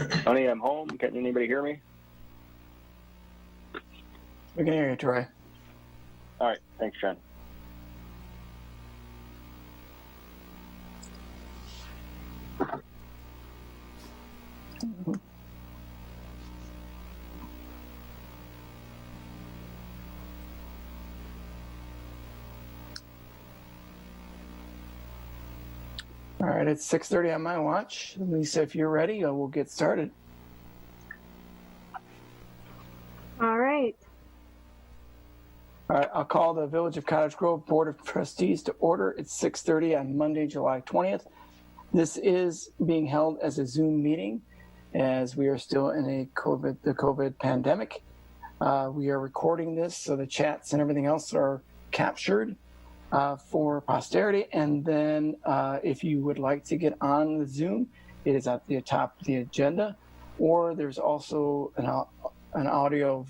Tony, I'm home. Can anybody hear me? We can hear you, Troy. All right. Thanks, Jen. All right, it's 6:30 on my watch. Lisa, if you're ready, we'll get started. All right. All right, I'll call the Village of Cottage Grove Board of Trustees to order. It's 6:30 on Monday, July 20th. This is being held as a Zoom meeting as we are still in the COVID pandemic. We are recording this so the chats and everything else are captured for posterity. And then if you would like to get on the Zoom, it is at the top of the agenda, or there's also an audio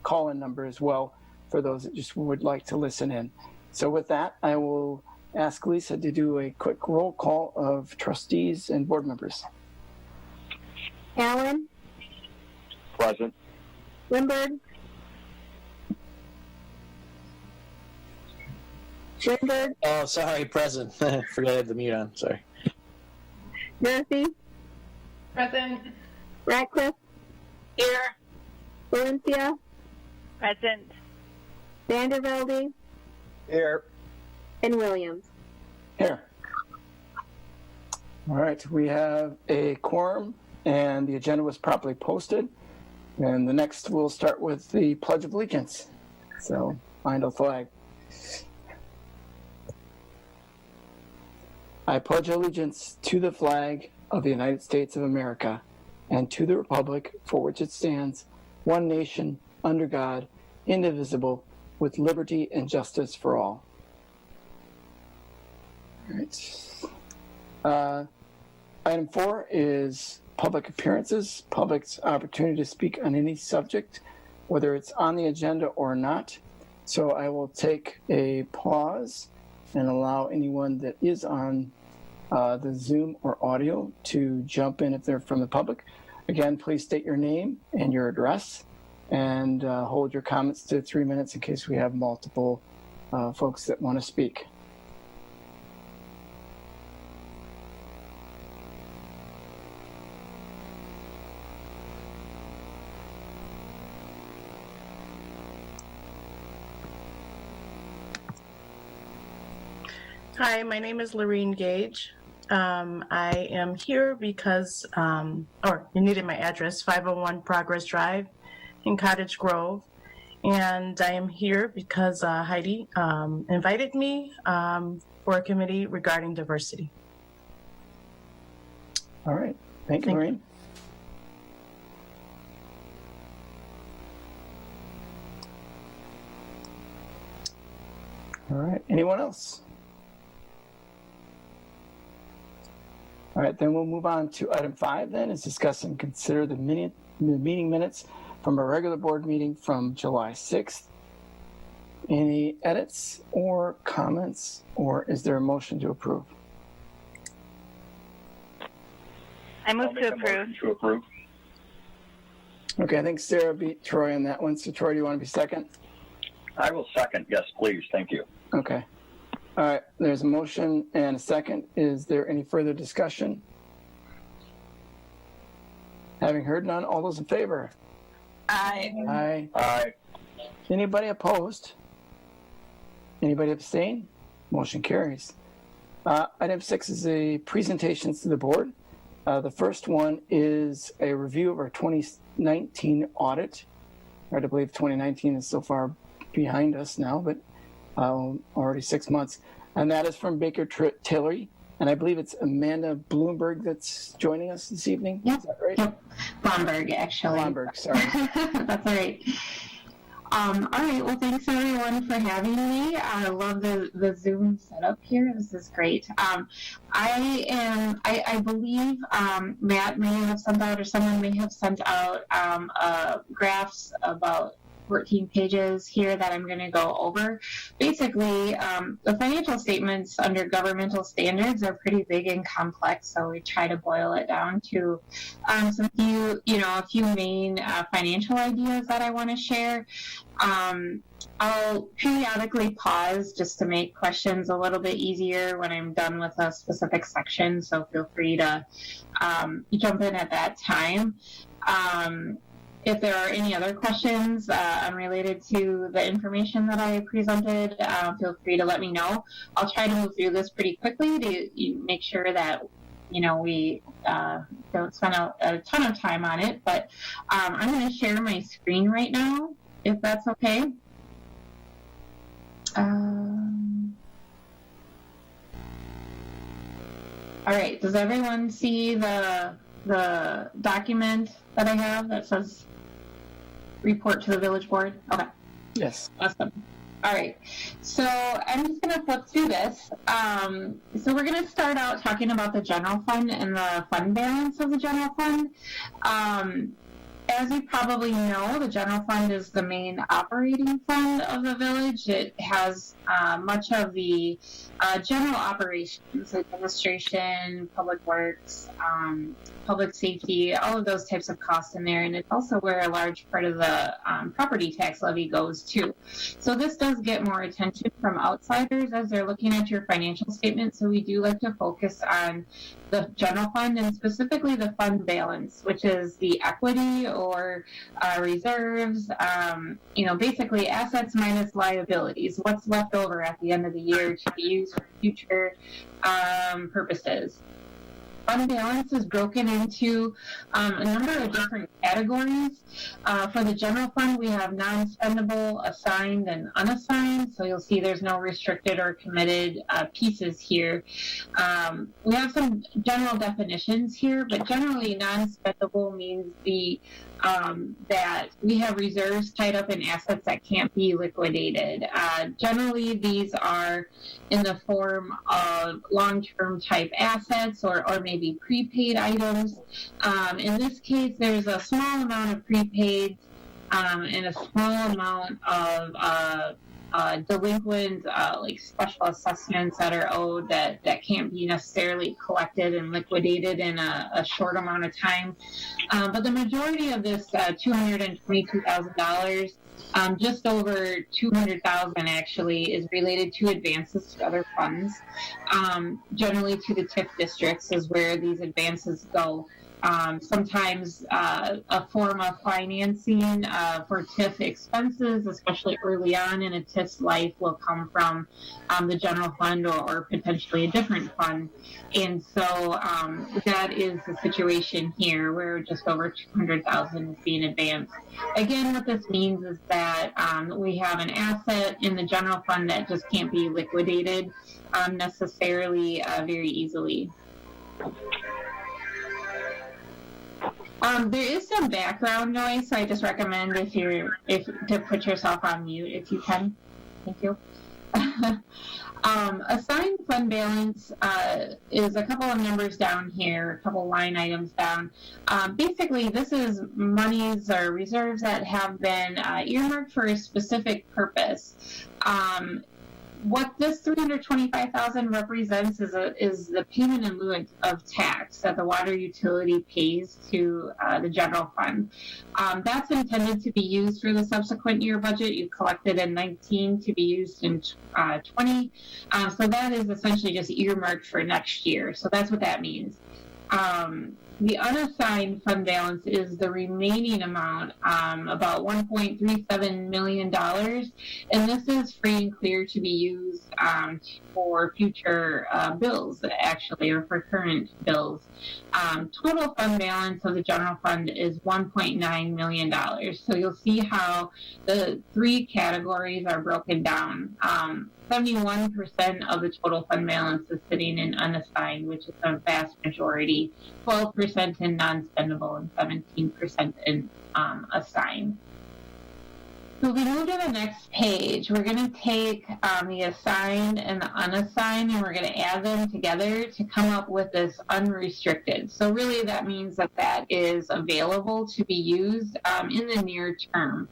call-in number as well for those that just would like to listen in. So with that, I will ask Lisa to do a quick roll call of trustees and board members. Allen, Present. Lindbergh, Lindbergh, Oh, sorry, present. Forgot I had the mute on. Sorry. Murphy, Present. Ratcliffe, Here. Valencia, Present. Vandervelde, Here. and Williams. Here. All right, we have a quorum and the agenda was properly posted. And the next we'll start with the Pledge of Allegiance. So find a flag. I pledge allegiance to the flag of the United States of America and to the republic for which it stands, one nation, under God, indivisible, with liberty and justice for all. All right. Item 4 is public appearances, public's opportunity to speak on any subject, whether it's on the agenda or not. So I will take a pause and allow anyone that is on the Zoom or audio to jump in if they're from the public. Again, please state your name and your address and hold your comments to 3 minutes in case we have multiple folks that want to speak. Hi, my name is Lorene Gage. I am here because, you needed my address, 501 Progress Drive in Cottage Grove. And I am here because Heidi invited me for a committee regarding diversity. All right. Thank you, Lorene. All right. Anyone else? All right, then we'll move on to item 5 then, is discuss and consider the meeting minutes from a regular board meeting from July 6th. Any edits or comments, or is there a motion to approve? I move to approve. Okay, I think Sarah beat Troy on that one. So Troy, do you want to be second? I will second. Yes, please. Thank you. Okay. All right, there's a motion and a second. Is there any further discussion? Having heard none, all those in favor? Aye. Aye. Aye. Anybody opposed? Anybody abstain? Motion carries. Item 6 is the presentations to the board. The first one is a review of our 2019 audit. I believe 2019 is so far behind us now, but already 6 months. And that is from Baker Tilly. And I believe it's Amanda Bloomberg that's joining us this evening. Yep. Is that right? Yep. Blomberg, actually. Blomberg, sorry. That's all right. All right. Well, thanks everyone for having me. I love the Zoom setup here. This is great. I believe Matt may have sent out, or someone may have sent out graphs about 14 pages here that I'm going to go over. Basically, the financial statements under governmental standards are pretty big and complex, so we try to boil it down to a few main financial ideas that I want to share. I'll periodically pause just to make questions a little bit easier when I'm done with a specific section, so feel free to jump in at that time. If there are any other questions unrelated to the information that I presented, feel free to let me know. I'll try to move through this pretty quickly to make sure that we don't spend a ton of time on it, but I'm going to share my screen right now, if that's okay. All right, does everyone see the document that I have that says report to the village board? Okay. Yes. Awesome. All right, so I'm just going to flip through this. So we're going to start out talking about the general fund and the fund balance of the general fund. As you probably know, the general fund is the main operating fund of the village. It has much of the general operations, administration, public works, public safety, all of those types of costs in there. And it's also where a large part of the property tax levy goes to. So this does get more attention from outsiders as they're looking at your financial statement. So we do like to focus on the general fund and specifically the fund balance, which is the equity or reserves, basically assets minus liabilities, what's left over at the end of the year to be used for future purposes. Fund balance is broken into a number of different categories. For the general fund, we have non-spendable, assigned, and unassigned. So you'll see there's no restricted or committed pieces here. We have some general definitions here, but generally non-spendable means that we have reserves tied up in assets that can't be liquidated. Generally, these are in the form of long-term type assets or maybe prepaid items. In this case, there's a small amount of prepaid and a small amount of delinquent, like special assessments that are owed that can't be necessarily collected and liquidated in a short amount of time. But the majority of this $222,000, just over $200,000 actually, is related to advances to other funds. Generally to the TIF districts is where these advances go. Sometimes a form of financing for TIF expenses, especially early on in a TIF's life, will come from the general fund or potentially a different fund. And so that is the situation here where just over $200,000 is being advanced. Again, what this means is that we have an asset in the general fund that just can't be liquidated necessarily very easily. There is some background noise, so I just recommend to put yourself on mute if you can. Thank you. Assigned fund balance is a couple of numbers down here, a couple line items down. Basically, this is monies or reserves that have been earmarked for a specific purpose. What this $325,000 represents is the payment in lieu of tax that the water utility pays to the general fund. That's intended to be used for the subsequent year budget. You collected in 19 to be used in 20. So that is essentially just earmarked for next year. So that's what that means. The unassigned fund balance is the remaining amount, about $1.37 million, and this is free and clear to be used for future bills, actually, or for current bills. Total fund balance of the general fund is $1.9 million. So you'll see how the three categories are broken down. 71% of the total fund balance is sitting in unassigned, which is a vast majority, 12% in non-spendable, and 17% in assigned. So we move to the next page. We're going to take the assigned and the unassigned, and we're going to add them together to come up with this unrestricted. So really that means that is available to be used in the near term.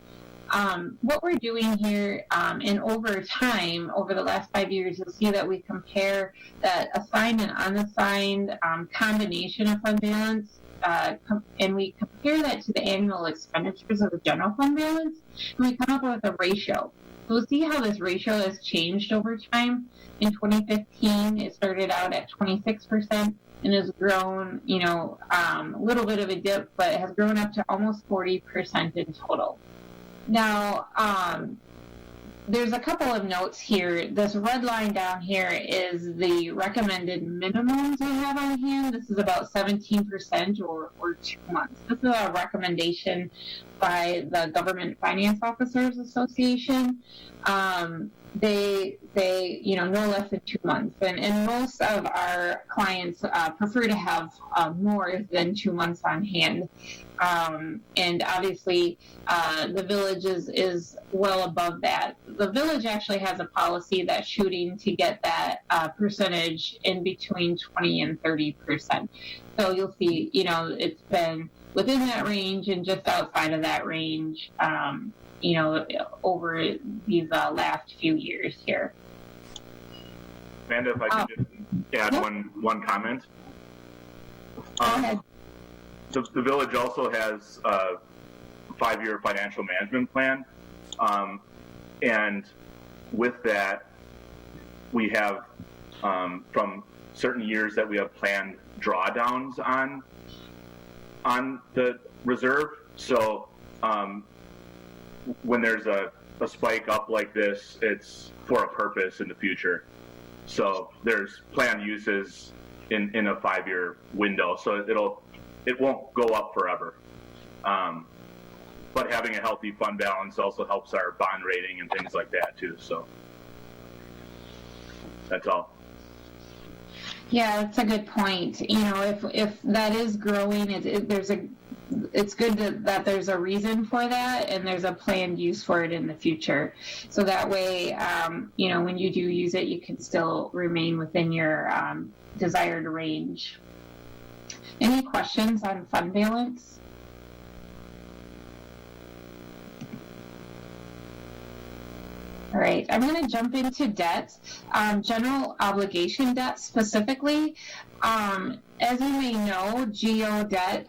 What we're doing here, and over time, over the last 5 years, you'll see that we compare that assigned and unassigned combination of fund balance, and we compare that to the annual expenditures of the general fund balance, and we come up with a ratio. So we'll see how this ratio has changed over time. In 2015, it started out at 26% and has grown, a little bit of a dip, but it has grown up to almost 40% in total. Now, there's a couple of notes here. This red line down here is the recommended minimums I have on hand. This is about 17% or 2 months. This is a recommendation by the Government Finance Officers Association. They say, no less than 2 months. And most of our clients prefer to have more than 2 months on hand. And obviously, the village is well above that. The village actually has a policy that's shooting to get that percentage in between 20 and 30%. So you'll see, it's been within that range and just outside of that range, over these last few years here. Amanda, if I can just add one comment. Go ahead. The village also has a 5-year financial management plan. And with that, we have from certain years that we have planned drawdowns on the reserve. So when there's a spike up like this, it's for a purpose in the future. So there's planned uses in a 5-year window. So it won't go up forever. But having a healthy fund balance also helps our bond rating and things like that too. So that's all. Yeah, that's a good point. If that is growing, it's good that there's a reason for that and there's a planned use for it in the future. So that way, when you do use it, you can still remain within your desired range. Any questions on fund balance? All right, I'm going to jump into debt, general obligation debt specifically. As you may know, GO debt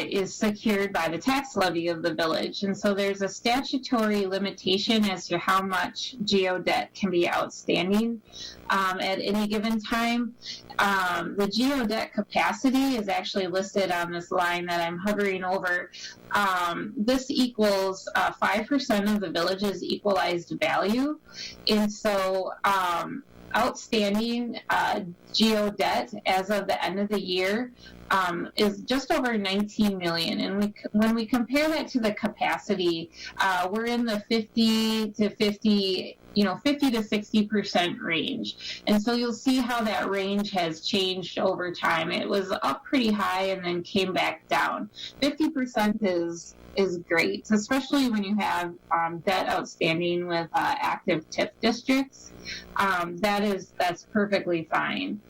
is secured by the tax levy of the village, and so there's a statutory limitation as to how much GO debt can be outstanding at any given time. The GO debt capacity is actually listed on this line that I'm hovering over. This equals 5% of the village's equalized value, and so outstanding GO debt as of the end of the year is just over 19 million. And when we compare that to the capacity, we're in the 50 to 60% range. And so you'll see how that range has changed over time. It was up pretty high and then came back down. 50% is great, especially when you have debt outstanding with active TIF districts. That's perfectly fine.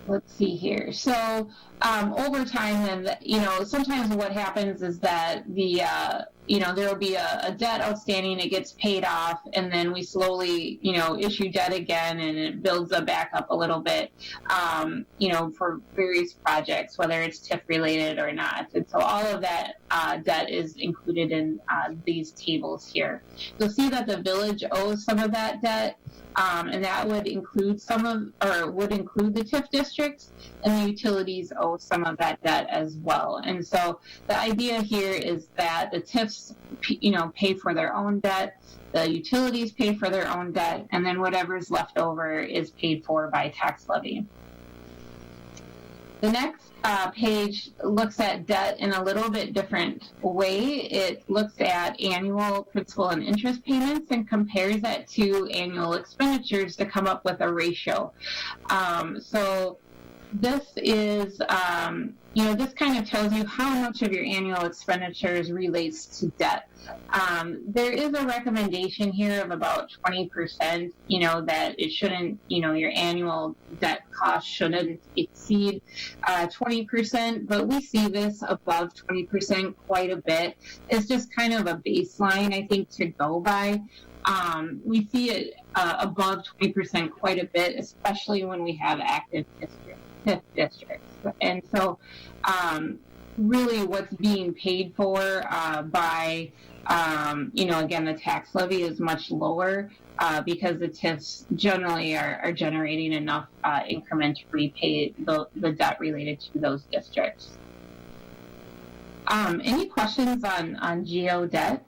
Let's see here. So over time, then, sometimes what happens is that there will be a debt outstanding, it gets paid off, and then we slowly, issue debt again, and it builds back up a little bit, for various projects, whether it's TIF related or not. And so all of that debt is included in these tables here. You'll see that the village owes some of that debt, and that would include include the TIF districts, and the utilities owe some of that debt as well. And so the idea here is that the TIFs, pay for their own debt, the utilities pay for their own debt, and then whatever's left over is paid for by tax levy. The next page looks at debt in a little bit different way. It looks at annual principal and interest payments and compares that to annual expenditures to come up with a ratio. So this is, this kind of tells you how much of your annual expenditures relates to debt. There is a recommendation here of about 20%, that it shouldn't, your annual debt cost shouldn't exceed 20%, but we see this above 20% quite a bit. It's just kind of a baseline, I think, to go by. We see it above 20% quite a bit, especially when we have active districts. And so really what's being paid for by, again, the tax levy is much lower because the TIFs generally are generating enough increment to repay the debt related to those districts. Any questions on GO debt?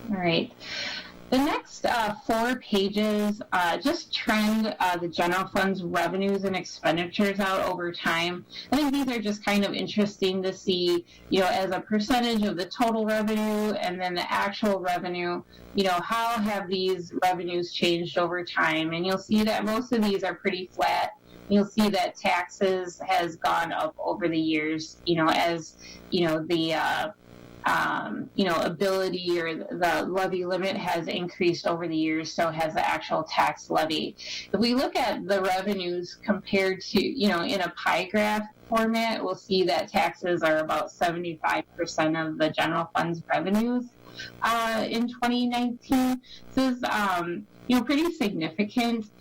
All right. The next 4 pages just trend the general fund's revenues and expenditures out over time. I think these are just kind of interesting to see, as a percentage of the total revenue and then the actual revenue, how have these revenues changed over time? And you'll see that most of these are pretty flat. You'll see that taxes has gone up over the years, as, the ability or the levy limit has increased over the years, so has the actual tax levy. If we look at the revenues compared to, in a pie graph format, we'll see that taxes are about 75% of the general fund's revenues in 2019. This is, pretty significant.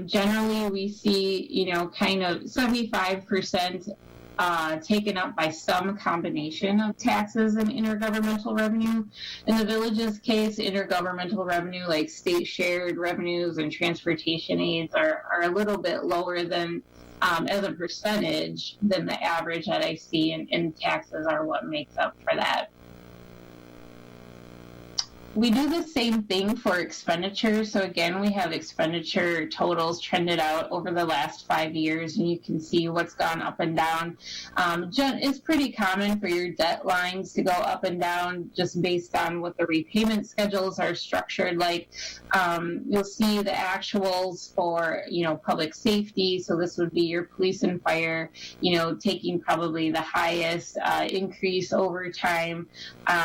Generally, we see, kind of 75% taken up by some combination of taxes and intergovernmental revenue. In the village's case, intergovernmental revenue like state shared revenues and transportation aids are a little bit lower than as a percentage than the average that I see, and taxes are what makes up for that. We do the same thing for expenditures. So again, we have expenditure totals trended out over the last 5 years, and you can see what's gone up and down. It's pretty common for your debt lines to go up and down just based on what the repayment schedules are structured like. You'll see the actuals for, public safety. So this would be your police and fire, taking probably the highest increase over time.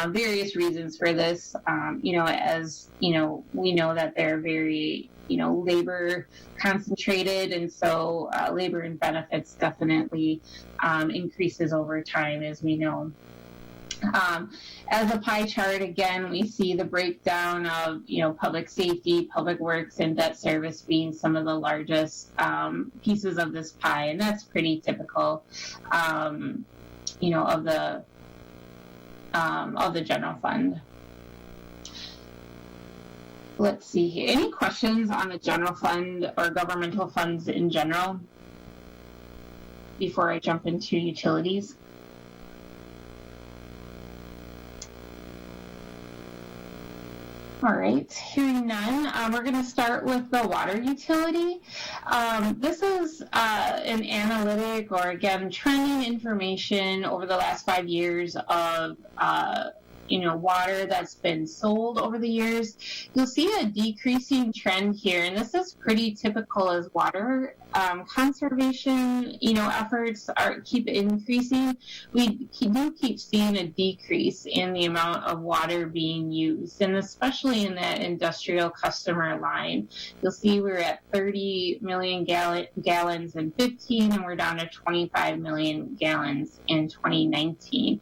Various reasons for this. As we know that they're very, labor concentrated, and so labor and benefits definitely increases over time, as we know. As a pie chart, again, we see the breakdown of, public safety, public works, and debt service being some of the largest pieces of this pie, and that's pretty typical, of the general fund. Let's see here. Any questions on the general fund or governmental funds in general before I jump into utilities? All right, hearing none, we're going to start with the water utility. This is an analytic, or again, trending information over the last 5 years of water that's been sold over the years. You'll see a decreasing trend here, and this is pretty typical as water conservation, efforts keep increasing. We do keep seeing a decrease in the amount of water being used, and especially in that industrial customer line. You'll see we're at 30 million gallons in 15, and we're down to 25 million gallons in 2019,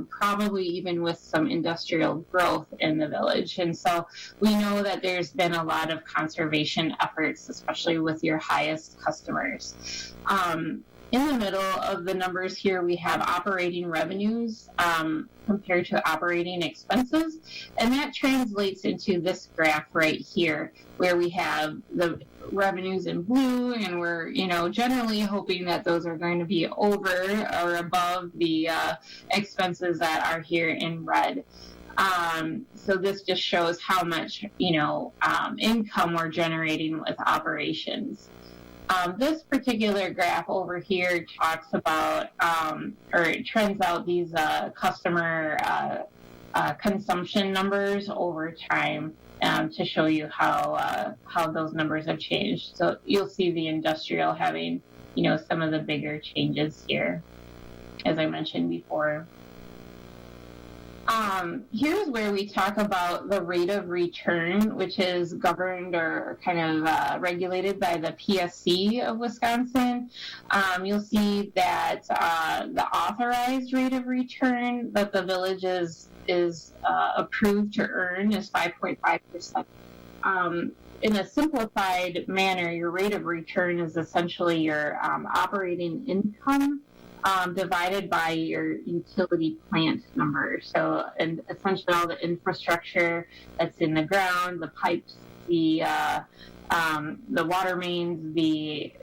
probably even with some industrial growth in the village. And so we know that there's been a lot of conservation efforts, especially with your highest customers. In the middle of the numbers here, we have operating revenues compared to operating expenses, and that translates into this graph right here, where we have the revenues in blue, and we're generally hoping that those are going to be over or above the expenses that are here in red. So this just shows how much income we're generating with operations. This particular graph over here talks about, or it trends out these customer consumption numbers over time to show you how those numbers have changed. So you'll see the industrial having, some of the bigger changes here, as I mentioned before. Here's where we talk about the rate of return, which is governed or kind of regulated by the PSC of Wisconsin. You'll see that the authorized rate of return that the village is approved to earn is 5.5%. In a simplified manner, your rate of return is essentially your operating income divided by your utility plant number. So, and essentially all the infrastructure that's in the ground, the pipes, the water mains, the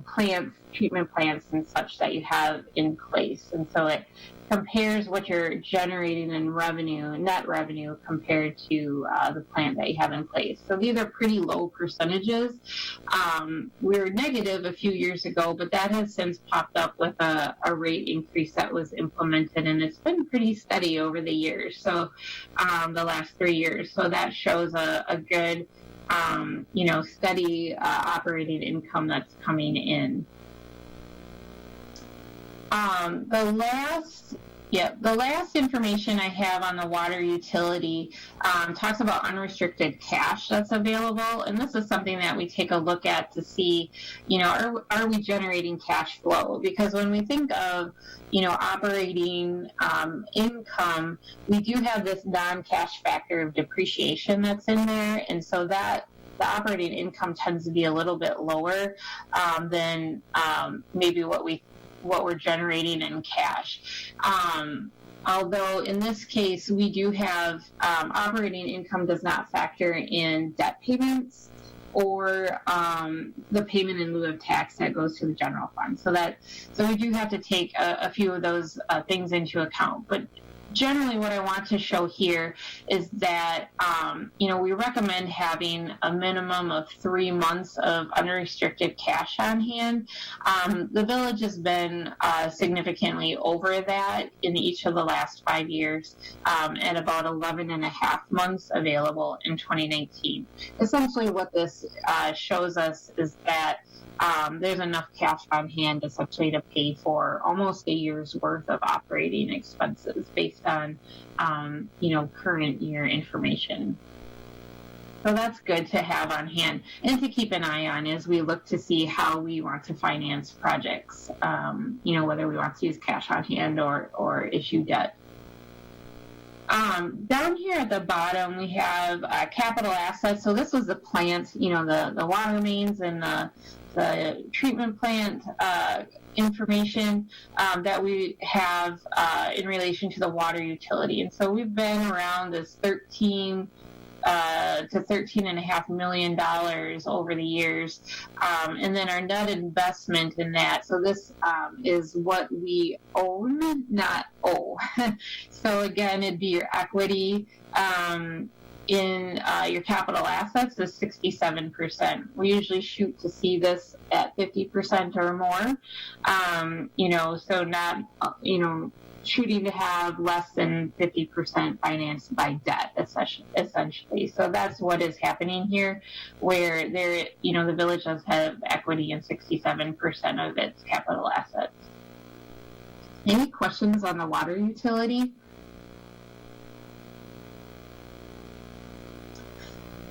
plants, treatment plants, and such that you have in place. And so it compares what you're generating in revenue, net revenue, compared to the plant that you have in place. So these are pretty low percentages. We were negative a few years ago, but that has since popped up with a rate increase that was implemented, and it's been pretty steady over the years. So the last 3 years. So that shows a good, steady operating income that's coming in. The last information I have on the water utility talks about unrestricted cash that's available, and this is something that we take a look at to see, are we generating cash flow? Because when we think of, operating income, we do have this non-cash factor of depreciation that's in there, and so that the operating income tends to be a little bit lower than maybe what we're generating in cash. Although in this case, we do have operating income does not factor in debt payments or the payment in lieu of tax that goes to the general fund. So we do have to take a few of those things into account. But generally what I want to show here is that, we recommend having a minimum of 3 months of unrestricted cash on hand. The village has been significantly over that in each of the last 5 years, at about 11 and a half months available in 2019. Essentially what this shows us is that there's enough cash on hand essentially to pay for almost a year's worth of operating expenses based on, current year information. So that's good to have on hand and to keep an eye on as we look to see how we want to finance projects, whether we want to use cash on hand or issue debt. Down here at the bottom, we have capital assets. So this was the plant, the water mains and the treatment plant information that we have in relation to the water utility. And so we've been around this $13 to $13.5 million over the years. And then our net investment in that. So this is what we own, not owe. So again, it'd be your equity in your capital assets is 67%. We usually shoot to see this at 50% or more. So not, shooting to have less than 50% financed by debt, essentially. So that's what is happening here, where the village does have equity in 67% of its capital assets. Any questions on the water utility?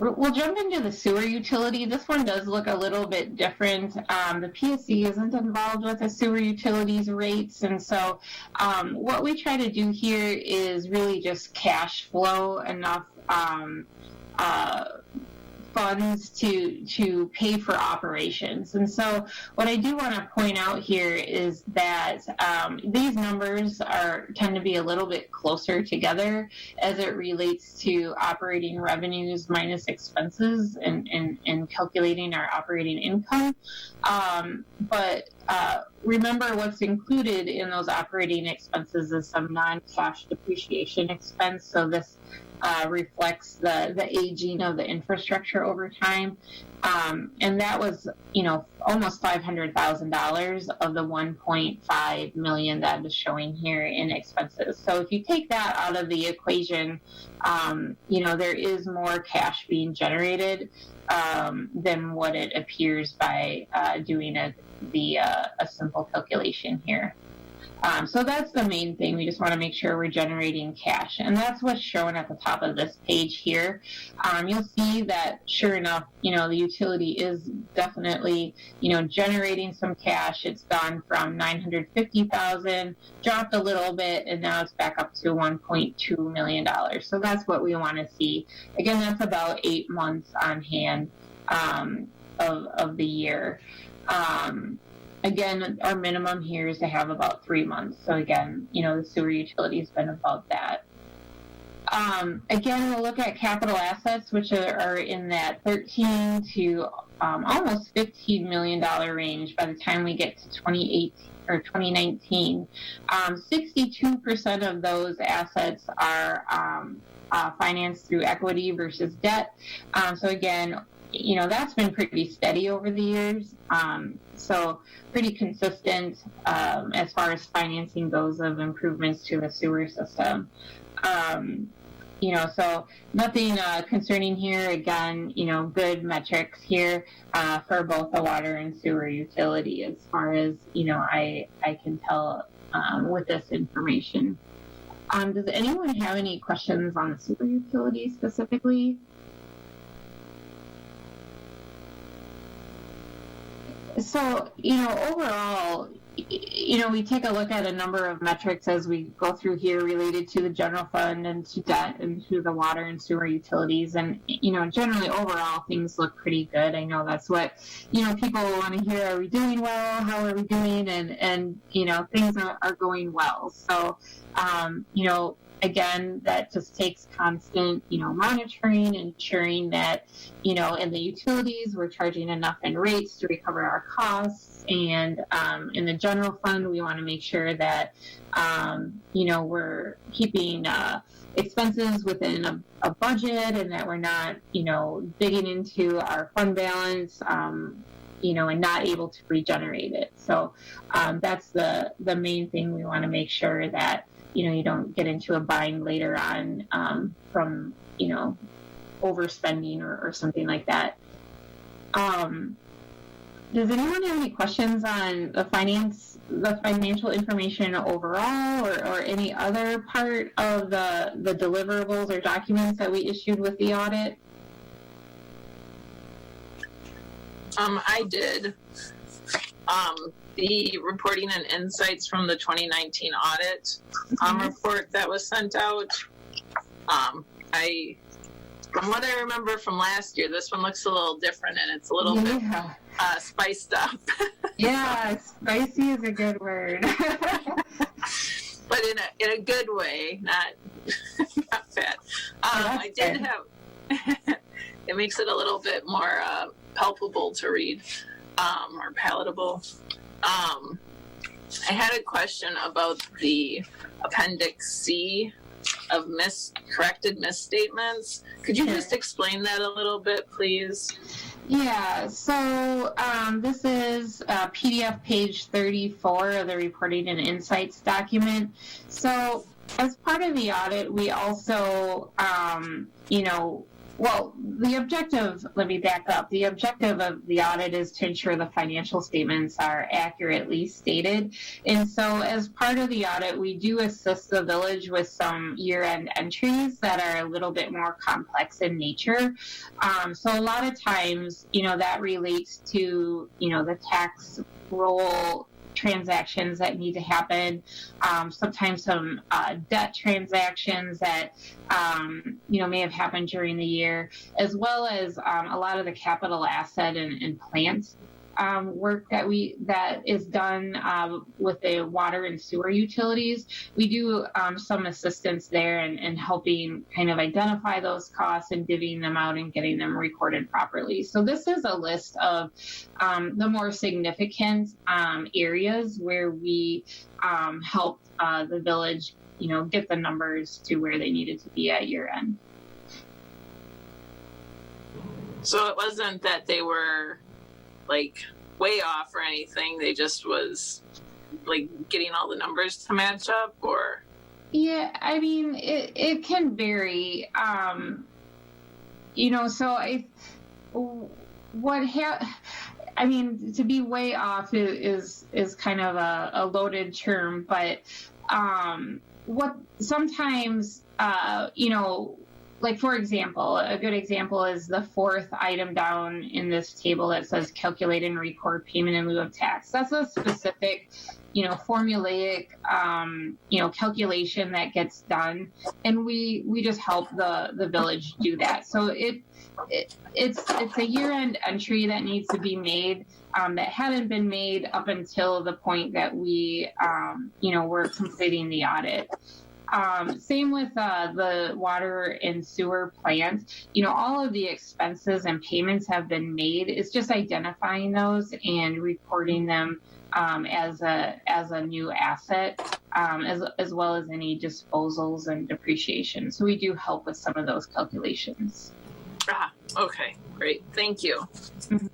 We'll jump into the sewer utility. This one does look a little bit different. The PSC isn't involved with the sewer utilities rates, and so what we try to do here is really just cash flow enough funds to pay for operations. And so what I do want to point out here is that these numbers tend to be a little bit closer together as it relates to operating revenues minus expenses and calculating our operating income. But remember what's included in those operating expenses is some non-cash depreciation expense. So this reflects the aging of the infrastructure over time. And that was, almost $500,000 of the $1.5 million that is showing here in expenses. So if you take that out of the equation, there is more cash being generated than what it appears by doing a simple calculation here. So that's the main thing. We just want to make sure we're generating cash. And that's what's shown at the top of this page here. You'll see that, sure enough, the utility is definitely, generating some cash. It's gone from $950,000, dropped a little bit, and now it's back up to $1.2 million. So that's what we want to see. Again, that's about 8 months on hand of the year. Again, our minimum here is to have about 3 months. So again, the sewer utility has been above that. Again, we'll look at capital assets, which are in that 13 to almost $15 million range by the time we get to 2019. 62% of those assets are financed through equity versus debt. So again, that's been pretty steady over the years. So pretty consistent as far as financing goes of improvements to the sewer system. So nothing concerning here. Again, good metrics here for both the water and sewer utility as far as, I can tell with this information. Does anyone have any questions on the sewer utility specifically? So, overall, we take a look at a number of metrics as we go through here related to the general fund and to debt and to the water and sewer utilities. And, generally overall things look pretty good. I know that's what, people want to hear. Are we doing well? How are we doing? And things are going well. So, again, that just takes constant, monitoring, ensuring that, in the utilities, we're charging enough in rates to recover our costs. And in the general fund, we want to make sure that, we're keeping expenses within a budget and that we're not, digging into our fund balance, and not able to regenerate it. So that's the main thing. We want to make sure that, you don't get into a bind later on from, overspending or something like that. Does anyone have any questions on the financial information overall or any other part of the deliverables or documents that we issued with the audit? I did. The reporting and insights from the 2019 audit report that was sent out. From what I remember from last year, this one looks a little different and it's a little bit spiced up. Yeah, spicy is a good word. But in a good way, not bad. I did have. It makes it a little bit more palpable to read, or palatable. I had a question about the Appendix C of corrected misstatements. Could you just explain that a little bit, please? Yeah, so this is PDF page 34 of the Reporting and Insights document. So as part of the audit, we also, the objective, let me back up. The objective of the audit is to ensure the financial statements are accurately stated. And so as part of the audit, we do assist the village with some year-end entries that are a little bit more complex in nature. So a lot of times, that relates to, the tax roll transactions that need to happen, sometimes some debt transactions that may have happened during the year, as well as a lot of the capital asset and plant work that is done with the water and sewer utilities. We do some assistance there and helping kind of identify those costs and divvying them out and getting them recorded properly. So this is a list of the more significant areas where we helped the village, get the numbers to where they needed to be at year end. So it wasn't that they were like way off or anything. They just was like getting all the numbers to match up, or? Yeah, I mean, it can vary. To be way off is kind of a loaded term, but what sometimes, like for example, a good example is the fourth item down in this table that says calculate and record payment in lieu of tax. That's a specific, formulaic, calculation that gets done, and we just help the village do that. So it's a year-end entry that needs to be made that hadn't been made up until the point that we, were completing the audit. Same with the water and sewer plant. All of the expenses and payments have been made. It's just identifying those and reporting them as a new asset, as well as any disposals and depreciation. So we do help with some of those calculations. Okay, great. Thank you. Mm-hmm.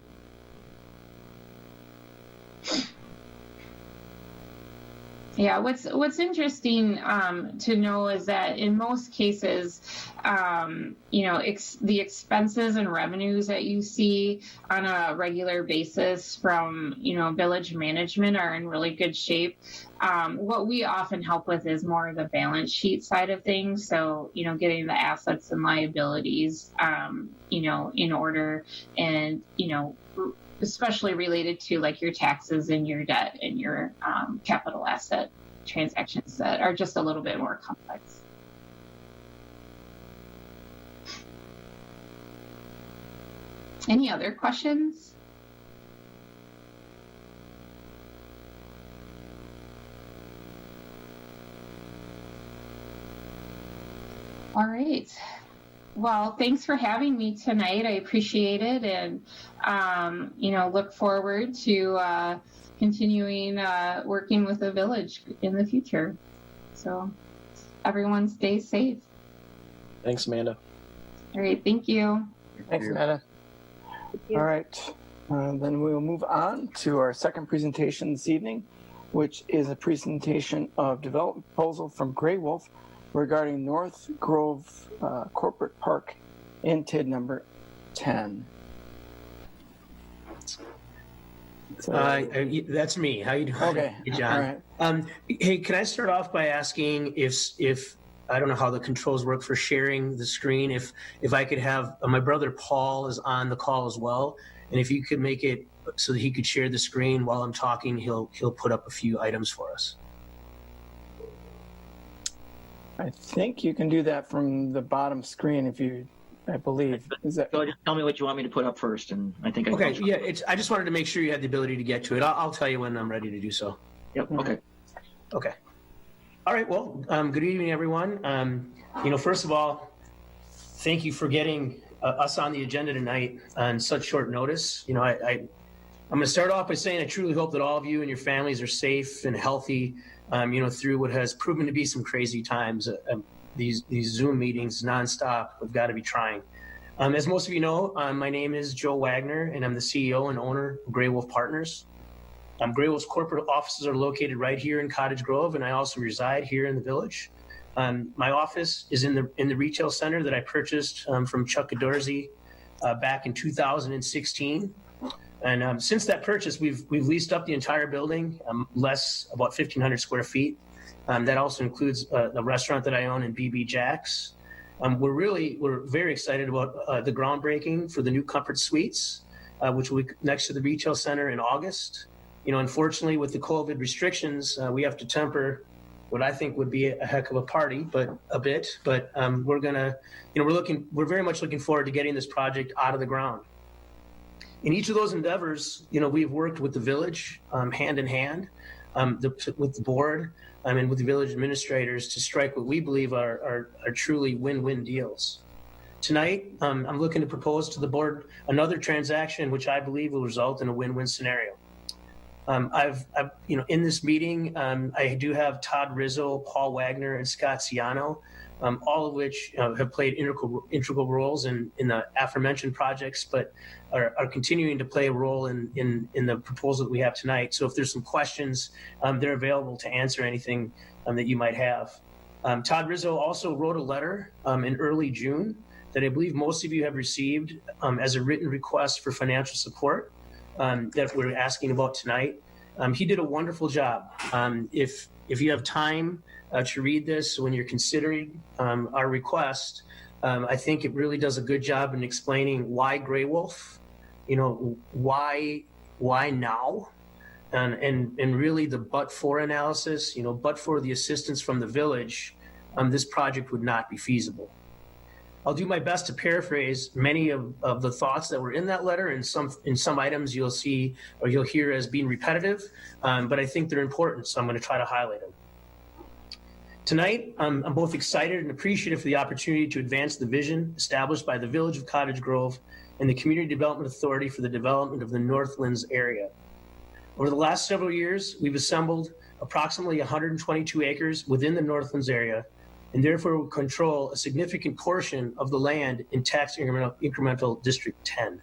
Yeah, what's interesting to know is that in most cases, the expenses and revenues that you see on a regular basis from, village management are in really good shape. What we often help with is more the balance sheet side of things. So, getting the assets and liabilities, in order, and, especially related to like your taxes and your debt and your capital asset transactions that are just a little bit more complex. Any other questions? All right. Well, thanks for having me tonight. I appreciate it, and look forward to continuing working with the village in the future. So, everyone, stay safe. Thanks, Amanda. All right, thank you. Thanks, Amanda. All right, then we'll move on to our second presentation this evening, which is a presentation of development proposal from Grey Wolf regarding North Grove Corporate Park in TID number 10. So, that's me. How you doing? Okay. Hey, John. All right. Hey, can I start off by asking if I don't know how the controls work for sharing the screen. If I could have my brother Paul is on the call as well, and if you could make it so that he could share the screen while I'm talking, he'll put up a few items for us. I think you can do that from the bottom screen I believe. Is that? So just tell me what you want me to put up first, and I think Okay, yeah, I just wanted to make sure you had the ability to get to it. I'll tell you when I'm ready to do so. Yep, okay. Okay. All right, well, good evening, everyone. First of all, thank you for getting us on the agenda tonight on such short notice. I'm going to start off by saying I truly hope that all of you and your families are safe and healthy, through what has proven to be some crazy times. These Zoom meetings nonstop, we've got to be trying. As most of you know, my name is Joe Wagner, and I'm the CEO and owner of Grey Wolf Partners. Grey Wolf's corporate offices are located right here in Cottage Grove, and I also reside here in the village. My office is in the retail center that I purchased from Chuck Adorsey back in 2016. And since that purchase, we've leased up the entire building, about 1,500 square feet. That also includes the restaurant that I own in BB Jack's. We're very excited about the groundbreaking for the new Comfort Suites, which will be next to the retail center in August. Unfortunately, with the COVID restrictions, we have to temper what I think would be a heck of a party, but we're very much looking forward to getting this project out of the ground. In each of those endeavors, we've worked with the village hand in hand, with the board and with the village administrators to strike what we believe are truly win-win deals. Tonight, I'm looking to propose to the board another transaction which I believe will result in a win-win scenario. In this meeting, I do have Todd Rizzo, Paul Wagner, and Scott Ciano, all of which have played integral roles in the aforementioned projects, but are continuing to play a role in the proposal that we have tonight. So if there's some questions, they're available to answer anything that you might have. Todd Rizzo also wrote a letter in early June that I believe most of you have received as a written request for financial support that we're asking about tonight. He did a wonderful job. If you have time to read this when you're considering our request, I think it really does a good job in explaining why Gray Wolf, why now, and really the but-for analysis, but for the assistance from the village, this project would not be feasible. I'll do my best to paraphrase many of the thoughts that were in that letter, and in some items you'll see or you'll hear as being repetitive, but I think they're important, so I'm going to try to highlight them. Tonight, I'm both excited and appreciative for the opportunity to advance the vision established by the Village of Cottage Grove and the Community Development Authority for the development of the Northlands area. Over the last several years, we've assembled approximately 122 acres within the Northlands area, and therefore will control a significant portion of the land in tax incremental District 10.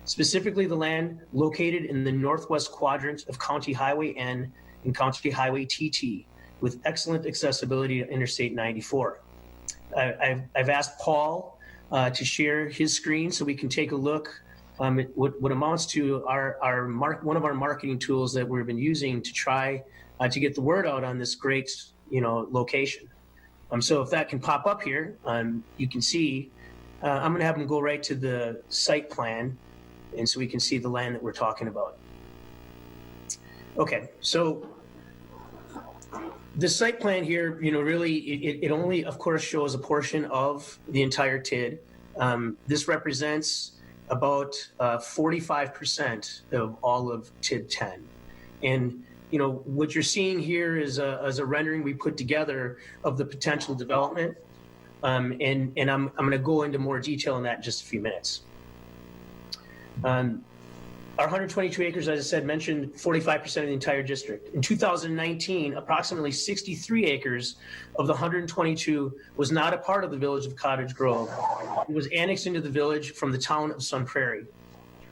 Specifically, the land located in the northwest quadrant of County Highway N and County Highway TT, with excellent accessibility to Interstate 94. I've asked Paul to share his screen so we can take a look at what amounts to one of our marketing tools that we've been using to try to get the word out on this great location. So if that can pop up here, you can see, I'm going to have them go right to the site plan, and so we can see the land that we're talking about. Okay, so the site plan here, really, it only, of course, shows a portion of the entire TID. This represents about 45% of all of TID 10. And what you're seeing here is a rendering we put together of the potential development. And I'm going to go into more detail on that in just a few minutes. Our 122 acres, as I said, mentioned 45% of the entire district. In 2019, approximately 63 acres of the 122 was not a part of the Village of Cottage Grove. It was annexed into the village from the town of Sun Prairie.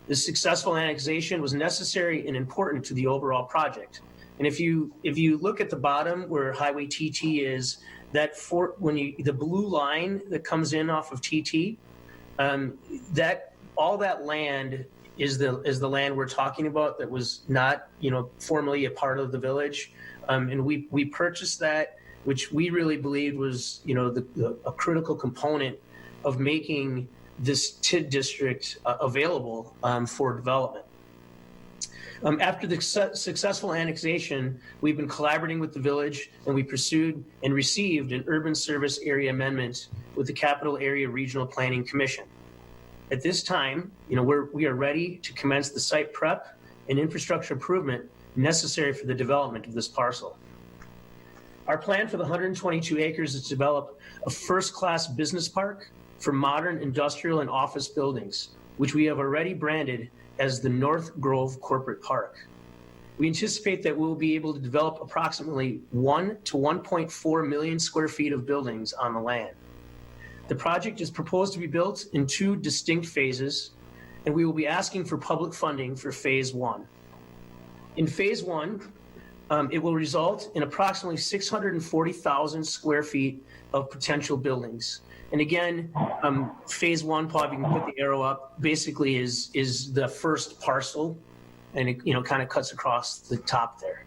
This successful annexation was necessary and important to the overall project. And if you look at the bottom where Highway TT is, the blue line that comes in off of TT, all that land is the land we're talking about that was not formerly a part of the village, and we purchased that, which we really believed was a critical component of making this TID district available for development. After the successful annexation, we've been collaborating with the village, and we pursued and received an urban service area amendment with the Capital Area Regional Planning Commission. At this time, we are ready to commence the site prep and infrastructure improvement necessary for the development of this parcel. Our plan for the 122 acres is to develop a first-class business park for modern industrial and office buildings, which we have already branded as the North Grove Corporate Park. We anticipate that we'll be able to develop approximately 1 to 1.4 million square feet of buildings on the land. The project is proposed to be built in 2 distinct phases, and we will be asking for public funding for phase 1. In phase 1, it will result in approximately 640,000 square feet of potential buildings. And again, phase 1, Paul, if you can put the arrow up, basically is the first parcel, and it kind of cuts across the top there.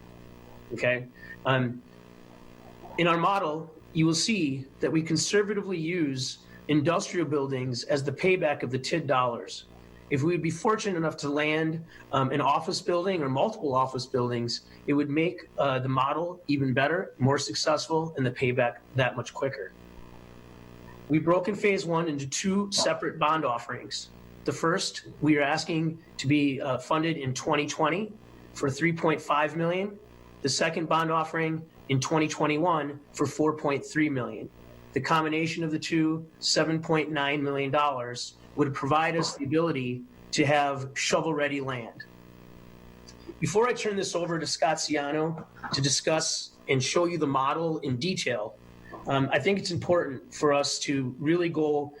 Okay. In our model, you will see that we conservatively use industrial buildings as the payback of the TID dollars. If we would be fortunate enough to land an office building or multiple office buildings, it would make the model even better, more successful, and the payback that much quicker. We've broken phase 1 into 2 separate bond offerings. The first, we are asking to be funded in 2020 for $3.5 million. The second bond offering in 2021 for $4.3 million. The combination of the two, $7.9 million, would provide us the ability to have shovel-ready land. Before I turn this over to Scott Ciano to discuss and show you the model in detail, I think it's important for us to really go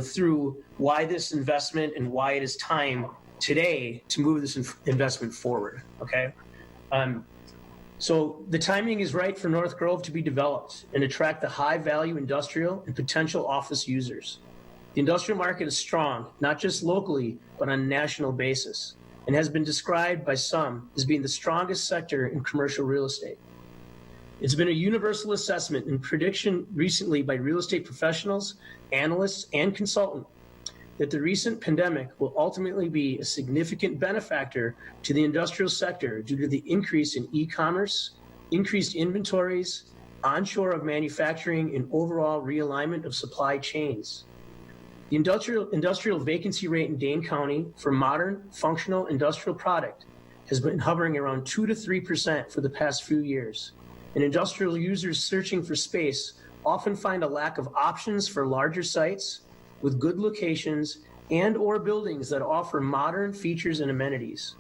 through why this investment and why it is time today to move this investment forward, okay? So the timing is right for North Grove to be developed and attract the high-value industrial and potential office users. The industrial market is strong, not just locally, but on a national basis, and has been described by some as being the strongest sector in commercial real estate. It's been a universal assessment and prediction recently by real estate professionals, analysts, and consultants that the recent pandemic will ultimately be a significant benefactor to the industrial sector due to the increase in e-commerce, increased inventories, onshore of manufacturing, and overall realignment of supply chains. The industrial vacancy rate in Dane County for modern, functional industrial product has been hovering around 2 to 3% for the past few years. And industrial users searching for space often find a lack of options for larger sites with good locations and or buildings that offer modern features and amenities.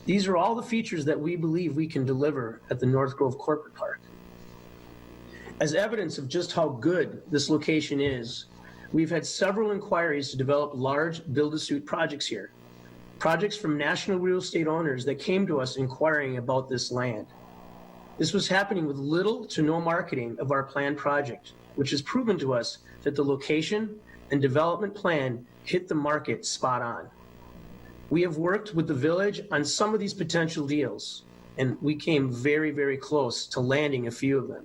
These are all the features that we believe we can deliver at the North Grove Corporate Park. As evidence of just how good this location is, we've had several inquiries to develop large build-to-suit projects here. Projects from national real estate owners that came to us inquiring about this land. This was happening with little to no marketing of our planned project, which has proven to us that the location and development plan hit the market spot on. We have worked with the village on some of these potential deals, and we came very, very close to landing a few of them.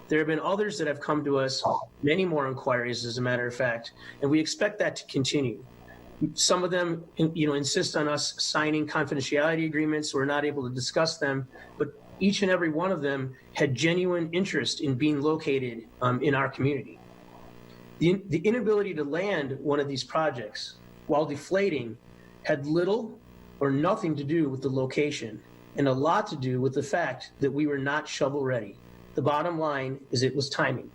There have been others that have come to us, many more inquiries as a matter of fact, and we expect that to continue. Some of them, insist on us signing confidentiality agreements. We're not able to discuss them, but each and every one of them had genuine interest in being located in our community. The inability to land one of these projects, while deflating, had little or nothing to do with the location and a lot to do with the fact that we were not shovel ready. The bottom line is it was timing.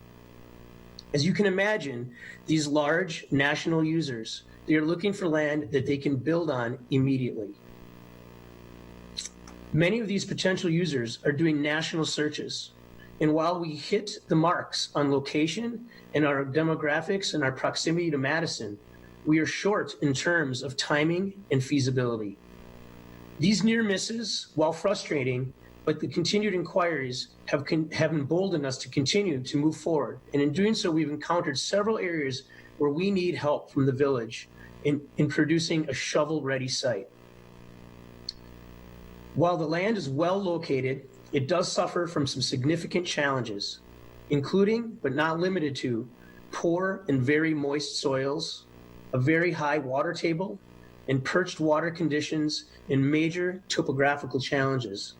As you can imagine, these large national users, they are looking for land that they can build on immediately. Many of these potential users are doing national searches. And while we hit the marks on location and our demographics and our proximity to Madison, we are short in terms of timing and feasibility. These near misses, while frustrating, but the continued inquiries have emboldened us to continue to move forward. And in doing so, we've encountered several areas where we need help from the village in producing a shovel-ready site. While the land is well located, it does suffer from some significant challenges, including, but not limited to, poor and very moist soils, a very high water table, and perched water conditions, and major topographical challenges.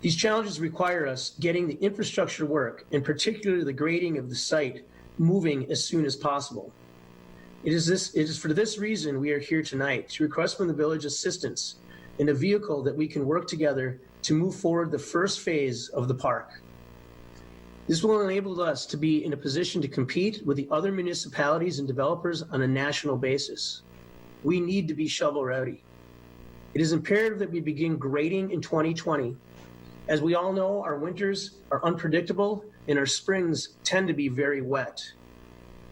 These challenges require us getting the infrastructure work, and particularly the grading of the site, moving as soon as possible. It is for this reason we are here tonight, to request from the village assistance in a vehicle that we can work together to move forward the first phase of the park. This will enable us to be in a position to compete with the other municipalities and developers on a national basis. We need to be shovel ready. It is imperative that we begin grading in 2020. As we all know, our winters are unpredictable and our springs tend to be very wet.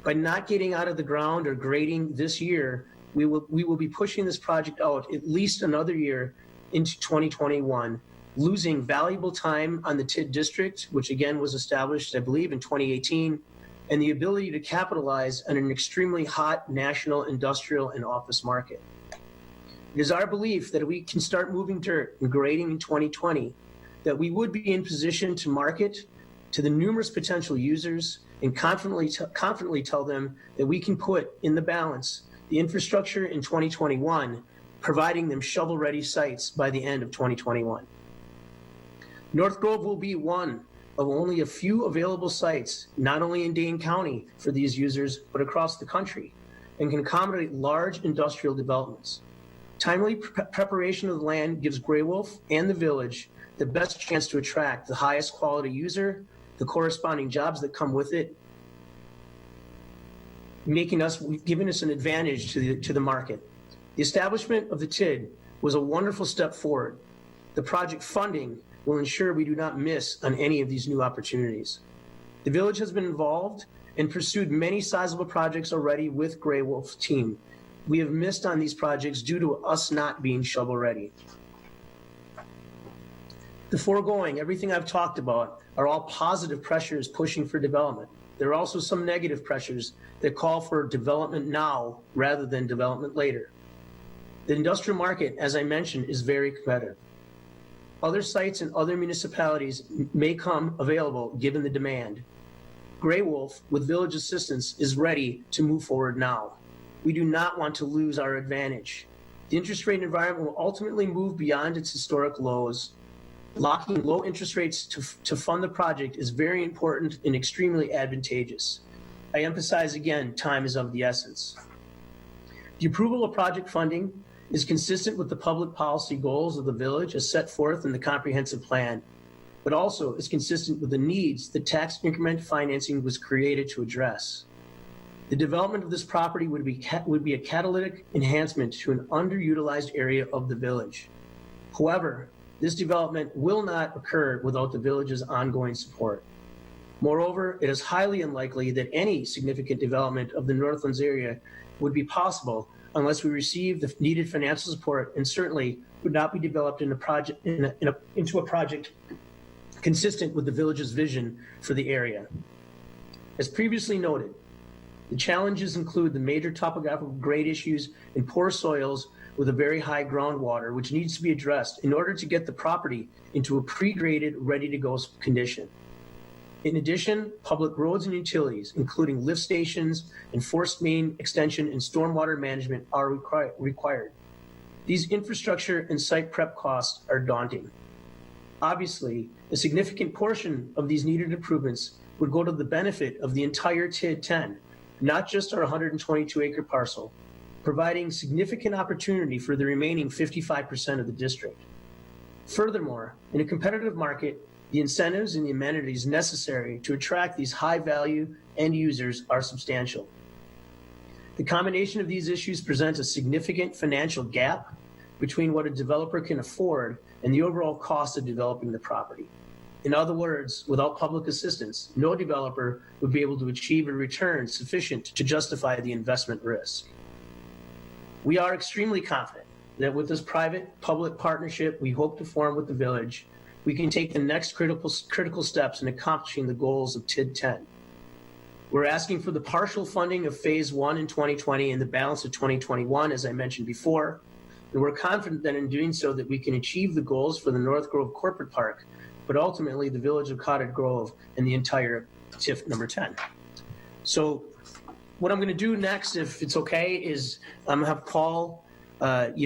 By not getting out of the ground or grading this year, we will be pushing this project out at least another year into 2021, losing valuable time on the TID district, which again was established, I believe, in 2018, and the ability to capitalize on an extremely hot national industrial and office market. It is our belief that we can start moving dirt and grading in 2020, that we would be in position to market to the numerous potential users and confidently tell them that we can put in the balance the infrastructure in 2021, providing them shovel-ready sites by the end of 2021. North Grove will be one of only a few available sites, not only in Dane County for these users, but across the country. and can accommodate large industrial developments. Timely preparation of the land gives Grey Wolf and the village the best chance to attract the highest quality user, the corresponding jobs that come with it, giving us an advantage to the market. The establishment of the TID was a wonderful step forward. The project funding will ensure we do not miss on any of these new opportunities. The village has been involved and pursued many sizable projects already with Grey Wolf's team. We have missed on these projects due to us not being shovel ready. The foregoing, everything I've talked about, are all positive pressures pushing for development. There are also some negative pressures that call for development now rather than development later. The industrial market, as I mentioned, is very competitive. Other sites and other municipalities may come available given the demand. Grey Wolf, with village assistance, is ready to move forward now. We do not want to lose our advantage. The interest rate environment will ultimately move beyond its historic lows. Locking low interest rates to fund the project is very important and extremely advantageous. I emphasize again, time is of the essence. The approval of project funding is consistent with the public policy goals of the village as set forth in the comprehensive plan, but also is consistent with the needs that tax increment financing was created to address. The development of this property would be a catalytic enhancement to an underutilized area of the village. However, this development will not occur without the village's ongoing support. Moreover, it is highly unlikely that any significant development of the Northlands area would be possible unless we receive the needed financial support, and certainly would not be developed into a project consistent with the village's vision for the area. As previously noted, the challenges include the major topographical grade issues and poor soils with a very high groundwater, which needs to be addressed in order to get the property into a pre-graded, ready-to-go condition. In addition, public roads and utilities, including lift stations and forced main extension and stormwater management, are required. These infrastructure and site prep costs are daunting. Obviously, a significant portion of these needed improvements would go to the benefit of the entire TID 10, not just our 122-acre parcel, providing significant opportunity for the remaining 55% of the district. Furthermore, in a competitive market, the incentives and the amenities necessary to attract these high-value end users are substantial. The combination of these issues presents a significant financial gap between what a developer can afford and the overall cost of developing the property. In other words, without public assistance, no developer would be able to achieve a return sufficient to justify the investment risk. We are extremely confident that with this private-public partnership we hope to form with the village, we can take the next critical steps in accomplishing the goals of TID 10. We're asking for the partial funding of Phase 1 in 2020 and the balance of 2021, as I mentioned before, and we're confident that in doing so that we can achieve the goals for the North Grove Corporate Park, but ultimately the village of Cottage Grove and the entire TIF number 10. So what I'm going to do next, if it's okay, is I'm going to have Paul,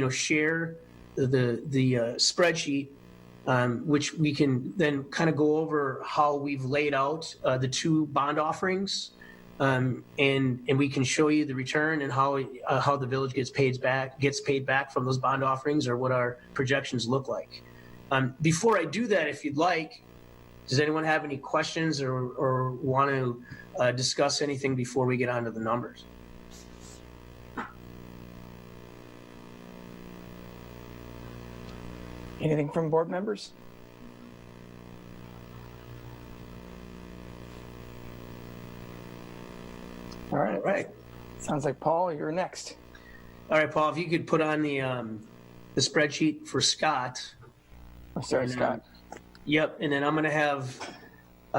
share the spreadsheet, which we can then kind of go over how we've laid out the two bond offerings, and we can show you the return and how the village gets paid back from those bond offerings, or what our projections look like. Before I do that, if you'd like, does anyone have any questions or want to discuss anything before we get on to the numbers? Anything from board members? All right. Sounds like Paul, you're next. All right, Paul, if you could put on the spreadsheet for Scott. Oh, sorry, Scott. Yep, and then I'm going to have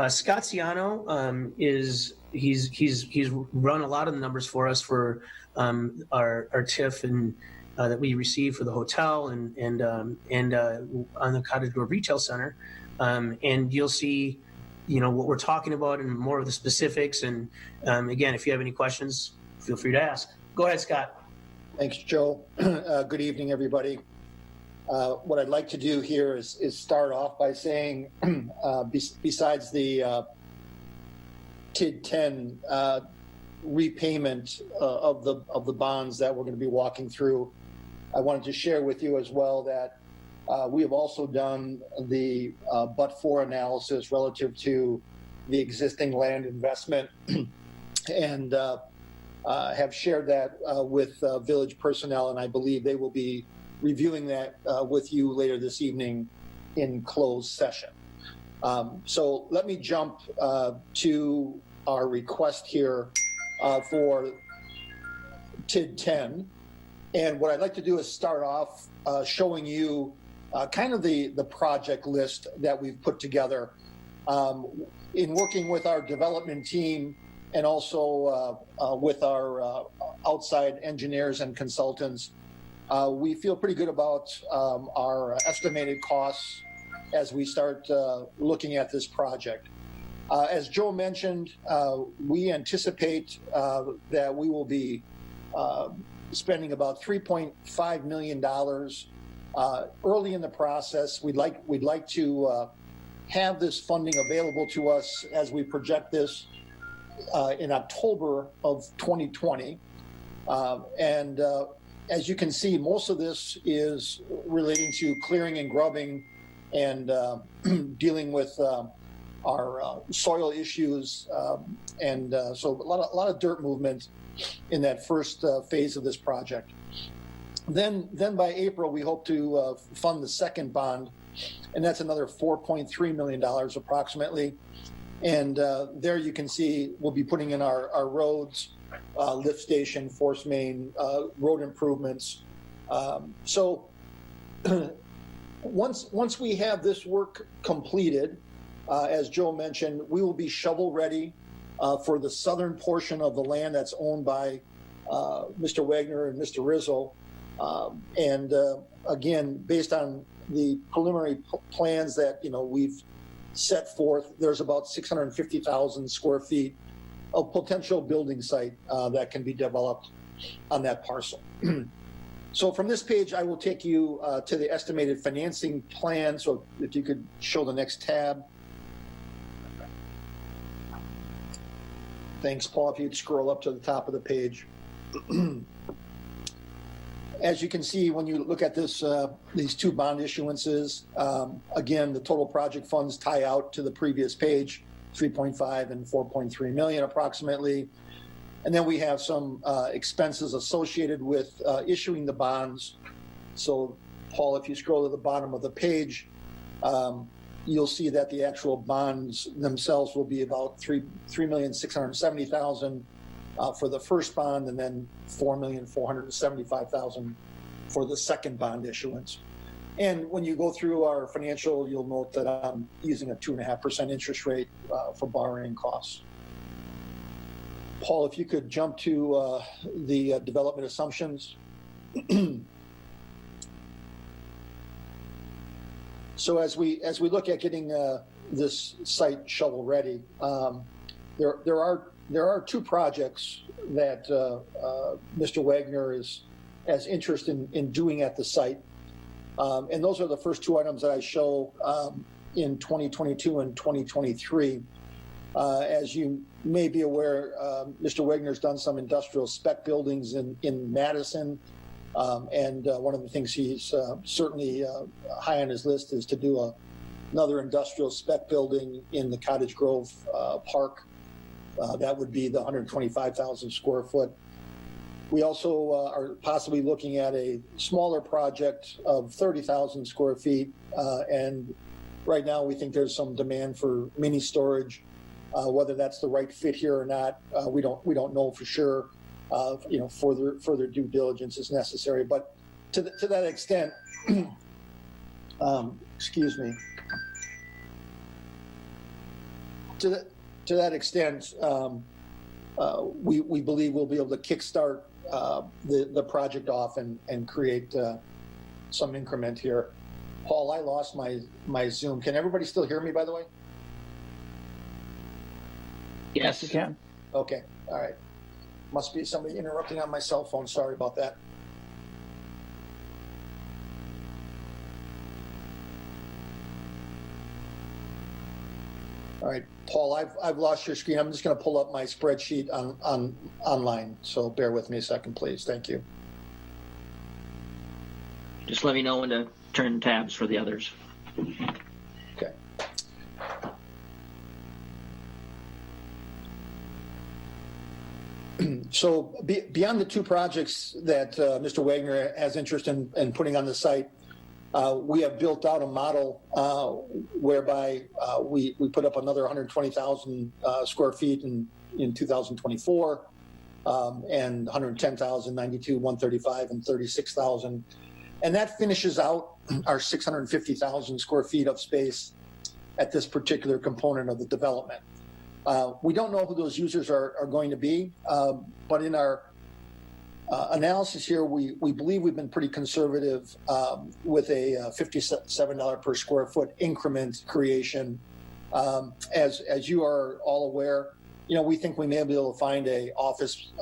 Scott Ciano. He's run a lot of the numbers for us for our TIF and that we receive for the hotel and on the Cottage Grove Retail Center, and you'll see, what we're talking about and more of the specifics. And again, if you have any questions, feel free to ask. Go ahead, Scott. Thanks, Joe. Good evening, everybody. What I'd like to do here is start off by saying, besides the TID 10, repayment of the bonds that we're going to be walking through, I wanted to share with you as well that we have also done the but-for analysis relative to the existing land investment and have shared that with village personnel, and I believe they will be reviewing that with you later this evening in closed session. So let me jump to our request here for TID 10. And what I'd like to do is start off showing you kind of the project list that we've put together. In working with our development team and also with our outside engineers and consultants, we feel pretty good about our estimated costs as we start looking at this project. As Joe mentioned, we anticipate that we will be spending about $3.5 million early in the process. We'd like to have this funding available to us as we project this in October of 2020. And as you can see, most of this is relating to clearing and grubbing and dealing with our soil issues. And so a lot of dirt movement in that first phase of this project. Then by April, we hope to fund the second bond, and that's another $4.3 million approximately. And there you can see we'll be putting in our roads, lift station, force main, road improvements. So once we have this work completed, as Joe mentioned, we will be shovel ready for the southern portion of the land that's owned by Mr. Wagner and Mr. Rizzo. And again, based on the preliminary plans that we've set forth, there's about 650,000 square feet of potential building site that can be developed on that parcel. So from this page, I will take you to the estimated financing plan. So if you could show the next tab. Thanks, Paul. If you'd scroll up to the top of the page. As you can see, when you look at this, these two bond issuances, again, the total project funds tie out to the previous page, 3.5 and 4.3 million approximately. And then we have some expenses associated with issuing the bonds. So, Paul, if you scroll to the bottom of the page, you'll see that the actual bonds themselves will be about $3,670,000 for the first bond, and then $4,475,000 for the second bond issuance. And when you go through our financial, you'll note that I'm using a 2.5% interest rate for borrowing costs. Paul, if you could jump to the development assumptions. So as we look at getting this site shovel ready, there are two projects that Mr. Wagner has interest in doing at the site. And those are the first two items that I show in 2022 and 2023. As you may be aware, Mr. Wagner's done some industrial spec buildings in Madison. And one of the things he's certainly high on his list is to do another industrial spec building in the Cottage Grove Park. That would be the 125,000 square foot. We also are possibly looking at a smaller project of 30,000 square feet. And right now we think there's some demand for mini storage. Whether that's the right fit here or not, we don't know for sure. Further due diligence is necessary. But to that extent, excuse me. To that extent, we believe we'll be able to kickstart the project off and create some increment here. Paul, I lost my Zoom. Can everybody still hear me, by the way? Yes, you can. Okay, all right. Must be somebody interrupting on my cell phone. Sorry about that. All right. Paul, I've lost your screen. I'm just going to pull up my spreadsheet on online. So bear with me a second, please. Thank you. Just let me know when to turn tabs for the others. Okay. So beyond the two projects that Mr. Wagner has interest in putting on the site, we have built out a model whereby we put up another 120,000 square feet in 2024, and 110,000, 92, 135, and 36,000. And that finishes out our 650,000 square feet of space at this particular component of the development. We don't know who those users are going to be, but in our analysis here, we believe we've been pretty conservative with a $57 per square foot increment creation. As you are all aware, we think we may be able to find a office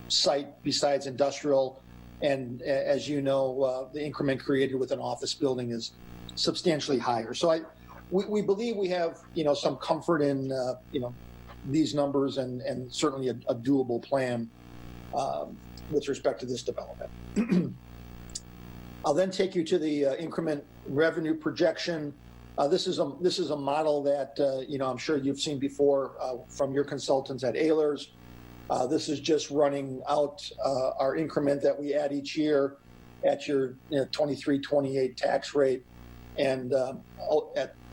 site besides industrial. And as you know, the increment created with an office building is substantially higher. So we believe we have, some comfort in, these numbers and certainly a doable plan with respect to this development. I'll then take you to the increment revenue projection. This is a model that, I'm sure you've seen before from your consultants at Ehlers. This is just running out our increment that we add each year at your 23, 28 tax rate. And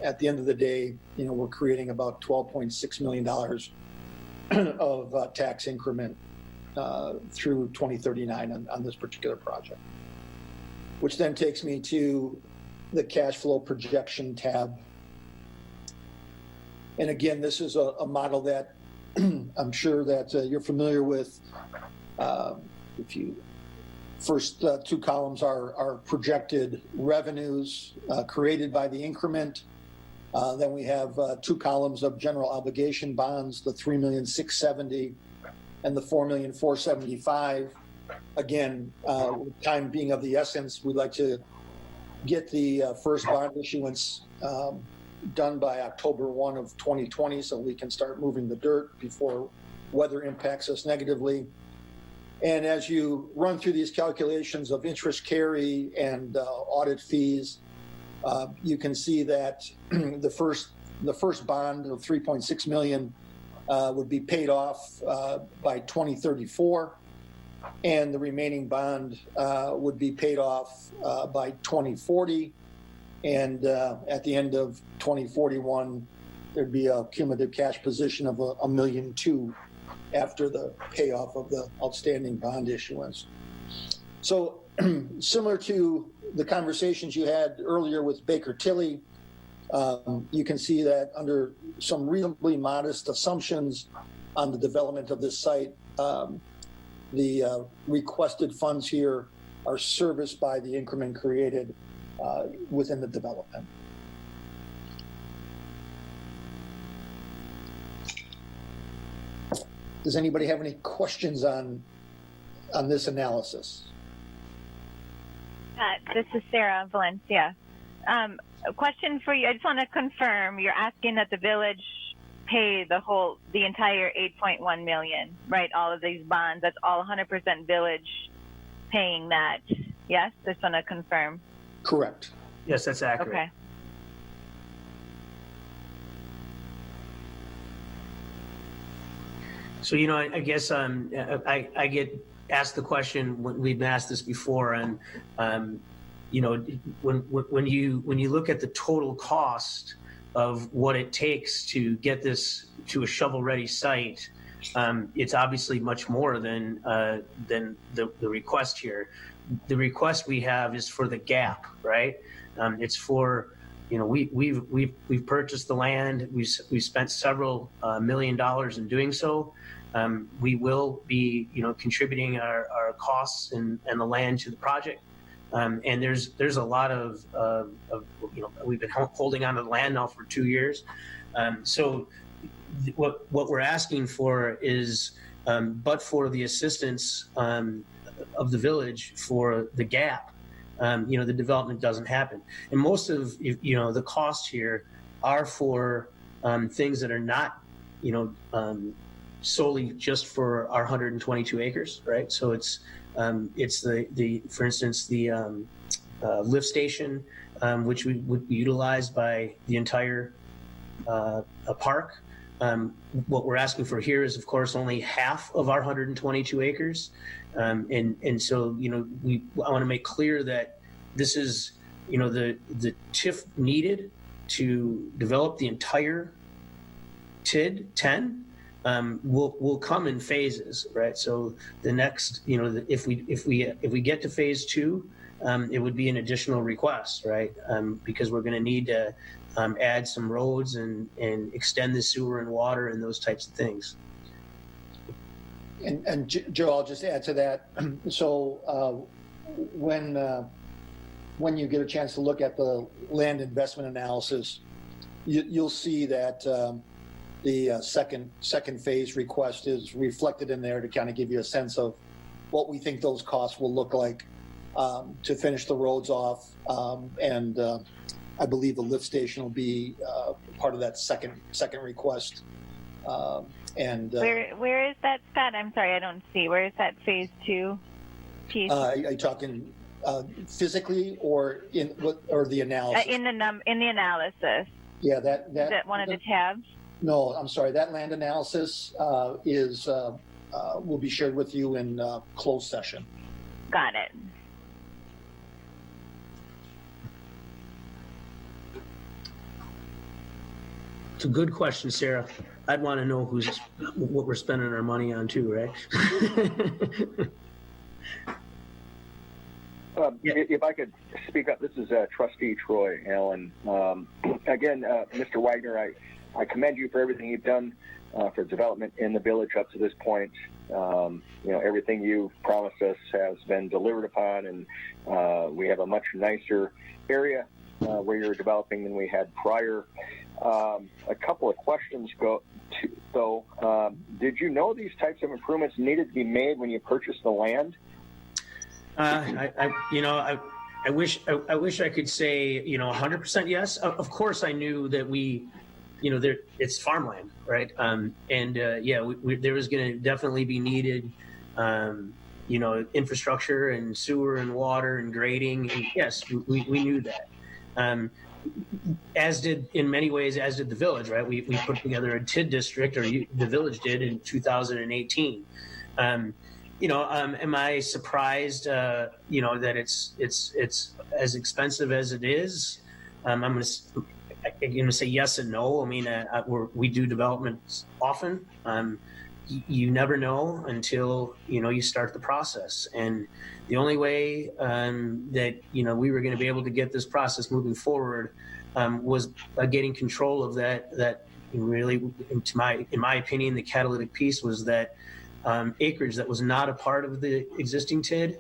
at the end of the day, we're creating about $12.6 million of tax increment through 2039 on this particular project, which then takes me to the cash flow projection tab. And again, this is a model that I'm sure that you're familiar with. If you first two columns are projected revenues created by the increment. Then we have two columns of general obligation bonds, the $3,670,000 and the $4,475,000. Again, time being of the essence, we'd like to get the first bond issuance done by October 1 of 2020 so we can start moving the dirt before weather impacts us negatively. And as you run through these calculations of interest carry and audit fees, you can see that the first bond of $3.6 million would be paid off by 2034, and the remaining bond would be paid off by 2040. And at the end of 2041, there'd be a cumulative cash position of $1.2 million after the payoff of the outstanding bond issuance. So similar to the conversations you had earlier with Baker Tilly, you can see that under some reasonably modest assumptions on the development of this site, the requested funds here are serviced by the increment created within the development. Does anybody have any questions on this analysis? This is Sarah Valencia. A question for you. I just want to confirm you're asking that the village pay the entire $8.1 million, right? All of these bonds. That's all 100% village paying that. Yes, just want to confirm. Correct. Yes, that's accurate. Okay. So, I guess I get asked the question, we've been asked this before, and when you look at the total cost of what it takes to get this to a shovel-ready site, it's obviously much more than the request here. The request we have is for the gap, right? It's for, we've purchased the land. We've spent several $1 million in doing so. We will be, contributing our costs and the land to the project. And there's a lot of we've been holding on to the land now for 2 years. So what we're asking for is, but for the assistance of the village for the gap, the development doesn't happen. And most of, the costs here are for things that are not, solely just for our 122 acres, right? So it's the for instance, the lift station, which would be utilized by the entire park. What we're asking for here is, of course, only half of our 122 acres. And so, I want to make clear that this is, the TIF needed to develop the entire TID 10 will come in phases, right? So the next, if we get to phase 2, it would be an additional request, right? Because we're going to need to add some roads and extend the sewer and water and those types of things. And Joe, I'll just add to that. So when you get a chance to look at the land investment analysis, you'll see that the second phase request is reflected in there to kind of give you a sense of what we think those costs will look like to finish the roads off. And I believe the lift station will be part of that second request. Where is that, Scott? I'm sorry, I don't see. Where is that phase 2 piece? Are you talking physically or the analysis? In the analysis. Yeah, that is that one of the tabs? No, I'm sorry. That land analysis will be shared with you in closed session. Got it. It's a good question, Sarah. I'd want to know what we're spending our money on too, right? If I could speak up, this is Trustee Troy Allen. Again, Mr. Wagner, I commend you for everything you've done for development in the village up to this point. Everything you've promised us has been delivered upon, and we have a much nicer area where you're developing than we had prior. A couple of questions though. Did you know these types of improvements needed to be made when you purchased the land? I wish I could say 100% yes. Of course, I knew that it's farmland, right? There was going to definitely be needed, infrastructure and sewer and water and grading. And yes, we knew that. As did the village, right? We put together a TID district, or the village did in 2018. Am I surprised, that it's as expensive as it is? I'm going to say yes and no. I mean, we do development often. You never know until, you start the process. And the only way that, we were going to be able to get this process moving forward was getting control of that really, in my opinion, the catalytic piece was that acreage that was not a part of the existing TID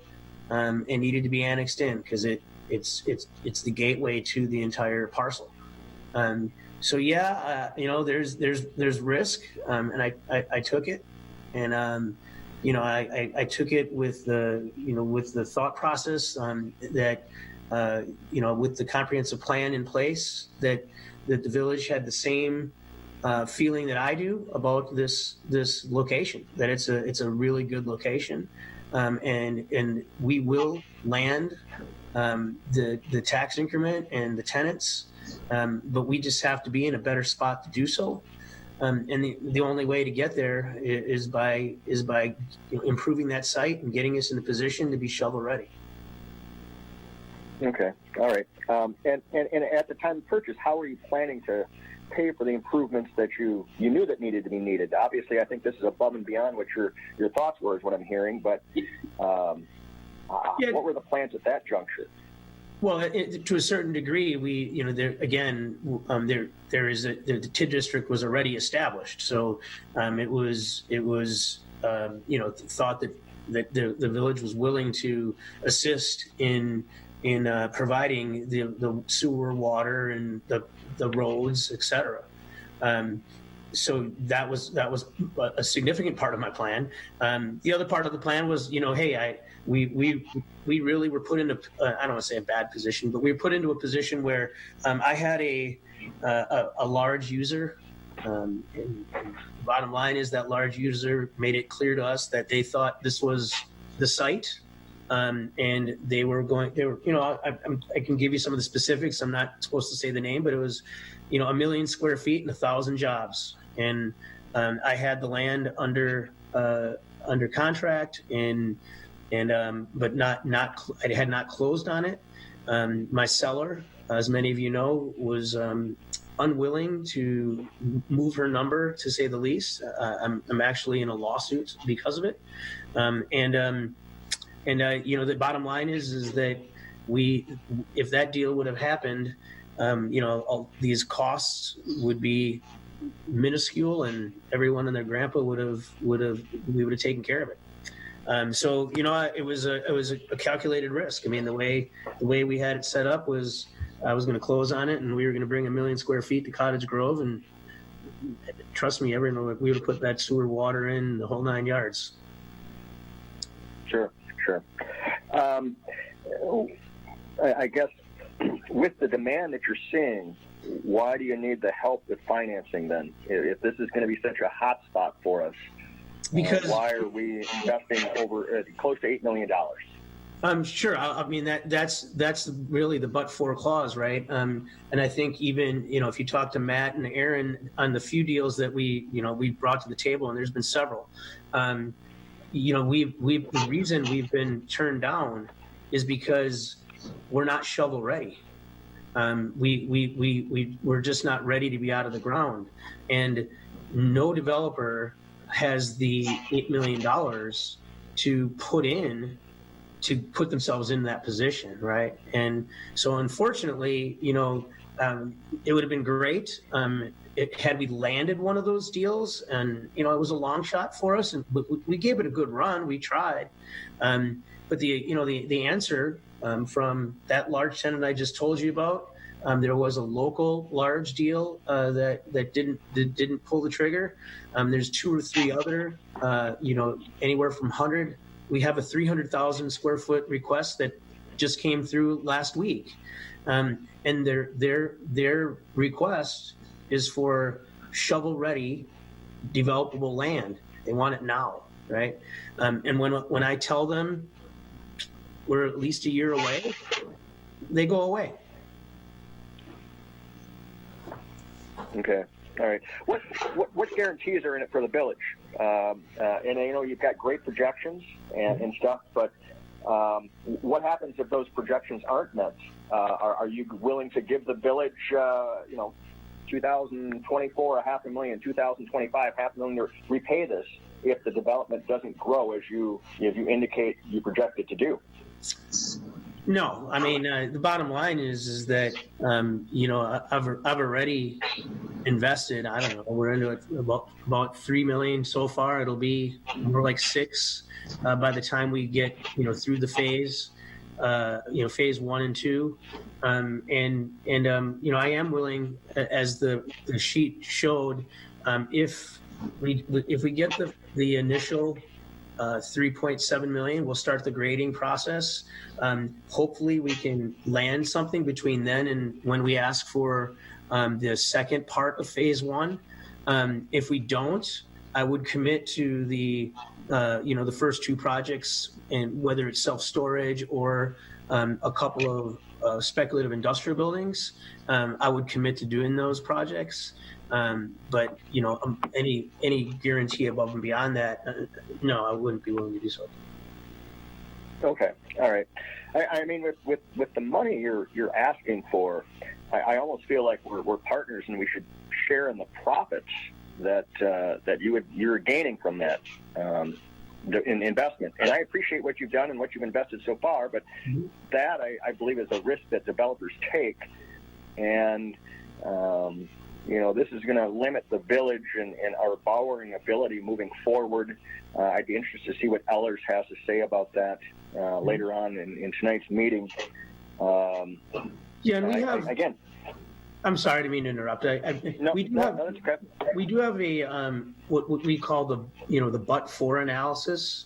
and needed to be annexed in, because it's the gateway to the entire parcel. There's risk, and I took it, and I took it with the thought process that with the comprehensive plan in place, that the village had the same feeling that I do about this location, that it's a really good location, and we will land the tax increment and the tenants, but we just have to be in a better spot to do so. And the only way to get there is by improving that site and getting us in a position to be shovel ready. Okay, all right. And at the time of purchase, how were you planning to pay for the improvements that you knew that needed to be needed? Obviously, I think this is above and beyond what your thoughts were, is what I'm hearing. But what were the plans at that juncture? Well, to a certain degree, the TID district was already established, so it was thought that the village was willing to assist in providing the sewer, water, and the roads, etc. So that was a significant part of my plan. The other part of the plan was, we really were put into, I don't want to say a bad position, but we were put into a position where I had a large user And the bottom line is that large user made it clear to us that they thought this was the site. And they were, I can give you some of the specifics. I'm not supposed to say the name, but it was, 1 million square feet and 1,000 jobs. And I had the land under contract but I had not closed on it. My seller, as many of you know, was unwilling to move her number, to say the least. I'm actually in a lawsuit because of it. The bottom line is that if that deal would have happened, all these costs would be minuscule, and everyone and their grandpa we would have taken care of it. It was a calculated risk. I mean, the way we had it set up was I was going to close on it, and we were going to bring 1 million square feet to Cottage Grove, and trust me, we would have put that sewer, water in, the whole 9 yards. Sure. I guess with the demand that you're seeing, why do you need the help with financing then? If this is going to be such a hot spot for us, because why are we investing over close to $8 million? Sure. I mean, that's really the but-for clause, right? And I think even, if you talk to Matt and Aaron on the few deals that we brought to the table, and there's been several, the reason we've been turned down is because we're not shovel ready. We're just not ready to be out of the ground, and no developer has the $8 million to put themselves in that position, right? And so, unfortunately, it would have been great had we landed one of those deals, and it was a long shot for us, and we gave it a good run. We tried, but the answer from that large tenant I just told you about, there was a local large deal that didn't pull the trigger. There's 2 or 3 other, anywhere from 100. We have a 300,000 square foot request that just came through last week, and their request is for shovel-ready, developable land. They want it now, right? And when I tell them we're at least a year away, they go away. Okay. All right. What guarantees are in it for the village? And you've got great projections and stuff, but what happens if those projections aren't met? Are you willing to give the village, 2024 $500,000, 2025 $500,000 to repay this if the development doesn't grow as you indicate you project it to do? No, I mean, the bottom line is that I've already invested. I don't know. We're into it about $3 million so far. It'll be more like $6 by the time we get through the phase. Phase 1 and 2, I am willing, as the sheet showed, if we get the initial 3.7 million, we'll start the grading process. Hopefully we can land something between then and when we ask for the second part of phase 1. If we don't, I would commit to the first 2 projects, and whether it's self-storage or a couple of speculative industrial buildings, I would commit to doing those projects. But any guarantee above and beyond that, no, I wouldn't be willing to do so. Okay, all right. I mean, with the money you're asking for, I almost feel like we're partners, and we should share in the profits that you're gaining from that in investment. And I appreciate what you've done and what you've invested so far, but that I believe is a risk that developers take, and this is going to limit the village and our borrowing ability moving forward. I'd be interested to see what Ellers has to say about that later on in tonight's meeting. And we have again. I'm sorry to mean to interrupt. We do have a what we call the but-for analysis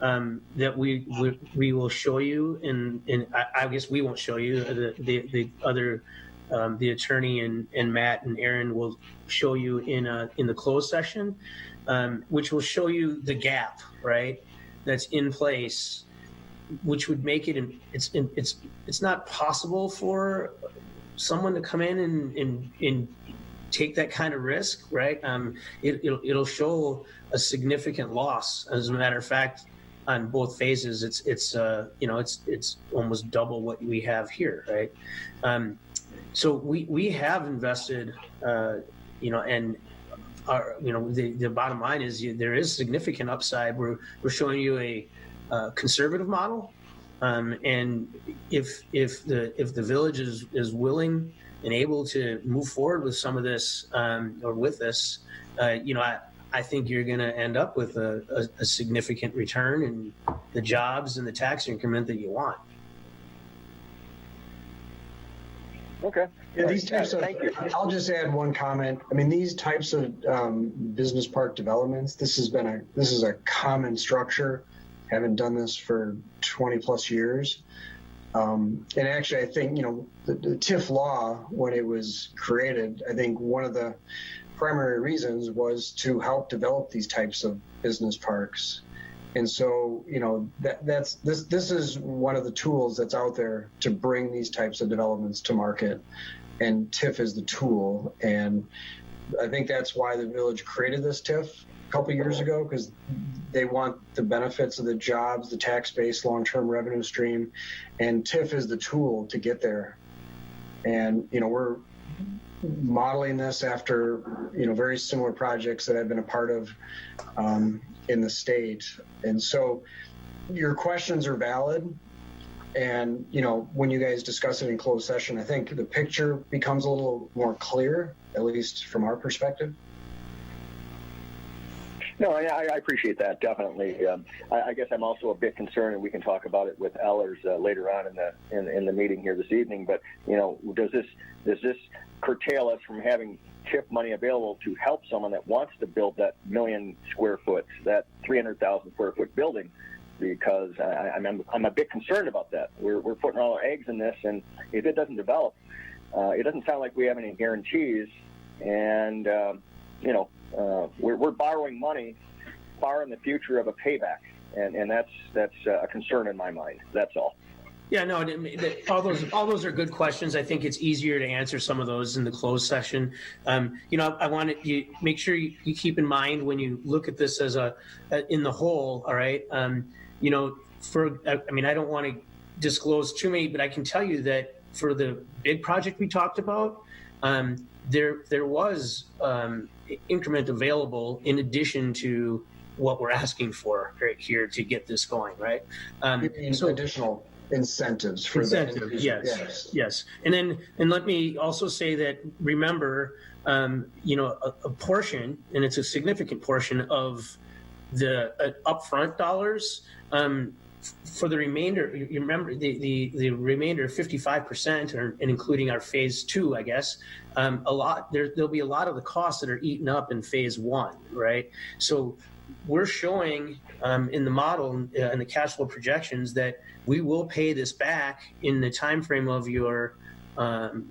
that we will show you, and I guess we won't show you. The other the attorney and Matt and Aaron will show you in the closed session, which will show you the gap, right, that's in place, which would make it it's not possible for someone to come in and take that kind of risk, right? It'll show a significant loss. As a matter of fact, on both phases, it's almost double what we have here, right? So we have invested, and the bottom line is there is significant upside. We're showing you a conservative model, and if the village is willing and able to move forward with some of this or with this, I think you're going to end up with a significant return in the jobs and the tax increment that you want. Okay. Yeah, these types of, thank you. I'll just add one comment. I mean, these types of business park developments, this is a common structure. Haven't done this for 20 plus years. And actually, I think, the TIF law, when it was created, I think one of the primary reasons was to help develop these types of business parks. And so, this is one of the tools that's out there to bring these types of developments to market. And TIF is the tool. And I think that's why the village created this TIF a couple of years ago, because they want the benefits of the jobs, the tax-based long-term revenue stream, and TIF is the tool to get there. And, we're modeling this after, very similar projects that I've been a part of in the state. And so your questions are valid. And, when you guys discuss it in closed session, I think the picture becomes a little more clear, at least from our perspective. No, I appreciate that, definitely. I guess I'm also a bit concerned, and we can talk about it with Ellers later on in the meeting here this evening. But does this curtail us from having TIF money available to help someone that wants to build that 1 million square foot, that 300,000 square foot building? Because I'm a bit concerned about that. We're putting all our eggs in this, and if it doesn't develop, it doesn't sound like we have any guarantees, and we're borrowing money far in the future of a payback, and that's a concern in my mind. That's all. Yeah, no, all those are good questions. I think it's easier to answer some of those in the closed session. I wanted you make sure you keep in mind when you look at this as in the whole. All right, I don't want to disclose too many, but I can tell you that for the big project we talked about, there was increment available in addition to what we're asking for right here to get this going, right? So additional incentives for incentives, yes. And let me also say that, remember, a portion, and it's a significant portion of the upfront dollars, for the remainder, you remember the remainder, 55%, and including our phase 2, I guess, there'll be a lot of the costs that are eaten up in phase 1, right? So we're showing in the model and the cash flow projections that we will pay this back in the time frame of your, of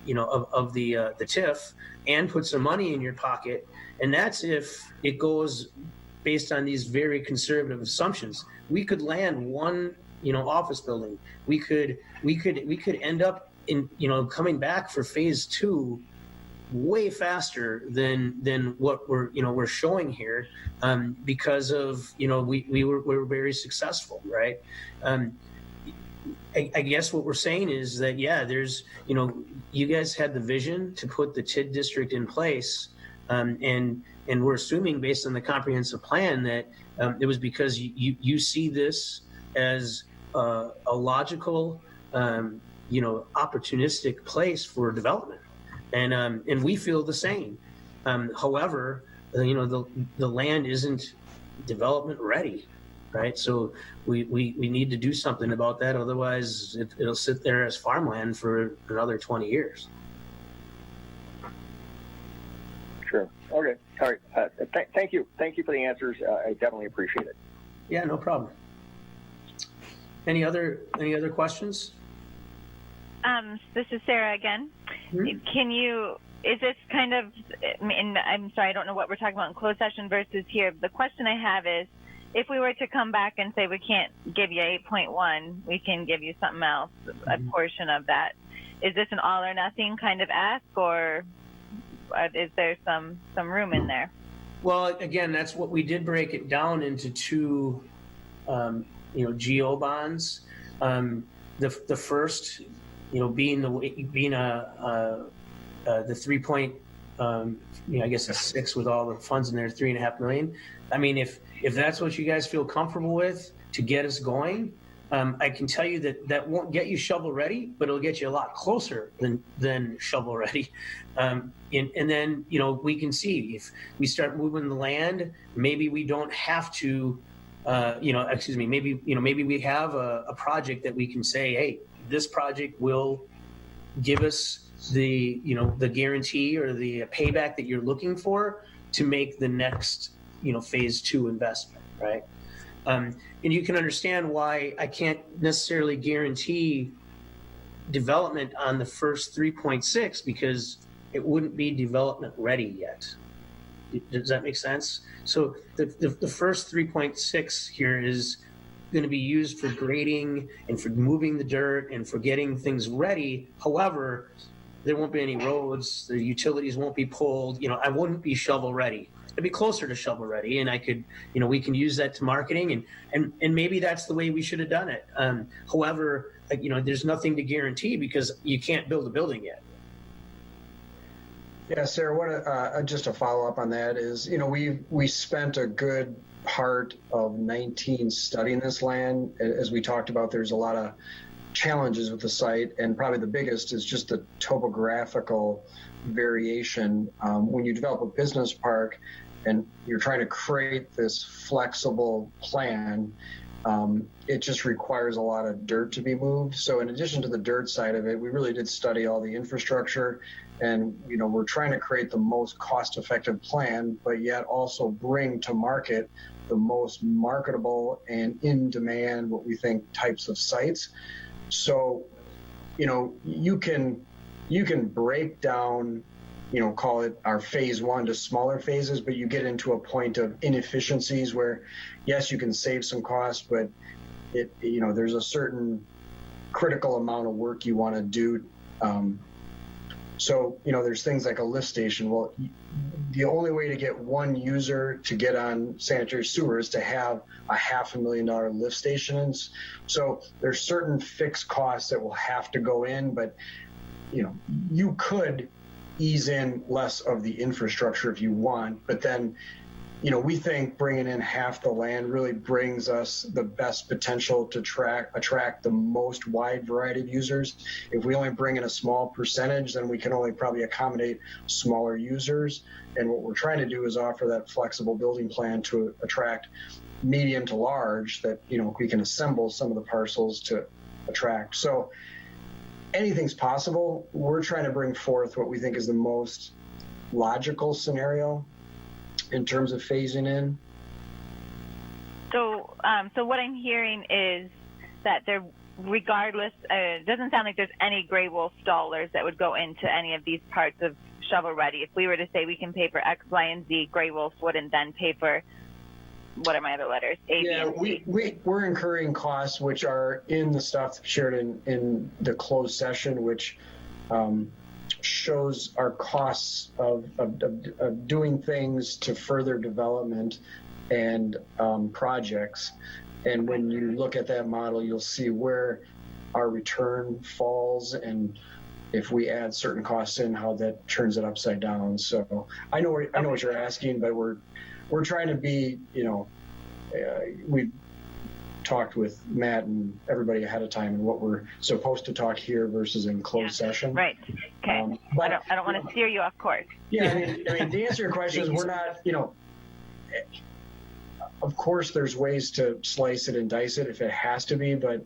the TIF, and put some money in your pocket, and that's if it goes based on these very conservative assumptions. We could land one, office building. We could end up in, coming back for phase 2 way faster than what we're showing here, because of, we're very successful, right? I guess what we're saying is that, there's, you guys had the vision to put the TID district in place, and we're assuming based on the comprehensive plan that it was because you see this as a logical, opportunistic place for development, and we feel the same. However, the land isn't development ready, right? So we need to do something about that. Otherwise, it'll sit there as farmland for another 20 years. Sure. Okay. All right. Thank you. Thank you for the answers. I definitely appreciate it. Yeah, no problem. Any other questions? This is Sarah again. Can you, is this kind of, and I'm sorry, I don't know what we're talking about in closed session versus here. The question I have is, if we were to come back and say we can't give you 8.1, we can give you something else, a portion of that. Is this an all or nothing kind of ask, or is there some room in there? Well, again, that's what we did break it down into two, GO bonds. The first, being the 3 point, I guess a 6 with all the funds in there, 3.5 million. I mean, if that's what you guys feel comfortable with to get us going, I can tell you that won't get you shovel ready, but it'll get you a lot closer than shovel ready. And then, we can see if we start moving the land, maybe we don't have to, maybe we have a project that we can say, hey, this project will give us the guarantee or the payback that you're looking for to make the next, phase 2 investment, right? And you can understand why I can't necessarily guarantee development on the first 3.6 because it wouldn't be development ready yet. Does that make sense? So the first 3.6 here is going to be used for grading and for moving the dirt and for getting things ready. However, there won't be any roads, the utilities won't be pulled. I wouldn't be shovel ready. I'd be closer to shovel ready, and I could, we can use that to marketing, and maybe that's the way we should have done it. However, there's nothing to guarantee because you can't build a building yet. Yeah, Sarah, just a follow up on that is, we spent a good part of 19 studying this land. As we talked about, there's a lot of challenges with the site, and probably the biggest is just the topographical variation. When you develop a business park and you're trying to create this flexible plan, it just requires a lot of dirt to be moved. So in addition to the dirt side of it, we really did study all the infrastructure, and we're trying to create the most cost-effective plan, but yet also bring to market the most marketable and in demand, what we think, types of sites. So, you can break down, call it our phase 1 to smaller phases, but you get into a point of inefficiencies where, yes, you can save some costs, but there's a certain critical amount of work you want to do. So, there's things like a lift station. Well, the only way to get one user to get on sanitary sewer is to have a $500,000 lift station. So there's certain fixed costs that will have to go in, but, you could ease in less of the infrastructure if you want, but then, we think bringing in half the land really brings us the best potential to attract the most wide variety of users. If we only bring in a small percentage, then we can only probably accommodate smaller users. And what we're trying to do is offer that flexible building plan to attract medium to large that, we can assemble some of the parcels to attract. So anything's possible. We're trying to bring forth what we think is the most logical scenario in terms of phasing in. So what I'm hearing is that there, regardless, it doesn't sound like there's any gray wolf dollars that would go into any of these parts of shovel ready. If we were to say we can pay for X, Y, and Z, gray wolf wouldn't then pay for, what are my other letters? A, yeah, B, and C. we're incurring costs which are in the stuff shared in the closed session, which shows our costs of doing things to further development and projects. And when you look at that model, you'll see where our return falls, and if we add certain costs in, how that turns it upside down. So I know what you're asking, but we're trying to be, we've talked with Matt and everybody ahead of time and what we're supposed to talk here versus in closed session. Right. Okay. But I don't want to steer you off course. Yeah. I mean, to answer your question is, we're not, of course there's ways to slice it and dice it if it has to be, but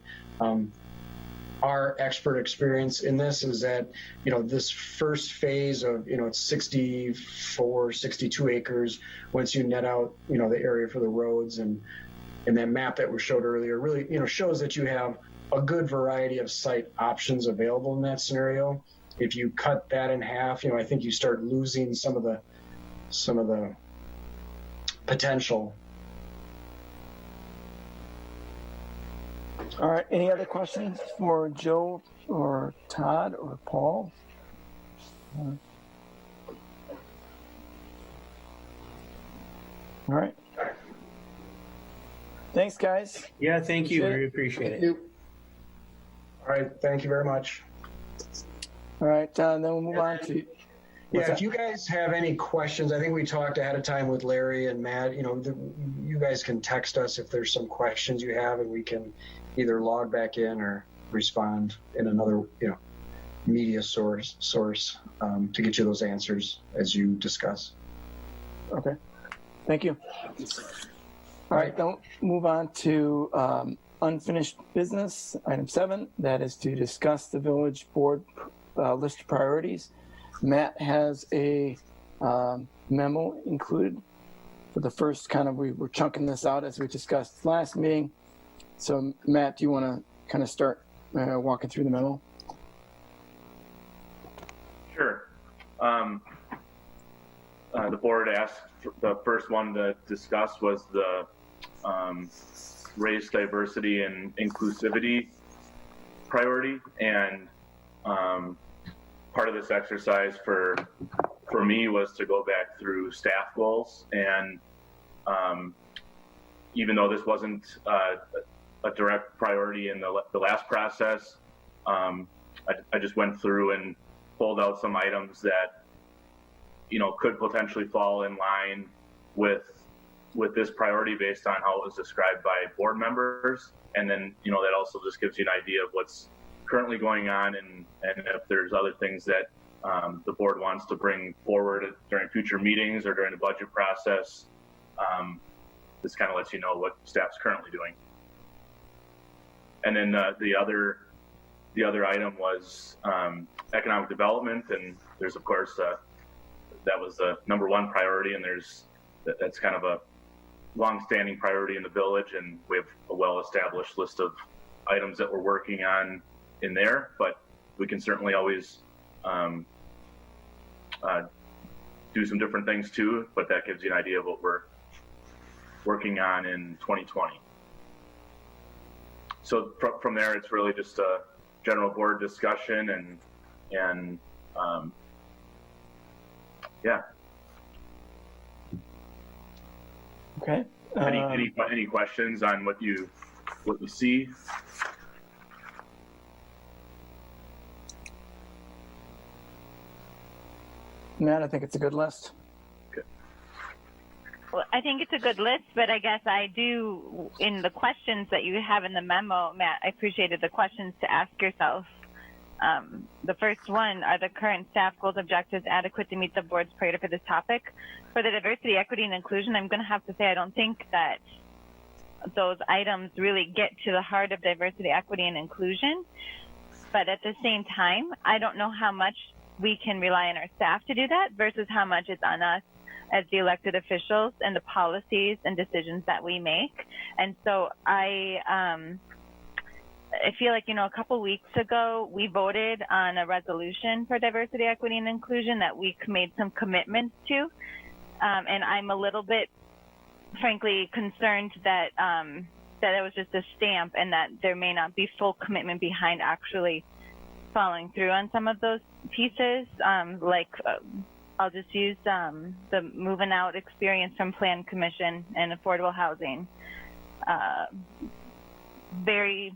our expert experience in this is that, this first phase of, it's 64, 62 acres. Once you net out, the area for the roads, and that map that was showed earlier really, shows that you have a good variety of site options available in that scenario. if you cut that in half, I think you start losing some of the potential. All right. Any other questions for Joe or Todd or Paul? All right. Thanks, guys. Yeah, thank you. We appreciate it. All right. Thank you very much. All right. Then we'll move on to. If you guys have any questions, I think we talked ahead of time with Larry and Matt. You guys can text us if there's some questions you have, and we can either log back in or respond in another, media source to get you those answers as you discuss. Okay. Thank you. All right. Don't move on to unfinished business. Item 7, that is to discuss the village board list of priorities. Matt has a memo included for the first we were chunking this out as we discussed last meeting. So Matt, do you want to kind of start walking through the memo? Sure. The board asked, the first one to discuss was the race, diversity, and inclusivity priority. And part of this exercise for me was to go back through staff goals. And even though this wasn't a direct priority in the last process, I just went through and pulled out some items that could potentially fall in line with this priority based on how it was described by board members. And then that also just gives you an idea of what's currently going on, and if there's other things that the board wants to bring forward during future meetings or during the budget process. This kind of lets you know what staff's currently doing. And then the other item was economic development, and there's of course that was the number one priority, and that's kind of a long-standing priority in the village, and we have a well-established list of items that we're working on in there, but we can certainly always do some different things too, but that gives you an idea of what we're working on in 2020. So from there, it's really just a general board discussion and yeah. Okay. Any questions on what you see? Matt, I think it's a good list. Good. Well, I think it's a good list, but I guess I do, in the questions that you have in the memo, Matt, I appreciated the questions to ask yourself. The first one, are the current staff goals objectives adequate to meet the board's priority for this topic? For the diversity, equity, and inclusion, I'm going to have to say I don't think that those items really get to the heart of diversity, equity, and inclusion. But at the same time, I don't know how much we can rely on our staff to do that versus how much it's on us as the elected officials and the policies and decisions that we make. And so I feel like, a couple weeks ago, we voted on a resolution for diversity, equity, and inclusion that we made some commitments to. And I'm a little bit, frankly, concerned that that it was just a stamp and that there may not be full commitment behind actually following through on some of those pieces. I'll just use the moving out experience from Plan Commission and affordable housing. Very,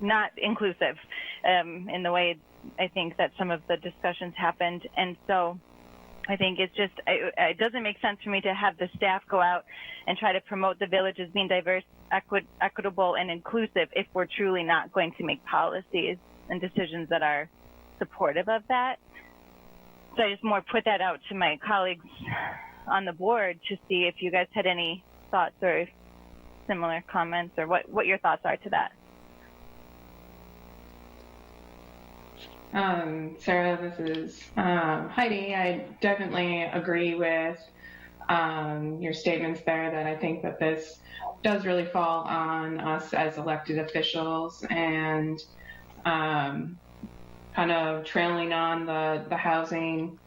not inclusive in the way I think that some of the discussions happened. And so I think it's just, it doesn't make sense for me to have the staff go out and try to promote the village as being diverse, equitable, and inclusive if we're truly not going to make policies and decisions that are supportive of that. So I just more put that out to my colleagues on the board to see if you guys had any thoughts or similar comments or what your thoughts are to that. Sarah, this is Heidi. I definitely agree with your statements there that I think that this does really fall on us as elected officials, and kind of trailing on the housing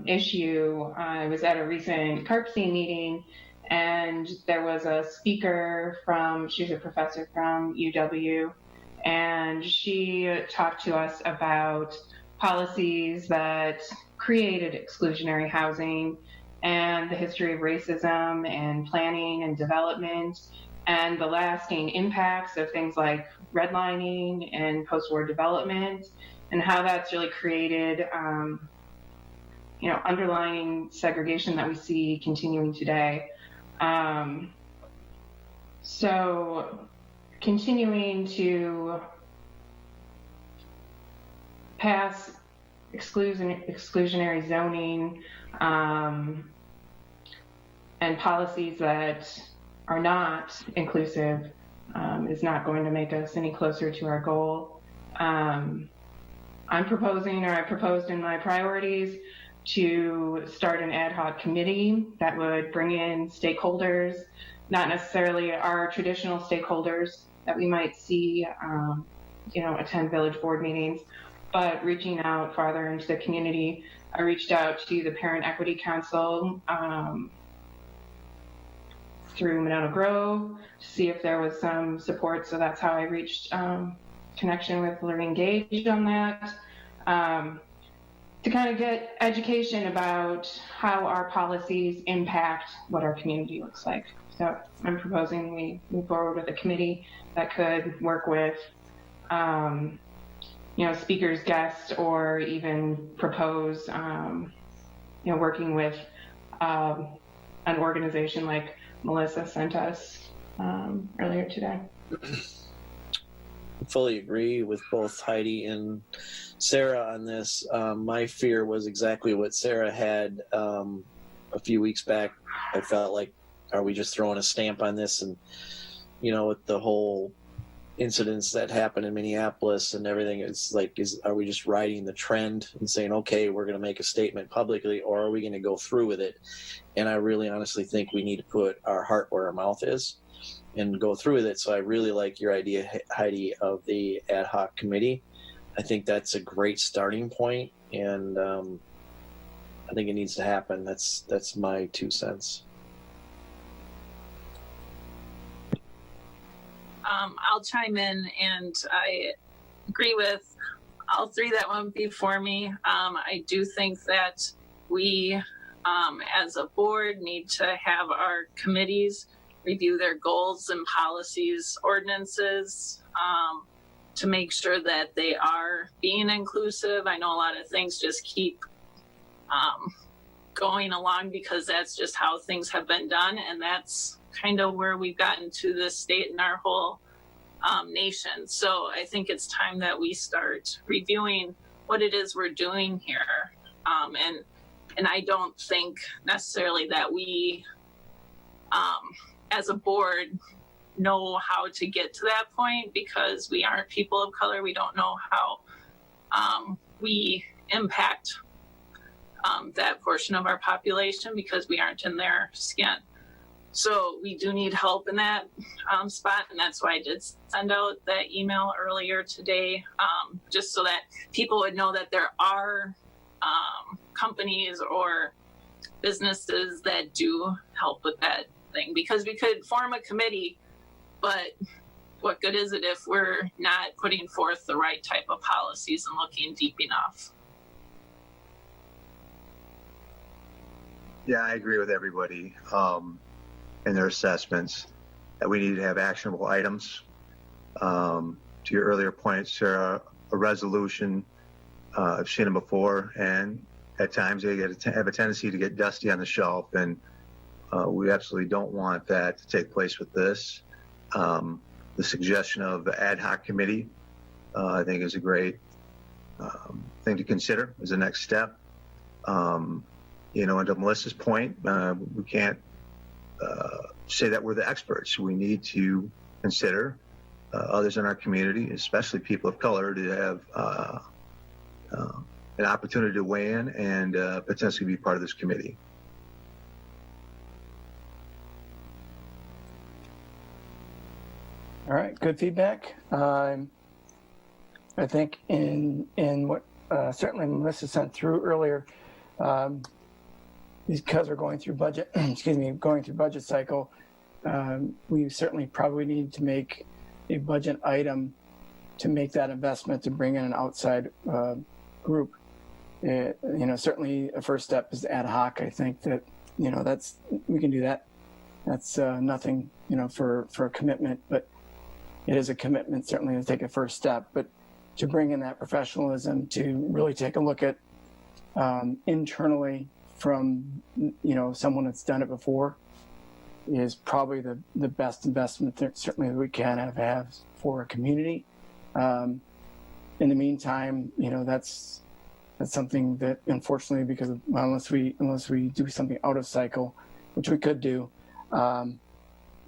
issue, I was at a recent CARPC meeting, and there was a speaker she's a professor from UW, and she talked to us about policies that created exclusionary housing and the history of racism and planning and development and the lasting impacts of things like redlining and post-war development and how that's really created underlying segregation that we see continuing today. So continuing to pass exclusionary zoning and policies that are not inclusive is not going to make us any closer to our goal. I proposed in my priorities to start an ad hoc committee that would bring in stakeholders, not necessarily our traditional stakeholders that we might see, attend village board meetings, but reaching out farther into the community. I reached out to the Parent Equity Council through Cottage Grove to see if there was some support. So that's how I reached connection with Lorraine Gage on that, to kind of get education about how our policies impact what our community looks like. So I'm proposing we move forward with a committee that could work with speakers, guests, or even propose, working with an organization like Melissa sent us earlier today. I fully agree with both Heidi and Sarah on this. My fear was exactly what Sarah had a few weeks back. I felt like, are we just throwing a stamp on this? And, with the whole incidents that happened in Minneapolis and everything, it's like, are we just riding the trend and saying, okay, we're going to make a statement publicly, or are we going to go through with it? And I really honestly think we need to put our heart where our mouth is and go through with it. So I really like your idea, Heidi, of the ad hoc committee. I think that's a great starting point, and I think it needs to happen. That's my 2 cents. I'll chime in, and I agree with all three that went before me. I do think that we, as a board, need to have our committees review their goals and policies, ordinances, to make sure that they are being inclusive. I know a lot of things just keep going along because that's just how things have been done, and that's kind of where we've gotten to this state in our whole nation. So I think it's time that we start reviewing what it is we're doing here. And I don't think necessarily that we, as a board, know how to get to that point because we aren't people of color. We don't know how we impact that portion of our population because we aren't in their skin. So we do need help in that spot, and that's why I did send out that email earlier today, just so that people would know that there are companies or businesses that do help with that thing. Because we could form a committee, but what good is it if we're not putting forth the right type of policies and looking deep enough? Yeah, I agree with everybody in their assessments that we need to have actionable items. To your earlier point, Sarah, a resolution, I've seen them before, and at times they have a tendency to get dusty on the shelf, and we absolutely don't want that to take place with this. The suggestion of the ad hoc committee, I think, is a great thing to consider as a next step. And to Melissa's point, we can't say that we're the experts. We need to consider others in our community, especially people of color, to have an opportunity to weigh in and potentially be part of this committee. All right, good feedback. I think in what certainly Melissa sent through earlier, because we're going through budget, going through budget cycle, we certainly probably need to make a budget item to make that investment to bring in an outside group. Certainly a first step is ad hoc. I think that, we can do that. That's nothing, for a commitment, but it is a commitment certainly to take a first step. But to bring in that professionalism, to really take a look at internally from, someone that's done it before is probably the best investment that certainly we can have for a community. In the meantime, that's something that unfortunately, because unless we do something out of cycle, which we could do,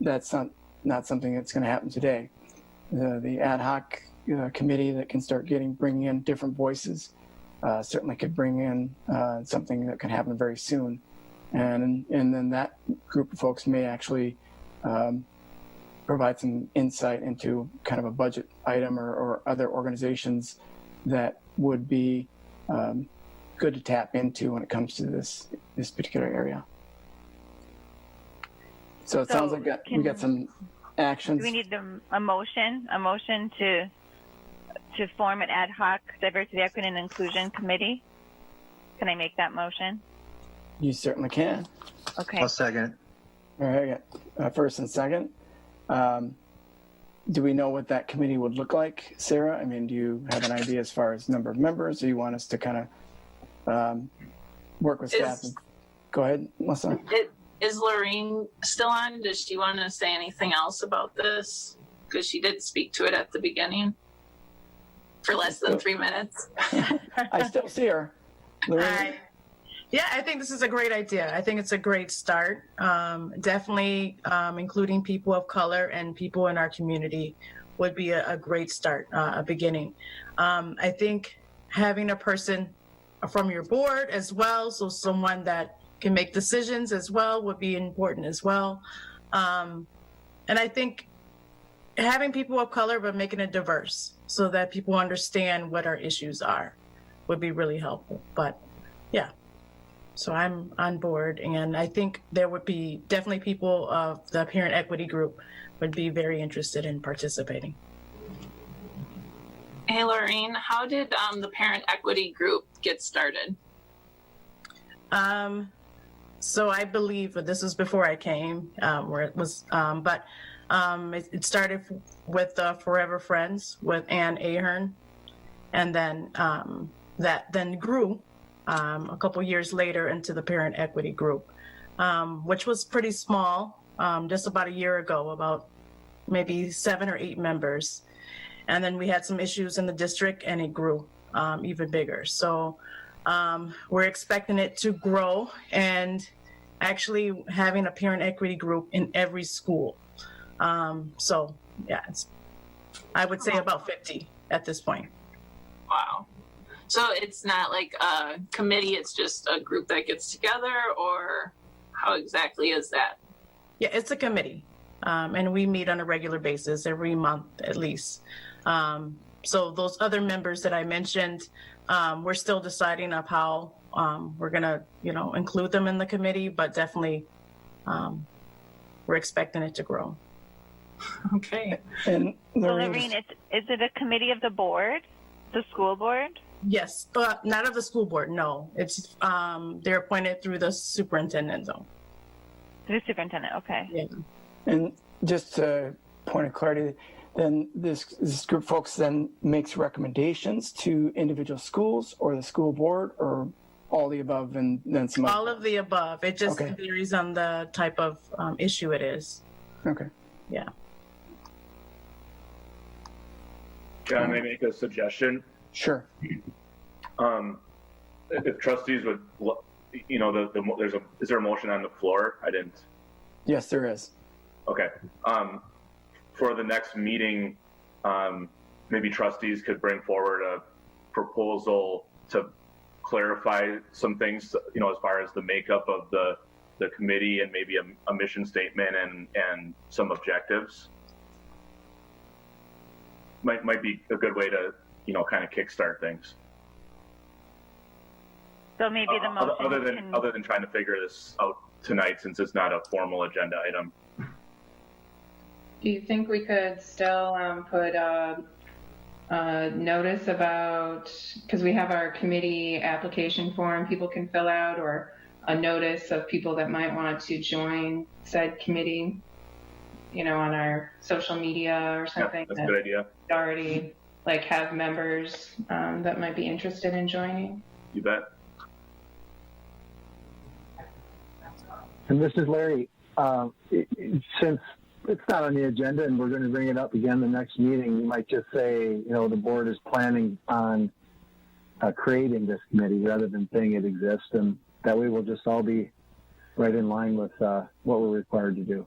that's not something that's going to happen today. The ad hoc committee that can start bringing in different voices certainly could bring in something that can happen very soon, and then that group of folks may actually provide some insight into kind of a budget item or other organizations that would be good to tap into when it comes to this particular area. So it sounds like we got some actions. Do we need a motion to form an ad hoc diversity, equity, and inclusion committee? Can I make that motion? You certainly can. Okay. I'll second. All right, first and second. Do we know what that committee would look like, Sarah? I mean, do you have an idea as far as number of members, or you want us to kind of work with staff? Go ahead, Melissa. Is Lorraine still on? Does she want to say anything else about this? Because she did speak to it at the beginning for less than 3 minutes. I still see her. Lorraine? Yeah, I think this is a great idea. I think it's a great start. Definitely including people of color and people in our community would be a great start, a beginning. I think having a person from your board as well, so someone that can make decisions as well would be important as well. And I think having people of color, but making it diverse so that people understand what our issues are would be really helpful. But yeah, so I'm on board, and I think there would be definitely people of the parent equity group would be very interested in participating. Hey, Lorraine, how did the parent equity group get started? So I believe this was before I came, where it was, but it started with Forever Friends with Ann Ahern, and then that then grew a couple years later into the parent equity group, which was pretty small, just about a year ago, about maybe 7 or 8 members. And then we had some issues in the district, and it grew even bigger. So we're expecting it to grow, and actually having a parent equity group in every school. So yeah, I would say about 50 at this point. Wow. So it's not like a committee, it's just a group that gets together, or how exactly is that? Yeah, it's a committee. And we meet on a regular basis every month at least. So those other members that I mentioned, we're still deciding of how we're gonna, include them in the committee, but definitely we're expecting it to grow. Okay. And Lorraine, is it a committee of the board, the school board? Yes, but not of the school board. No, it's they're appointed through the superintendent though. The superintendent. Okay. Yeah. And just a point of clarity, then this group of folks then makes recommendations to individual schools or the school board, or all the above and then some all of the above. It just Okay. varies on the type of issue it is. Okay. Yeah. Can I make a suggestion? Sure. If trustees would, is there a motion on the floor? I didn't. Yes, there is. Okay. For the next meeting, maybe trustees could bring forward a proposal to clarify some things, as far as the makeup of the committee, and maybe a mission statement and some objectives. Might be a good way to kind of kickstart things. So maybe the motion other than trying to figure this out tonight, since it's not a formal agenda item. Do you think we could still put a notice about, because we have our committee application form people can fill out, or a notice of people that might want to join said committee, on our social media or something? Yeah, that's a good idea. Already have members that might be interested in joining. You bet. And this is Larry. Since it's not on the agenda and we're going to bring it up again the next meeting, you might just say, the board is planning on creating this committee rather than saying it exists. And that way we'll just all be right in line with what we're required to do.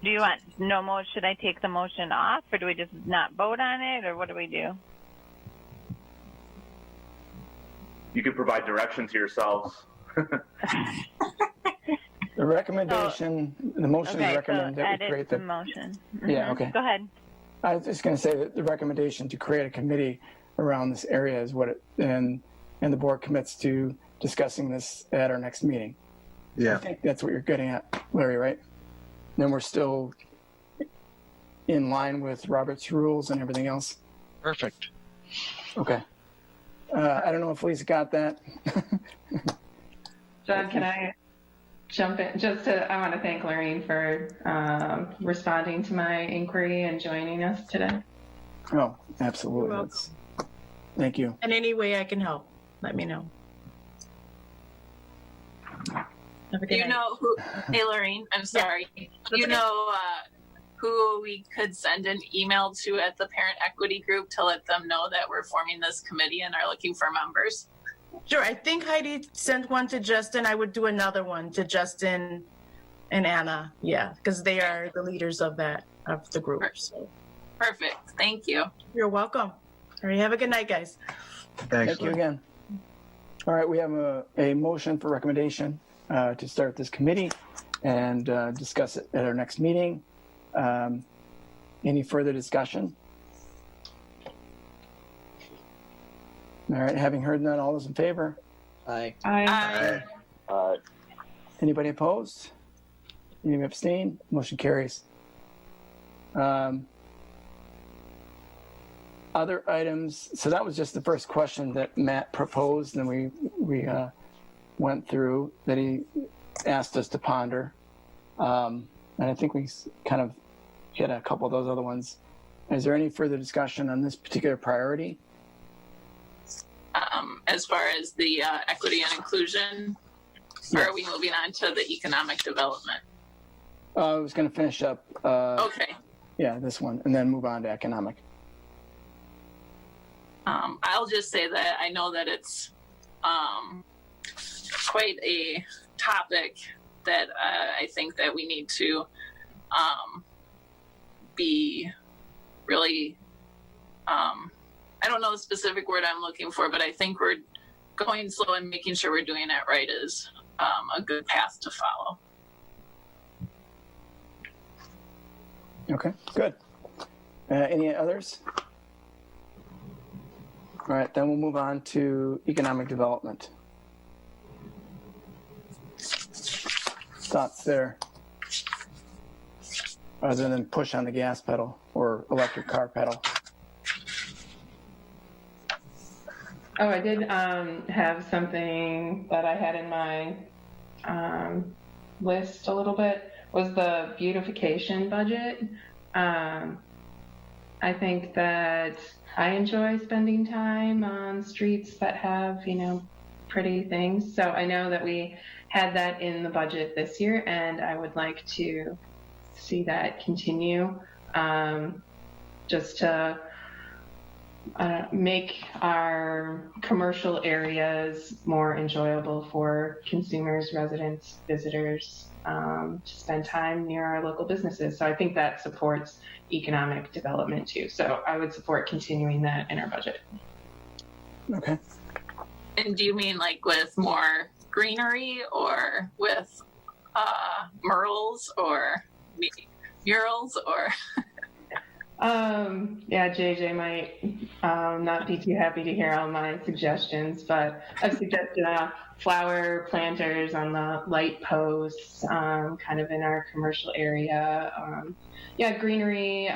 Do you want no motion? Should I take the motion off, or do we just not vote on it, or what do we do? You could provide direction to yourselves. The recommendation, the motion is recommend that we create the motion. Yeah, okay. Go ahead. I was just going to say that the recommendation to create a committee around this area is what and the board commits to discussing this at our next meeting. Yeah. I think that's what you're getting at, Larry, right? Then we're still in line with Robert's rules and everything else. Perfect. Okay. I don't know if Lisa got that. John, can I jump in? I want to thank Lorraine for responding to my inquiry and joining us today. Oh, absolutely. You're welcome. Thank you. In any way I can help, let me know. Have a good Do you night. know who? Hey, Lorraine, I'm sorry. Do you know who we could send an email to at the Parent Equity Group to let them know that we're forming this committee and are looking for members? Sure. I think Heidi sent one to Justin. I would do another one to Justin and Anna. Yeah, because they are the leaders of the group. So. Perfect. Thank you. You're welcome. All right. Have a good night, guys. Thanks. Thank you again. All right. We have a motion for recommendation to start this committee and discuss it at our next meeting. Any further discussion? All right, having heard none, all those in favor? Aye. Aye. Anybody opposed? Any abstain? Motion carries. Other items, so that was just the first question that Matt proposed, and we went through that he asked us to ponder. And I think we kind of hit a couple of those other ones. Is there any further discussion on this particular priority? As far as the equity and inclusion, or are we moving on to the economic development? I was going to finish up. Okay. Yeah, this one, and then move on to economic. I'll just say that I know that it's quite a topic that I think that we need to be really, I don't know the specific word I'm looking for, but I think we're going slow and making sure we're doing it right is a good path to follow. Okay, good. Any others? All right, then we'll move on to economic development. Thoughts there? Other than push on the gas pedal or electric car pedal. Oh, I did have something that I had in my list a little bit, was the beautification budget. I think that I enjoy spending time on streets that have, pretty things. So I know that we had that in the budget this year, and I would like to see that continue, just to make our commercial areas more enjoyable for consumers, residents, visitors, to spend time near our local businesses. So I think that supports economic development too. So I would support continuing that in our budget. Okay. And do you mean like with more greenery or with murals or murals or? Yeah, JJ might not be too happy to hear all my suggestions, but I've suggested flower planters on the light posts, kind of in our commercial area. Yeah, greenery,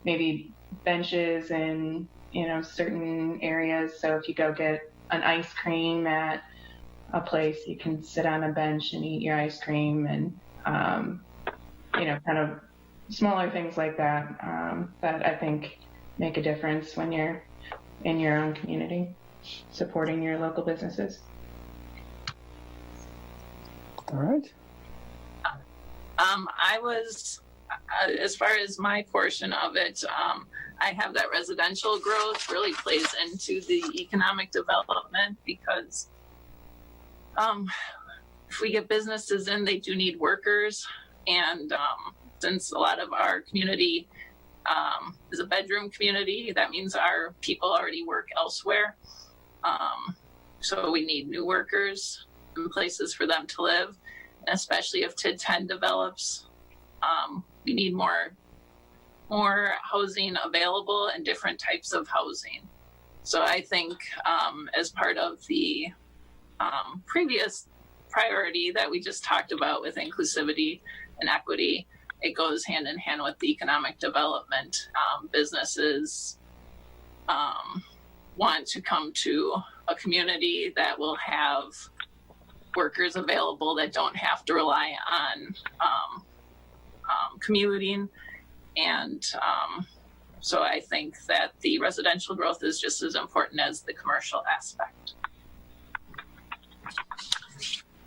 maybe benches in, certain areas. So if you go get an ice cream at a place, you can sit on a bench and eat your ice cream, and, kind of smaller things like that, that I think make a difference when you're in your own community, supporting your local businesses. All right. I was, as far as my portion of it, I have that residential growth really plays into the economic development, because if we get businesses in, they do need workers. And since a lot of our community is a bedroom community, that means our people already work elsewhere. So we need new workers and places for them to live. And especially if TID 10 develops, we need more housing available and different types of housing. So I think as part of the previous priority that we just talked about with inclusivity and equity, it goes hand in hand with the economic development. Businesses want to come to a community that will have workers available that don't have to rely on commuting. And so I think that the residential growth is just as important as the commercial aspect.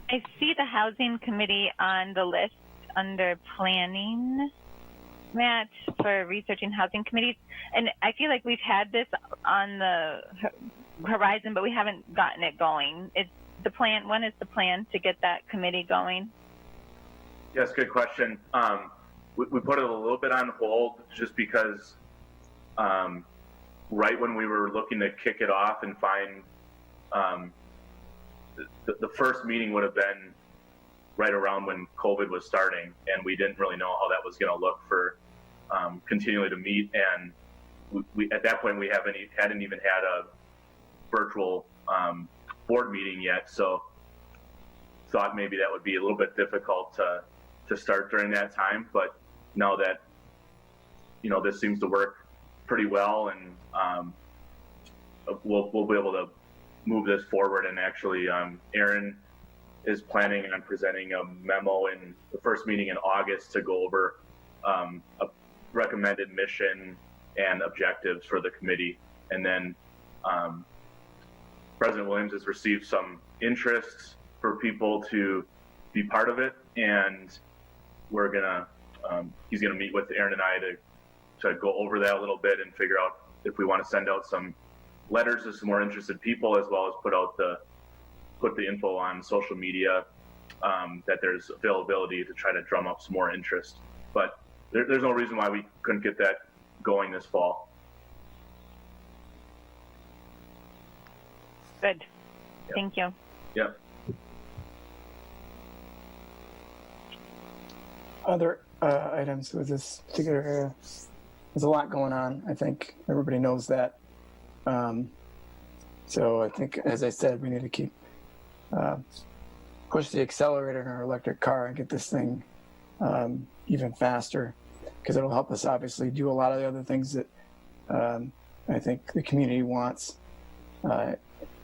I see the housing committee on the list under planning, Matt, for researching housing committees. And I feel like we've had this on the horizon, but we haven't gotten it going. It's the plan. When is the plan to get that committee going? Yes, good question. We put it a little bit on hold just because right when we were looking to kick it off and find the first meeting would have been right around when COVID was starting, and we didn't really know how that was going to look for continually to meet. And we at that point we hadn't even had a virtual board meeting yet, so thought maybe that would be a little bit difficult to start during that time. But now that this seems to work pretty well, and we'll be able to move this forward. And actually, Aaron is planning on presenting a memo in the first meeting in August to go over a recommended mission and objectives for the committee. And then President Williams has received some interest for people to be part of it, and he's gonna meet with Aaron and I to go over that a little bit and figure out if we want to send out some letters to some more interested people, as well as put the info on social media that there's availability to try to drum up some more interest. But there's no reason why we couldn't get that going this fall. Good. Yep. Thank you. Yep. Other items with this particular area? There's a lot going on. I think everybody knows that. So I think, as I said, we need to keep push the accelerator in our electric car and get this thing even faster, because it'll help us obviously do a lot of the other things that I think the community wants, not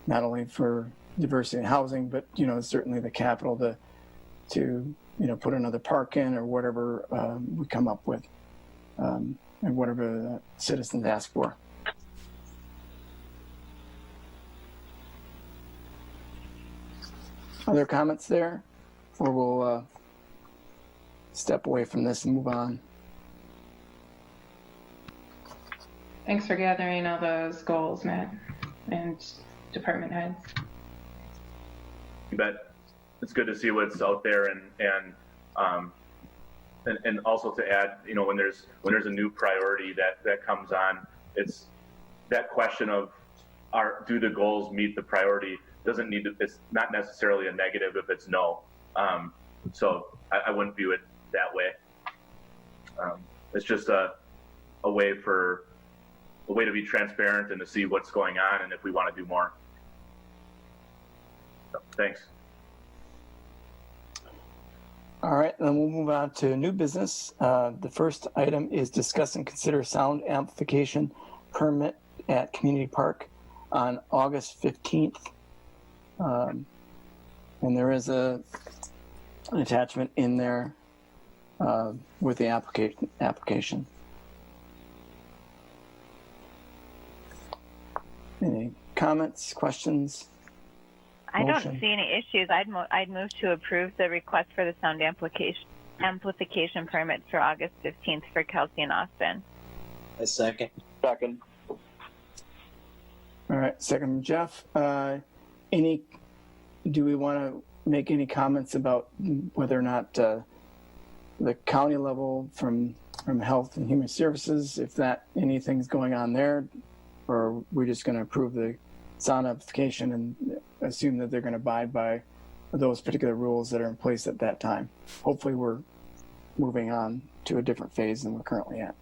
only for diversity in housing, but certainly the capital to put another park in, or whatever we come up with, and whatever the citizens ask for. Other comments there, or we'll step away from this and move on? Thanks for gathering all those goals, Matt, and department heads. You bet. It's good to see what's out there, and also to add, when there's a new priority that comes on, it's that question of do the goals meet the priority? It's not necessarily a negative if it's no. So I wouldn't view it that way. It's just a way to be transparent and to see what's going on and if we want to do more. So, thanks. All right, then we'll move on to new business. The first item is discuss and consider sound amplification permit at Community Park on August 15th. And there is an attachment in there with the application. Any comments, questions? I Motion? don't see any issues. I'd move to approve the request for the sound amplification permit for August 15th for Kelsey and Austin. A second. Second. All right, second from Jeff. Do we want to make any comments about whether or not the county level from Health and Human Services, if that anything's going on there, or we're just going to approve the sound amplification and assume that they're going to abide by those particular rules that are in place at that time? Hopefully we're moving on to a different phase than we're currently at.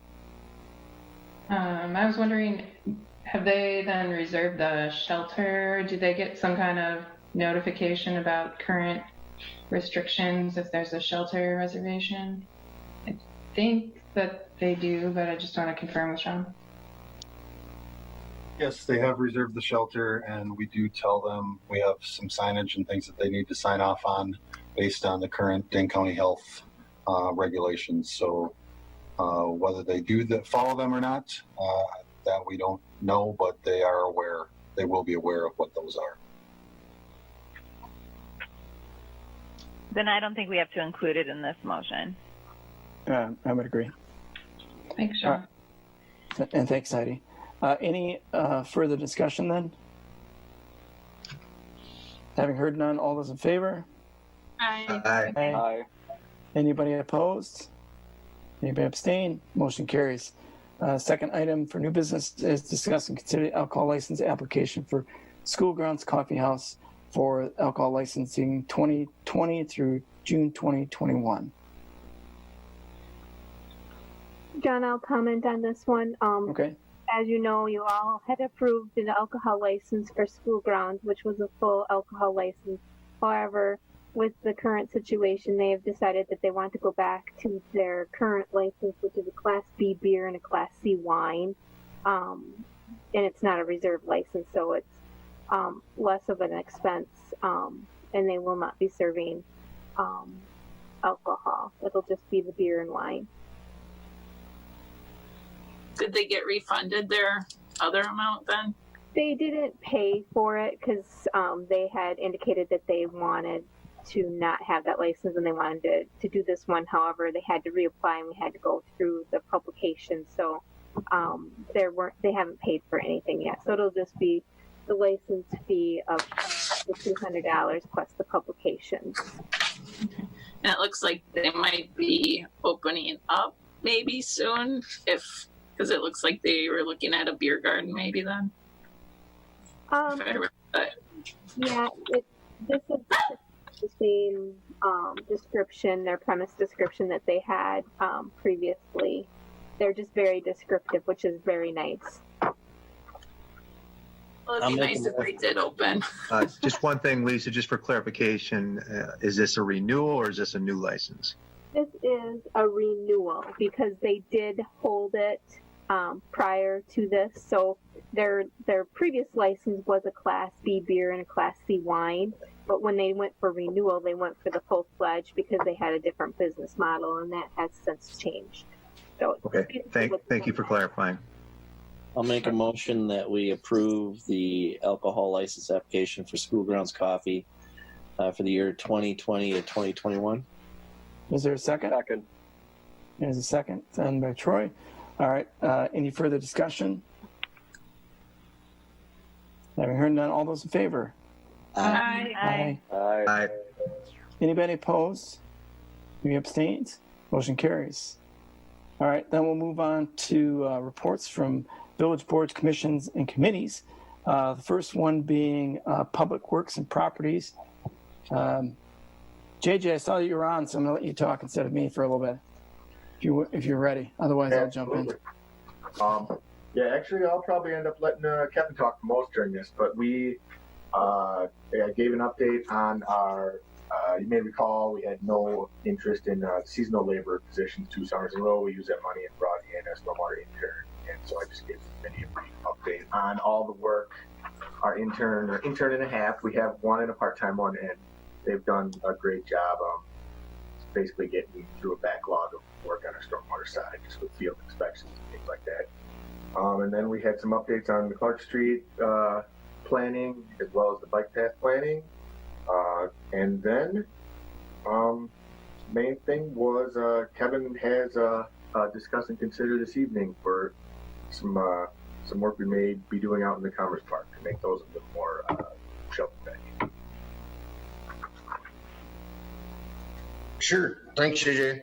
I was wondering, have they then reserved the shelter? Do they get some kind of notification about current restrictions if there's a shelter reservation? I think that they do, but I just want to confirm with Sean. Yes, they have reserved the shelter, and we do tell them we have some signage and things that they need to sign off on based on the current Dane County health regulations. So whether they do follow them or not, that we don't know, but they are aware. They will be aware of what those are. Then I don't think we have to include it in this motion. I would agree. Thanks, Sean. And thanks, Heidi. Any further discussion then? Having heard none, all those in favor? Aye. Aye. Aye. Anybody opposed? Anybody abstain? Motion carries. Second item for new business is discuss and consider the alcohol license application for School Grounds Coffee House for alcohol licensing 2020 through June 2021. John, I'll comment on this one. Okay. As you know, you all had approved an alcohol license for School Grounds, which was a full alcohol license. However, with the current situation, they have decided that they want to go back to their current license, which is a Class B beer and a Class C wine. And it's not a reserve license, so it's less of an expense, and they will not be serving alcohol. It'll just be the beer and wine. Did they get refunded their other amount then? They didn't pay for it because they had indicated that they wanted to not have that license and they wanted to do this one. However, they had to reapply and we had to go through the publication. So they haven't paid for anything yet. So it'll just be the license fee of the $200 plus the publication. And it looks like they might be opening up maybe soon, because it looks like they were looking at a beer garden maybe then. Yeah, this is the same description, their premise description that they had previously. They're just very descriptive, which is very nice. Well, it'd be nice if they did open. Just one thing, Lisa, just for clarification, is this a renewal or is this a new license? This is a renewal because they did hold it prior to this. So their previous license was a Class B beer and a Class C wine. But when they went for renewal, they went for the full-fledged because they had a different business model, and that has since changed. So okay, thank you for clarifying. I'll make a motion that we approve the alcohol license application for School Grounds Coffee for the year 2020 to 2021. Is there a second? Second. There's a second, done by Troy. All right, any further discussion? Having heard none, all those in favor? Aye. Aye. Aye. Anybody opposed? Any abstains? Motion carries. All right, then we'll move on to reports from village boards, commissions, and committees. The first one being Public Works and Properties. JJ, I saw that you were on, so I'm going to let you talk instead of me for a little bit, if you're ready. Otherwise, I'll jump in. Yeah, actually, I'll probably end up letting Kevin talk the most during this, but I gave an update on our, you may recall, we had no interest in seasonal labor positions 2 summers in a row. We used that money and brought in a stormwater intern. And so I just gave Vinny a brief update on all the work. Our intern and a half, we have one and a part-time one, and they've done a great job basically getting through a backlog of work on our stormwater side, just with field inspections and things like that. And then we had some updates on the Clark Street planning, as well as the bike path planning. And then main thing was Kevin has discussed and considered this evening for some work we may be doing out in the Commerce Park to make those a little more shovel-ready. Sure. Thanks, JJ.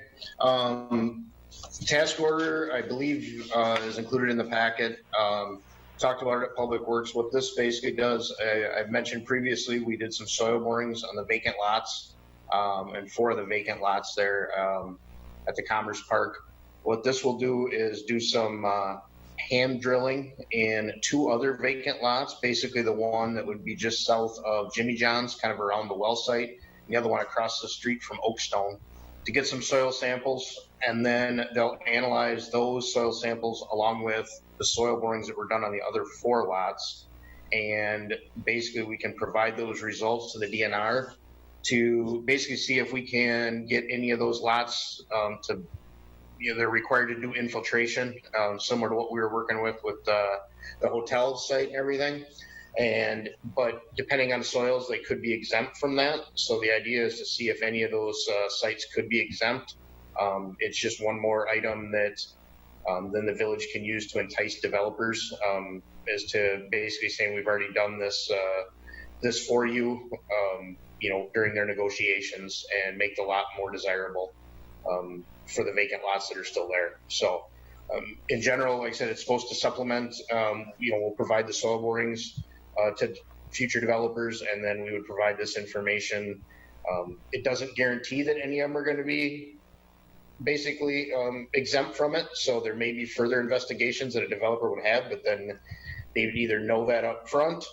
Task order, I believe, is included in the packet. Talked about it at Public Works. What this basically does, I've mentioned previously, we did some soil borings on the vacant lots, and 4 of the vacant lots there at the Commerce Park. What this will do is do some hand drilling in 2 other vacant lots, basically the one that would be just south of Jimmy John's, kind of around the well site, and the other one across the street from Oakstone, to get some soil samples, and then they'll analyze those soil samples along with the soil borings that were done on the other 4 lots. And basically we can provide those results to the DNR to basically see if we can get any of those lots to, they're required to do infiltration, similar to what we were working with the hotel site and everything. But depending on soils, they could be exempt from that. So the idea is to see if any of those sites could be exempt. It's just one more item that then the village can use to entice developers, as to basically saying we've already done this for you, during their negotiations, and make the lot more desirable for the vacant lots that are still there. So in general, like I said, it's supposed to supplement, we'll provide the soil borings to future developers, and then we would provide this information. It doesn't guarantee that any of them are going to be basically exempt from it. So there may be further investigations that a developer would have, but then they would either know that up front,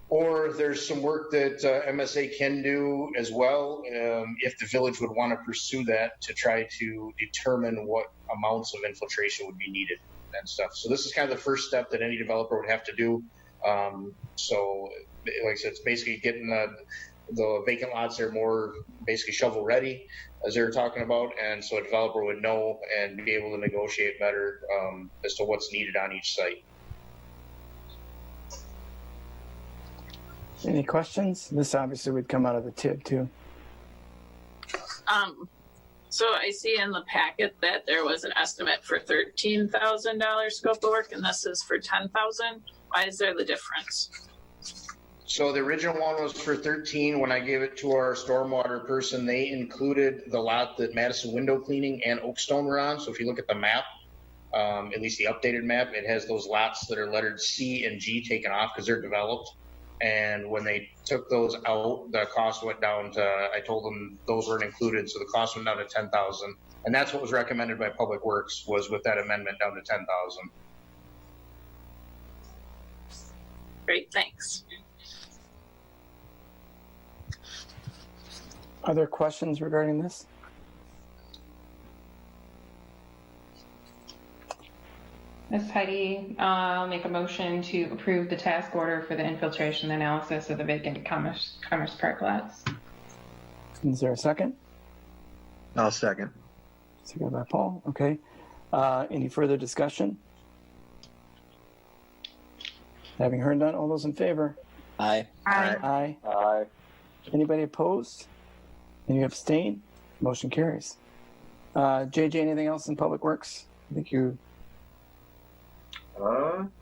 or there's some work that MSA can do as well, if the village would want to pursue that to try to determine what amounts of infiltration would be needed and stuff. So this is kind of the first step that any developer would have to do. So like I said, it's basically getting the vacant lots are more basically shovel ready, as they were talking about, and so a developer would know and be able to negotiate better as to what's needed on each site. Any questions? This obviously would come out of the TIB too. So I see in the packet that there was an estimate for $13,000 scope of work, and this is for $10,000. Why is there the difference? So the original one was for 13. When I gave it to our stormwater person, they included the lot that Madison Window Cleaning and Oakstone were on. So if you look at the map, at least the updated map, it has those lots that are lettered C and G taken off because they're developed. And when they took those out, the cost went down to, I told them those weren't included, so the cost went down to $10,000. And that's what was recommended by Public Works, was with that amendment down to $10,000. Great, thanks. Other questions regarding this? Ms. Heidi, I'll make a motion to approve the task order for the infiltration analysis of the vacant Commerce Park lots. Is there a second? I'll second. Second by Paul. Okay. Any further discussion? Having heard none, all those in favor? Aye. Aye. Aye. Aye. Anybody opposed? Any abstain? Motion carries. JJ, anything else in Public Works? I think you.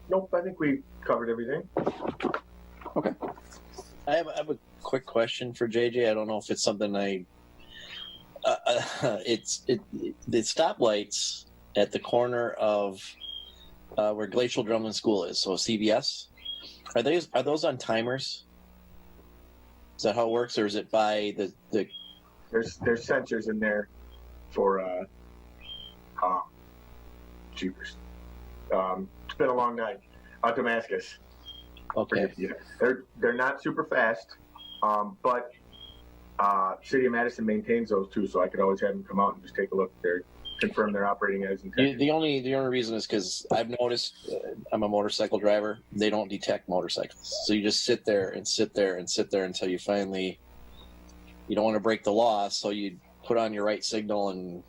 Nope, I think we covered everything. Okay. I have a quick question for JJ. I don't know if it's something the stoplights at the corner of where Glacial Drumlin School is, so CVS, are those on timers? Is that how it works, or is it by the? There's sensors in there for jeepers. It's been a long night. Damascus. Okay. Yeah. They're not super fast, but City of Madison maintains those too, so I could always have them come out and just take a look there, confirm they're operating as intended. The only reason is because I've noticed I'm a motorcycle driver. They don't detect motorcycles, so you just sit there and sit there and sit there until you finally. You don't want to break the law, so you put on your right signal and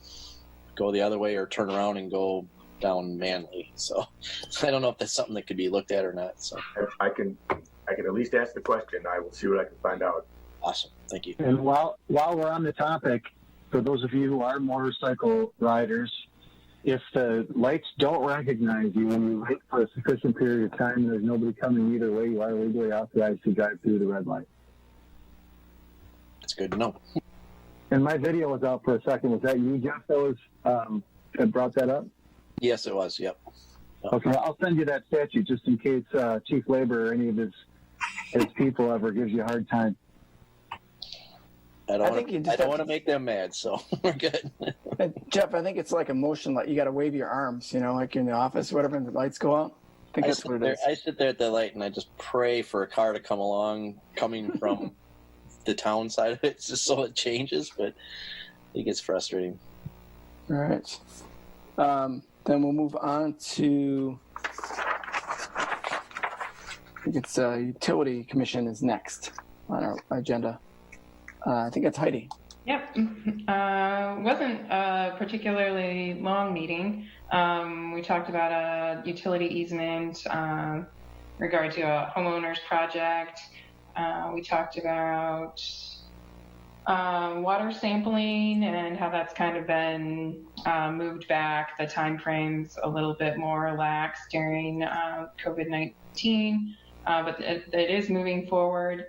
go the other way, or turn around and go down Manly. So I don't know if that's something that could be looked at or not. So I can at least ask the question. I will see what I can find out. Awesome, thank you. And while we're on the topic, for those of you who are motorcycle riders, if the lights don't recognize you and you wait for a sufficient period of time and there's nobody coming either way, you are legally authorized to drive through the red light. That's good to know. And my video was out for a second. Was that you, Jeff, that brought that up? Yes, it was. Yep. Okay, I'll send you that statute just in case Chief Labor or any of his people ever gives you a hard time. I don't want to make them mad, so we're good. Jeff, I think it's like a motion light. You got to wave your arms, like in the office, whatever, and the lights go out. I think that's what it is. I sit there at the light and I just pray for a car to come along coming from the town side of it, just so it changes, but it gets frustrating. All right. Then we'll move on to, I think it's Utility Commission is next on our agenda. I think it's Heidi. Yep. Wasn't a particularly long meeting. We talked about a utility easement regard to a homeowner's project. We talked about water sampling and how that's kind of been moved back. The time frame's a little bit more relaxed during COVID-19, but it is moving forward.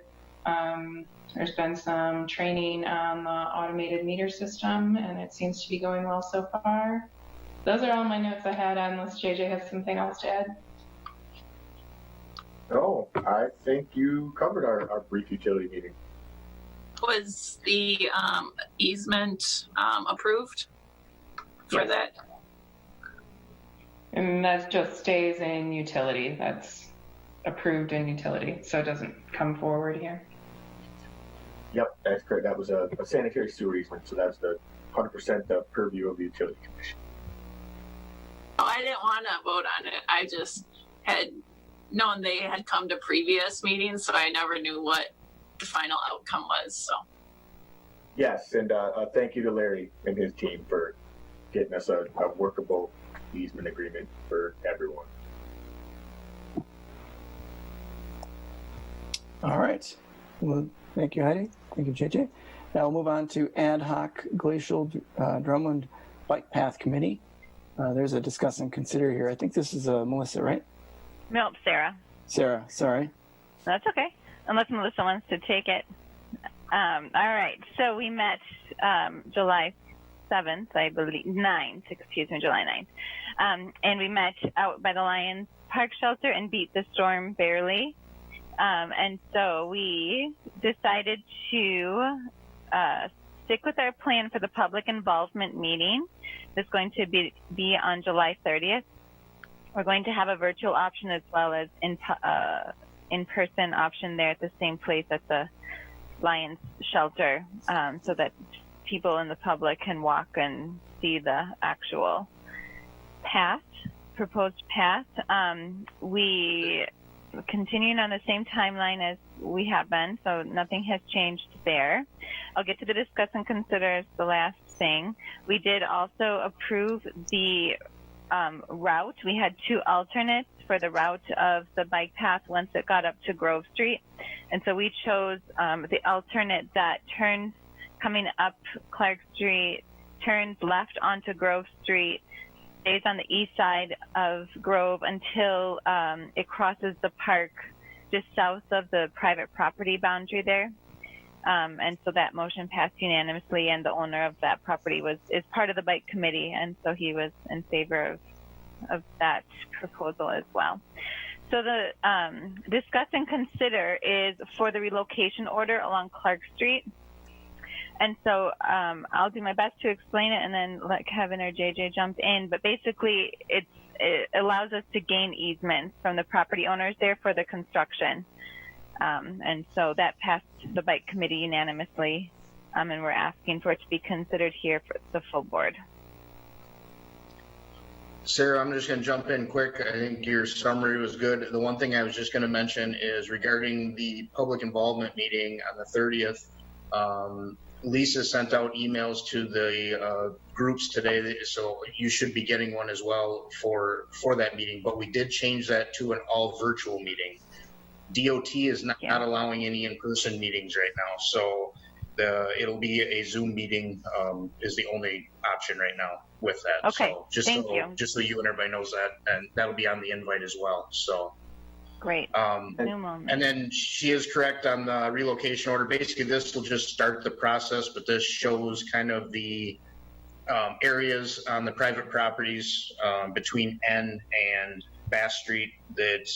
There's been some training on the automated meter system, and it seems to be going well so far. Those are all my notes I had, unless JJ has something else to add. No, I think you covered our brief utility meeting. Was the easement approved for that? And that just stays in utility. That's approved in utility, so it doesn't come forward here. Yep, that's correct. That was a sanitary sewer easement, so that's the 100% the purview of the Utility Commission. Oh, I didn't want to vote on it. I just had known they had come to previous meetings, so I never knew what the final outcome was. So. Yes, and thank you to Larry and his team for getting us a workable easement agreement for everyone. All right. Well, thank you, Heidi. Thank you, JJ. Now we'll move on to Ad Hoc Glacial Drumland Bike Path Committee. There's a discuss and consider here. I think this is Melissa, right? Nope, Sarah. Sarah, sorry. That's okay, unless Melissa wants to take it. All right, so we met July 7th, I believe, July 9th. And we met out by the Lions Park Shelter and beat the storm barely. And so we decided to stick with our plan for the public involvement meeting. That's going to be on July 30th. We're going to have a virtual option as well as in-person option there at the same place at the Lions Shelter, so that people in the public can walk and see the actual proposed path. We continuing on the same timeline as we have been, so nothing has changed there. I'll get to the discuss and consider as the last thing. We did also approve the route. We had two alternates for the route of the bike path once it got up to Grove Street. And so we chose the alternate that turns coming up Clark Street, turns left onto Grove Street, stays on the east side of Grove until it crosses the park just south of the private property boundary there. And so that motion passed unanimously, and the owner of that property is part of the bike committee, and so he was in favor of that proposal as well. So the discuss and consider is for the relocation order along Clark Street. And so I'll do my best to explain it and then let Kevin or JJ jump in. But basically, it's it allows us to gain easements from the property owners there for the construction. And so that passed the bike committee unanimously, and we're asking for it to be considered here for the full board. Sarah, I'm just going to jump in quick. I think your summary was good. The one thing I was just going to mention is regarding the public involvement meeting on the 30th. Lisa sent out emails to the groups today, so you should be getting one as well for that meeting. But we did change that to an all virtual meeting. DOT is not allowing any in-person meetings right now, so it'll be a Zoom meeting is the only option right now with that. Okay, so just so you and everybody knows that, and that'll be on the invite as well. So great. And then she is correct on the relocation order. Basically, this will just start the process, but this shows kind of the areas on the private properties between N and Bass Street that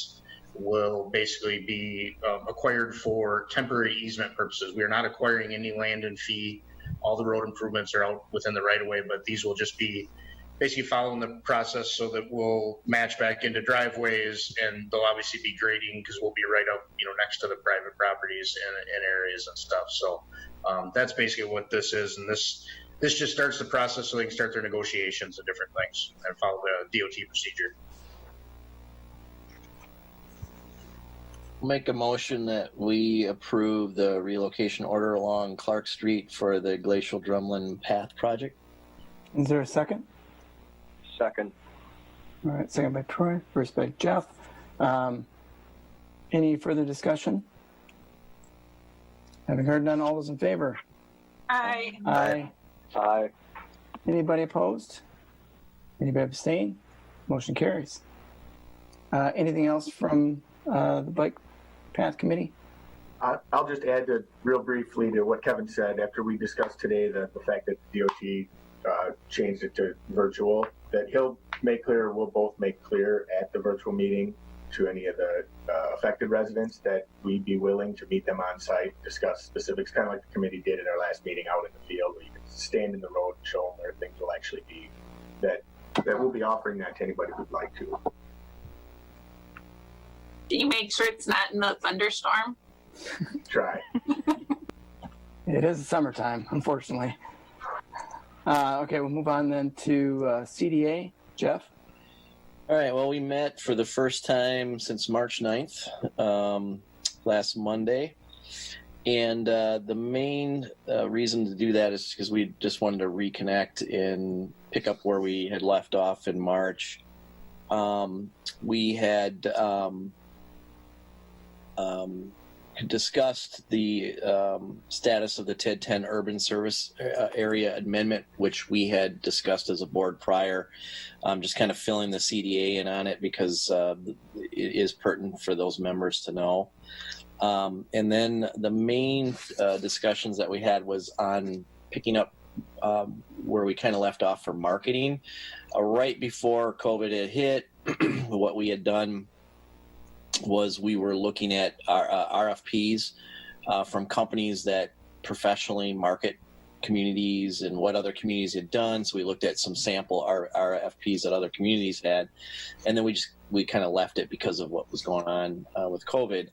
will basically be acquired for temporary easement purposes. We are not acquiring any land and fee. All the road improvements are out within the right of way, but these will just be basically following the process so that we'll match back into driveways, and they'll obviously be grading because we'll be right up, next to the private properties and areas and stuff. So that's basically what this is, and this just starts the process so they can start their negotiations and different things and follow the DOT procedure. Make a motion that we approve the relocation order along Clark Street for the Glacial Drumlin Path project. Is there a second? Second. All right, second by Troy, first by Jeff. Any further discussion? Having heard none, all those in favor? Aye. Aye. Aye. Anybody opposed? Anybody abstain? Motion carries. Anything else from the Bike Path Committee? I'll just add real briefly to what Kevin said after we discussed today the fact that the DOT changed it to virtual, that he'll make clear, we'll both make clear at the virtual meeting to any of the affected residents that we'd be willing to meet them on site, discuss specifics, kind of like the committee did at our last meeting out in the field, where you can stand in the road and show them where things will actually be, that we'll be offering that to anybody who'd like to. Do you make sure it's not in a thunderstorm? Try. It is summertime, unfortunately. Okay, we'll move on then to CDA. Jeff? All right, well, we met for the first time since March 9th, last Monday. And the main reason to do that is because we just wanted to reconnect and pick up where we had left off in March. We had discussed the status of the TID 10 urban service area amendment, which we had discussed as a board prior, just kind of filling the CDA in on it because it is pertinent for those members to know. And then the main discussions that we had was on picking up where we kind of left off for marketing. Right before COVID had hit, what we had done was we were looking at our RFPs from companies that professionally market communities and what other communities had done. So we looked at some sample RFPs that other communities had, and then we kind of left it because of what was going on with COVID.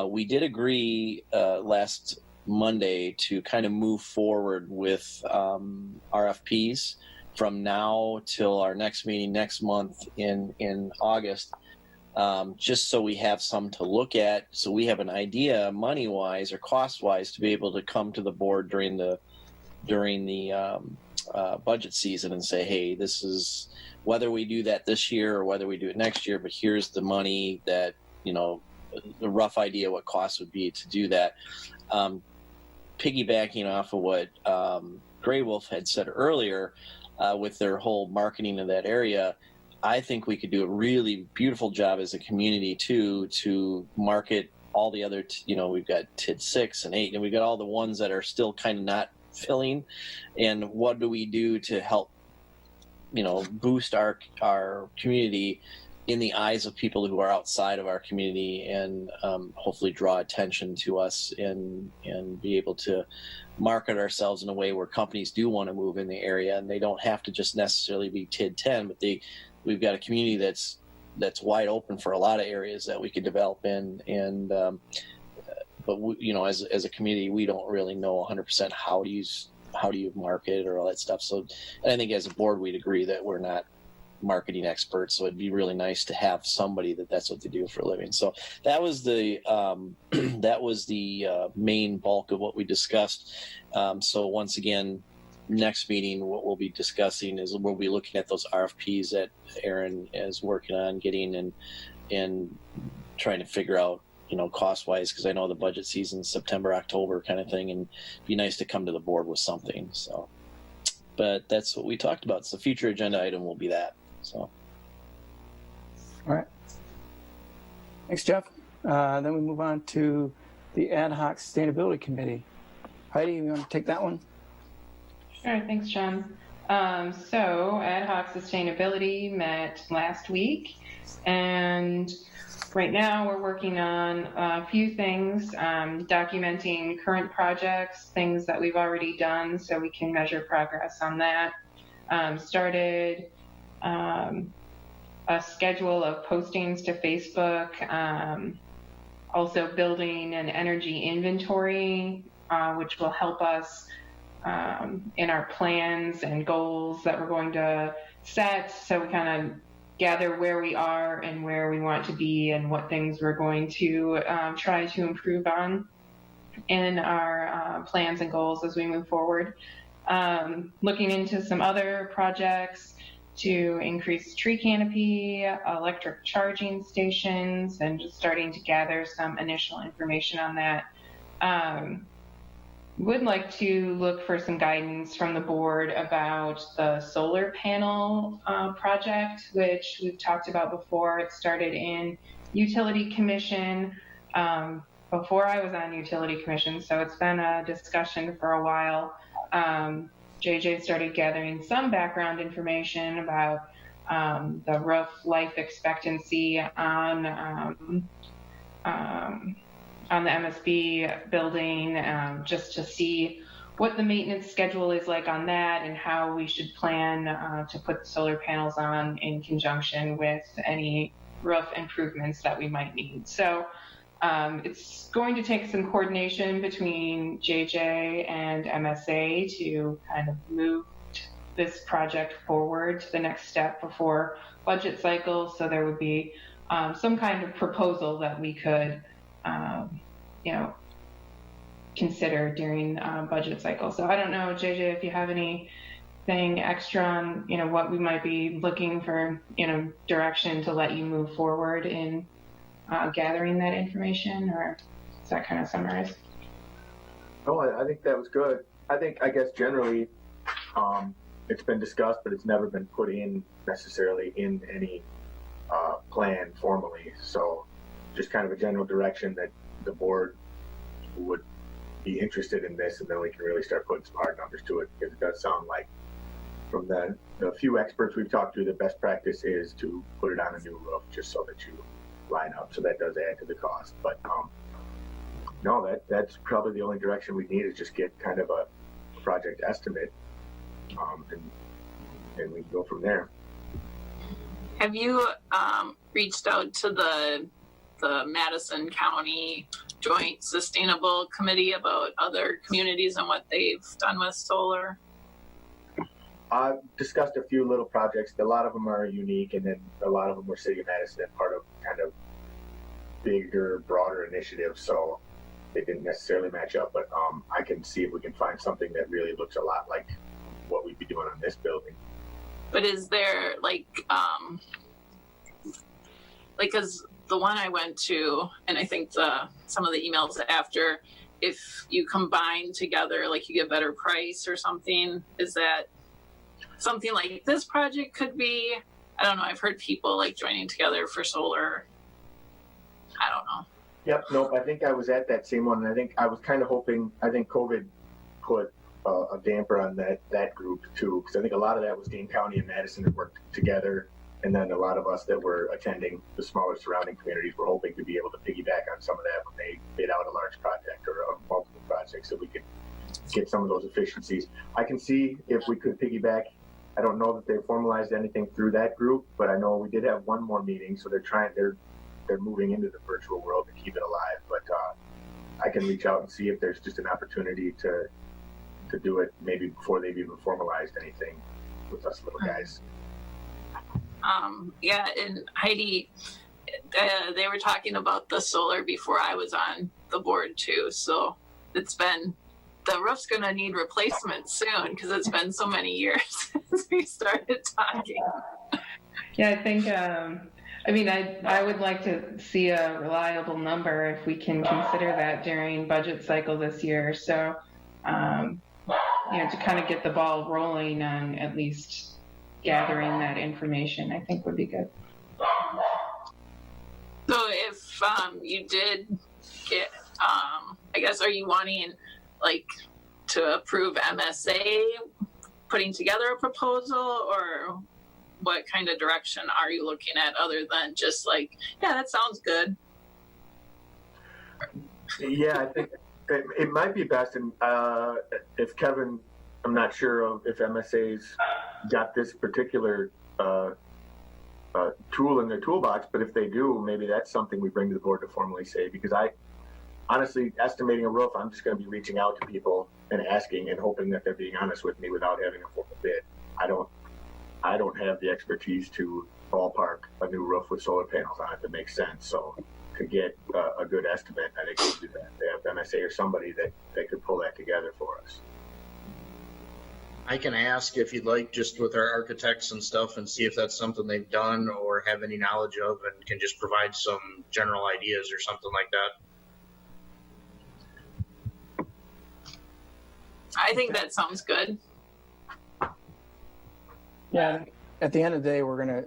We did agree last Monday to kind of move forward with RFPs from now till our next meeting next month in August. Just so we have some to look at, so we have an idea money-wise or cost-wise to be able to come to the board during the budget season and say, hey, this is whether we do that this year or whether we do it next year, but here's the money that, the rough idea what cost would be to do that. Piggybacking off of what Grey Wolf had said earlier with their whole marketing of that area, I think we could do a really beautiful job as a community too to market all the other, we've got TID 6 and 8, and we've got all the ones that are still kind of not filling. And what do we do to help, boost our community in the eyes of people who are outside of our community, and hopefully draw attention to us and be able to market ourselves in a way where companies do want to move in the area, and they don't have to just necessarily be TID 10, but they we've got a community that's wide open for a lot of areas that we could develop in, and but we, you know, as a community, we don't really know 100% how do you market or all that stuff. So, and I think as a board, we'd agree that we're not marketing experts, so it'd be really nice to have somebody that's what they do for a living. So that was the main bulk of what we discussed. So once again, next meeting, what we'll be discussing is we'll be looking at those RFPs that Aaron is working on getting and trying to figure out, you know, cost wise, because I know the budget season's September, October kind of thing, and it'd be nice to come to the board with something. So, but that's what we talked about. So the future agenda item will be that. So, all right. Thanks, Jeff. Then we move on to the Ad Hoc Sustainability Committee. Heidi, you want to take that one? Sure, thanks, John. So Ad Hoc Sustainability met last week, and right now we're working on a few things, documenting current projects, things that we've already done so we can measure progress on that. Started a schedule of postings to Facebook, also building an energy inventory, which will help us in our plans and goals that we're going to set, so we kind of gather where we are and where we want to be and what things we're going to try to improve on in our plans and goals as we move forward. Looking into some other projects to increase tree canopy, electric charging stations, and just starting to gather some initial information on that. Would like to look for some guidance from the board about the solar panel project, which we've talked about before. It started in Utility Commission before I was on Utility Commission, so it's been a discussion for a while. JJ started gathering some background information about the roof life expectancy on the MSB building, just to see what the maintenance schedule is like on that and how we should plan to put the solar panels on in conjunction with any roof improvements that we might need. So it's going to take some coordination between JJ and MSA to kind of move this project forward to the next step before budget cycle. So there would be some kind of proposal that we could consider during budget cycle. So I don't know, JJ, if you have anything extra on, what we might be looking for, direction to let you move forward in gathering that information, or does that kind of summarize? Oh, I think that was good. I guess generally it's been discussed, but it's never been put in necessarily in any plan formally. So just kind of a general direction that the board would be interested in this, and then we can really start putting some hard numbers to it, because it does sound like from the few experts we've talked to, the best practice is to put it on a new roof just so that you line up. So that does add to the cost. But no, that's probably the only direction we need, is just get kind of a project estimate, and we can go from there. Have you reached out to the Madison County Joint Sustainable Committee about other communities and what they've done with solar? I've discussed a few little projects. A lot of them are unique, and then a lot of them were City of Madison and part of kind of bigger, broader initiatives, so they didn't necessarily match up. But I can see if we can find something that really looks a lot like what we'd be doing on this building. But is there because the one I went to, and I think some of the emails after, if you combine together, like you get better price or something, is that something like this project could be? I don't know. I've heard people like joining together for solar. I don't know. Yep. Nope. I think I was at that same one, and I think I was kind of hoping. I think COVID put a damper on that group too, because I think a lot of that was Dane County and Madison that worked together, and then a lot of us that were attending the smaller surrounding communities were hoping to be able to piggyback on some of that when they bid out a large project or multiple projects, so we could get some of those efficiencies. I can see if we could piggyback I don't know that they formalized anything through that group, but I know we did have one more meeting, so they're moving into the virtual world to keep it alive. But I can reach out and see if there's just an opportunity to do it maybe before they've even formalized anything with us little guys. Yeah, and Heidi, they were talking about the solar before I was on the board too. So the roof's going to need replacement soon because it's been so many years since we started talking. Yeah, I think, I would like to see a reliable number if we can consider that during budget cycle this year. So, to kind of get the ball rolling on at least gathering that information, I think would be good. So if you did get, I guess, are you wanting to approve MSA putting together a proposal, or what kind of direction are you looking at other than just that sounds good? Yeah, I think it might be best if Kevin, I'm not sure if MSA's got this particular tool in their toolbox, but if they do, maybe that's something we bring to the board to formally say, because honestly, estimating a roof, I'm just going to be reaching out to people and asking and hoping that they're being honest with me without having a formal bid. I don't have the expertise to ballpark a new roof with solar panels on it that makes sense. So to get a good estimate, I think we can do that. They have MSA or somebody that could pull that together for us. I can ask if you'd like, just with our architects and stuff, and see if that's something they've done or have any knowledge of, and can just provide some general ideas or something like that. I think that sounds good. Yeah, at the end of the day, we're going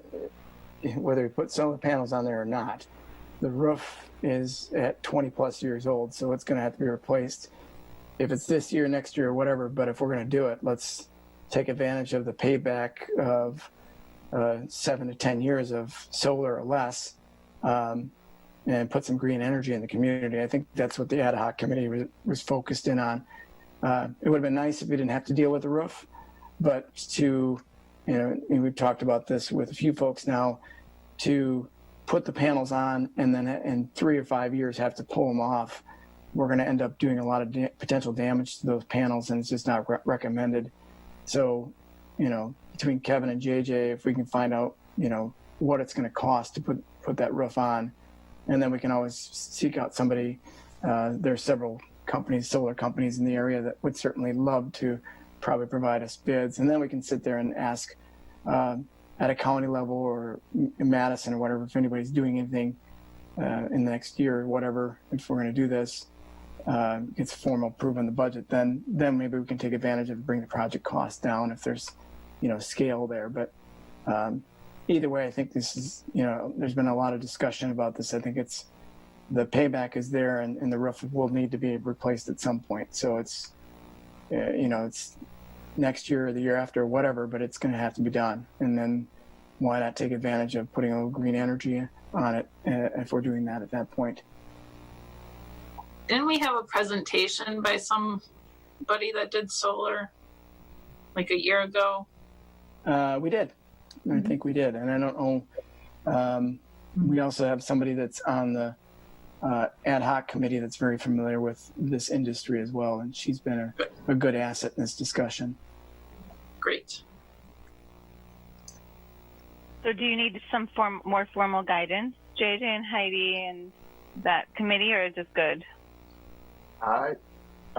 to, whether we put solar panels on there or not, the roof is at 20 plus years old, so it's going to have to be replaced. If it's this year, next year, or whatever, but if we're going to do it, let's take advantage of the payback of 7 to 10 years of solar or less, and put some green energy in the community. I think that's what the ad hoc committee was focused in on. It would have been nice if we didn't have to deal with the roof, but we've talked about this with a few folks now, to put the panels on and then in 3 or 5 years have to pull them off, we're going to end up doing a lot of potential damage to those panels, and it's just not recommended. So, between Kevin and JJ, if we can find out, what it's going to cost to put that roof on, and then we can always seek out somebody. There are several solar companies in the area that would certainly love to probably provide us bids, and then we can sit there and ask at a county level or in Madison or whatever, if anybody's doing anything in the next year or whatever, if we're going to do this, gets formal approval in the budget, then maybe we can take advantage of bring the project cost down if there's scale there. But either way, I think this is there's been a lot of discussion about this. I think it's the payback is there, and the roof will need to be replaced at some point. So it's it's next year or the year after or whatever, but it's going to have to be done. And then why not take advantage of putting a little green energy on it if we're doing that at that point. Didn't we have a presentation by somebody that did solar a year ago? We did. Mm-hmm. I think we did. And I don't know. We also have somebody that's on the ad hoc committee that's very familiar with this industry as well. And she's been a good asset in this discussion. Great. So do you need some more formal guidance, JJ and Heidi and that committee, or is this good? I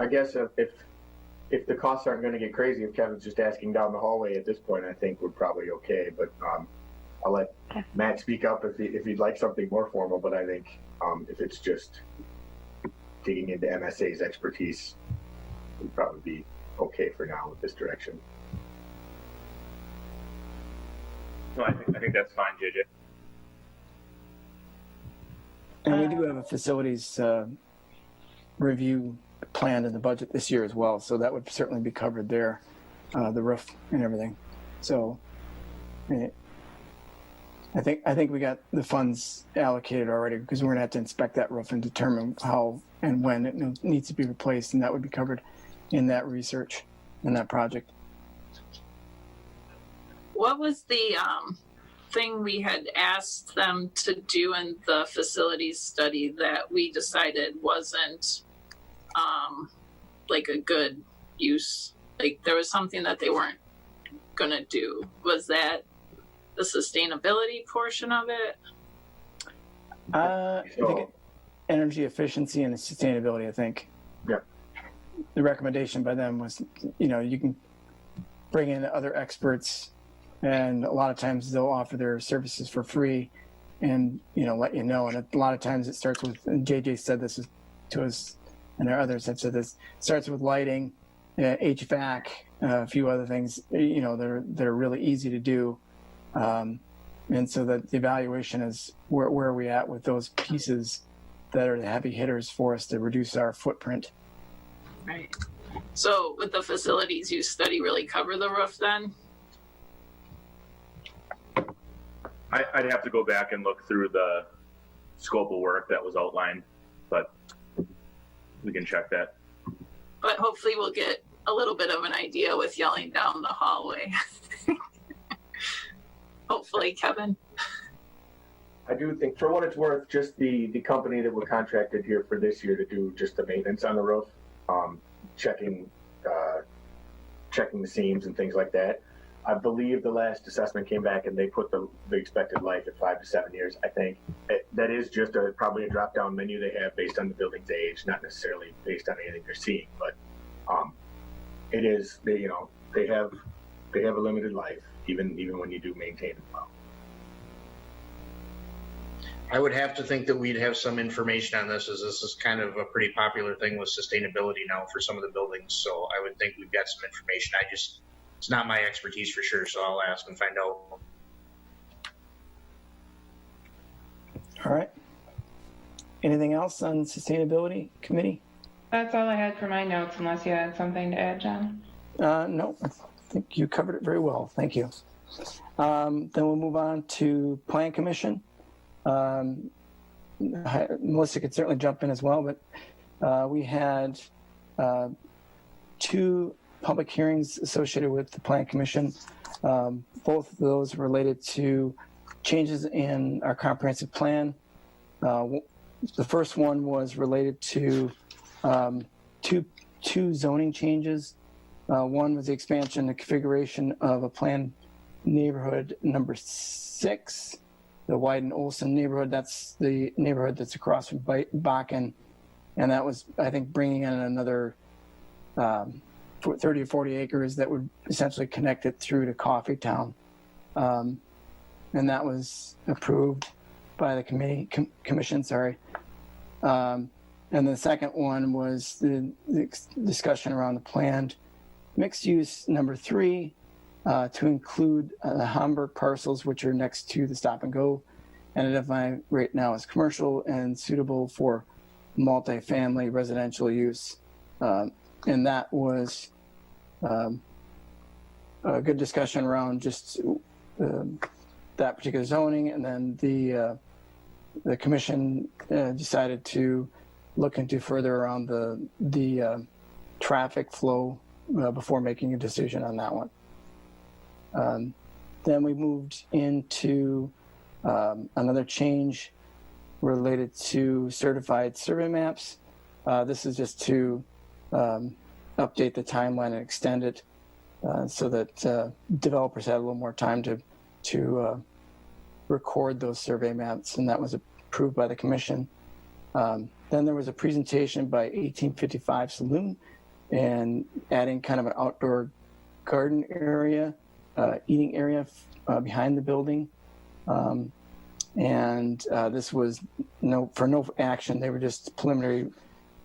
guess if the costs aren't going to get crazy, if Kevin's just asking down the hallway at this point, I think we're probably okay. But I'll let Matt speak up if he'd like something more formal. But I think if it's just digging into MSA's expertise, we'd probably be okay for now with this direction. No, I think that's fine, JJ. And we do have a facilities review planned in the budget this year as well, so that would certainly be covered there, the roof and everything. So I think we got the funds allocated already, because we're going to have to inspect that roof and determine how and when it needs to be replaced, and that would be covered in that research in that project. what was the thing we had asked them to do in the facilities study that we decided wasn't like a good use? Like there was something that they weren't gonna do. Was that the sustainability portion of it? I think energy efficiency and sustainability, I think. Yeah. The recommendation by them was, you can bring in other experts, and a lot of times they'll offer their services for free and, let you know. And a lot of times it starts with, and JJ said this to us, and our others have said this, starts with lighting, HVAC, a few other things, that are really easy to do. And so that the evaluation is where are we at with those pieces that are the heavy hitters for us to reduce our footprint. Right. So would the facilities use study really cover the roof then? I'd have to go back and look through the scope of work that was outlined, but we can check that. But hopefully we'll get a little bit of an idea with yelling down the hallway. Hopefully, Kevin. I do think, for what it's worth, just the company that we're contracted here for this year to do just the maintenance on the roof, checking the seams and things like that. I believe the last assessment came back and they put the expected life at 5 to 7 years. I think that is just probably a drop-down menu they have based on the building's age, not necessarily based on anything they're seeing. But it is they have a limited life, even when you do maintain it well. I would have to think that we'd have some information on this, as this is kind of a pretty popular thing with sustainability now for some of the buildings. So I would think we've got some information. It's not my expertise for sure, so I'll ask and find out. All right. Anything else on sustainability committee? That's all I had for my notes, unless you had something to add, John. No, I think you covered it very well. Thank you. Then we'll move on to Plan Commission. Melissa could certainly jump in as well, but we had 2 public hearings associated with the Plan Commission. Both of those related to changes in our comprehensive plan. The first one was related to two zoning changes. One was the expansion and configuration of a planned neighborhood number 6, the Wyden Olson neighborhood. That's the neighborhood that's across from Bakken. And that was, I think, bringing in another 30 or 40 acres that would essentially connect it through to Coffeetown. And that was approved by the commission. And the second one was the discussion around the planned mixed use number 3 to include the Hamburg parcels, which are next to the Stop and Go, and identified right now as commercial and suitable for multifamily residential use. And that was a good discussion around just that particular zoning. And then the commission decided to look into further around the traffic flow before making a decision on that one. Then we moved into another change related to certified survey maps. This is just to update the timeline and extend it so that developers had a little more time to record those survey maps, and that was approved by the commission. Then there was a presentation by 1855 Saloon and adding kind of an outdoor garden area, eating area behind the building. And this was for no action. They were just preliminary,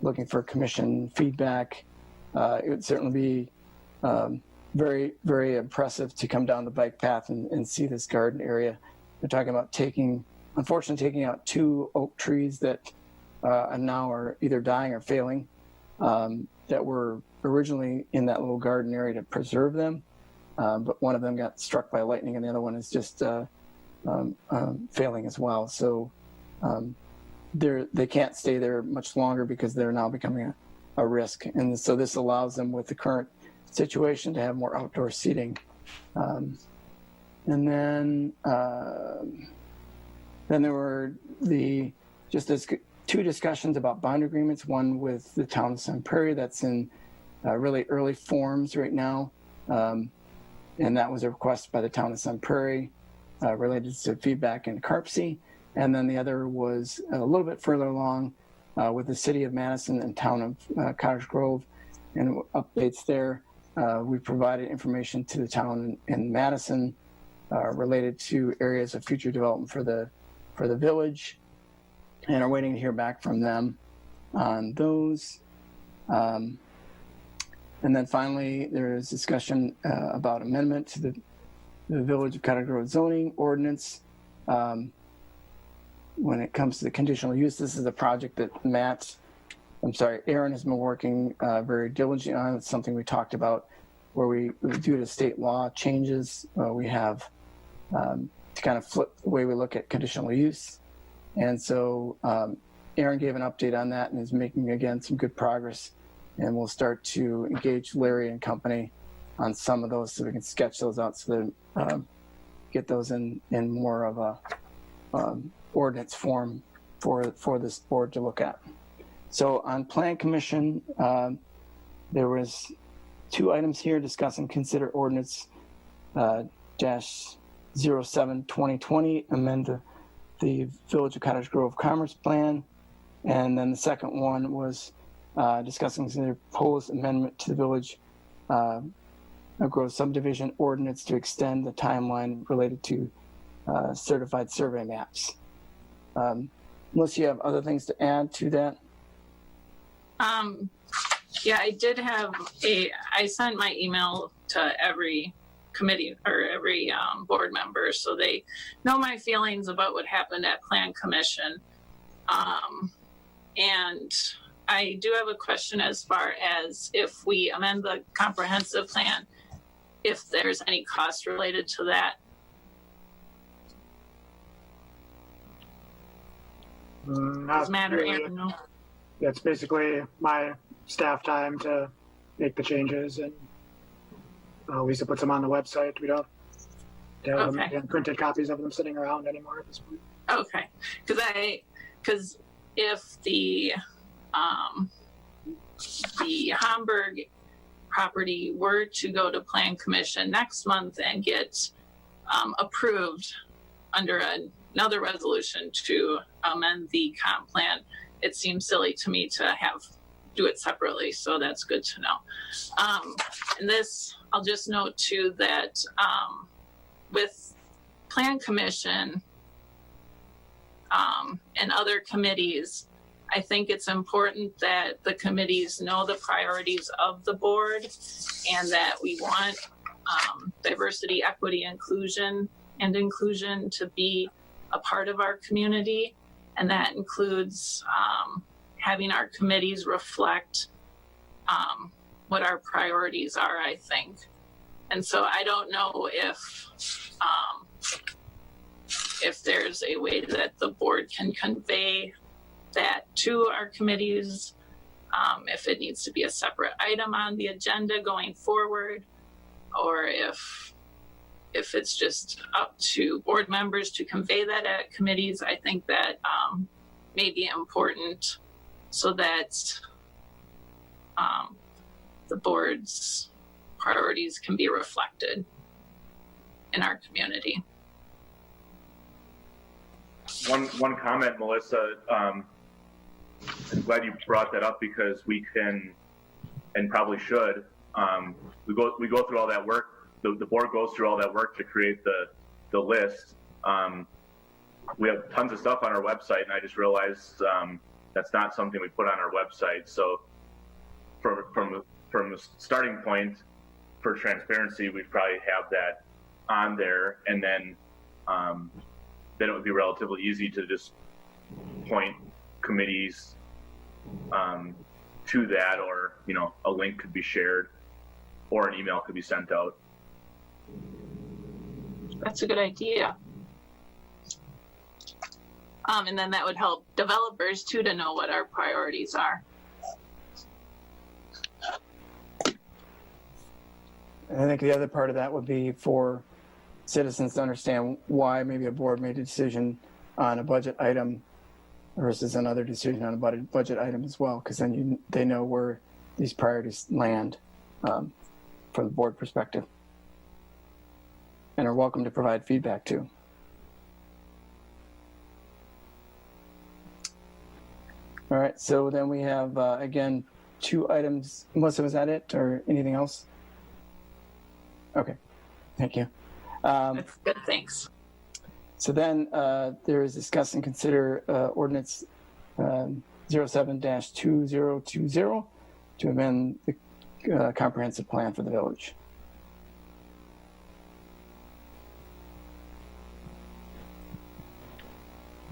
looking for commission feedback. It would certainly be very, very impressive to come down the bike path and see this garden area. They're talking about unfortunately taking out 2 oak trees that now are either dying or failing, that were originally in that little garden area to preserve them. But one of them got struck by lightning and the other one is just failing as well. So they can't stay there much longer because they're now becoming a risk. And so this allows them, with the current situation, to have more outdoor seating. And then there were two discussions about bond agreements, one with the town of Sun Prairie that's in really early forms right now. And that was a request by the town of Sun Prairie related to feedback in Carpsey. And then the other was a little bit further along with the city of Madison and town of Cottage Grove, and updates there. We provided information to the town in Madison related to areas of future development for the village, and are waiting to hear back from them on those. And then finally, there is discussion about amendment to the Village of Cottage Grove zoning ordinance. When it comes to the conditional use, this is a project that Aaron has been working very diligently on. It's something we talked about where we due to state law changes, we have to kind of flip the way we look at conditional use. And so Aaron gave an update on that and is making, again, some good progress. And we'll start to engage Larry and company on some of those so we can sketch those out so that get those in more of a ordinance form for this board to look at. So on Plan Commission, there was 2 items here discussing consider ordinance -07-2020, amend the Village of Cottage Grove Commerce Plan. And then the second one was discussing the proposed amendment to the Village of Grove subdivision ordinance to extend the timeline related to certified survey maps. Unless you have other things to add to that. Yeah, I did have I sent my email to every committee or every board member so they know my feelings about what happened at Plan Commission. And I do have a question as far as if we amend the comprehensive plan, if there's any cost related to that. Not matter, really. Aaron, no? It's basically my staff time to make the changes, and Lisa puts them on the website. We don't have them, printed copies of them sitting around anymore at this point. Okay, because if the Hamburg property were to go to Plan Commission next month and get approved under another resolution to amend the comp plan, it seems silly to me to do it separately, so that's good to know. And this, I'll just note too that with Plan Commission and other committees, I think it's important that the committees know the priorities of the board and that we want diversity, equity, inclusion to be a part of our community. And that includes having our committees reflect what our priorities are, I think. And so I don't know if there's a way that the board can convey that to our committees, if it needs to be a separate item on the agenda going forward, or if it's just up to board members to convey that at committees. I think that may be important so that the board's priorities can be reflected in our community. One comment, Melissa. I'm glad you brought that up because we can, and probably should, we go through all that work. The board goes through all that work to create the list. We have tons of stuff on our website, and I just realized that's not something we put on our website. So from a starting point for transparency, we'd probably have that on there, and then it would be relatively easy to just point committees to that, or a link could be shared, or an email could be sent out. That's a good idea. And then that would help developers too to know what our priorities are. I think the other part of that would be for citizens to understand why maybe a board made a decision on a budget item versus another decision on a budget item as well, because then they know where these priorities land from the board perspective, and are welcome to provide feedback too. All right, so then we have, again, 2 items. Melissa, was that it or anything else? Okay, thank you. That's good, thanks. So then there is discuss and consider ordinance 07-2020 to amend the comprehensive plan for the village.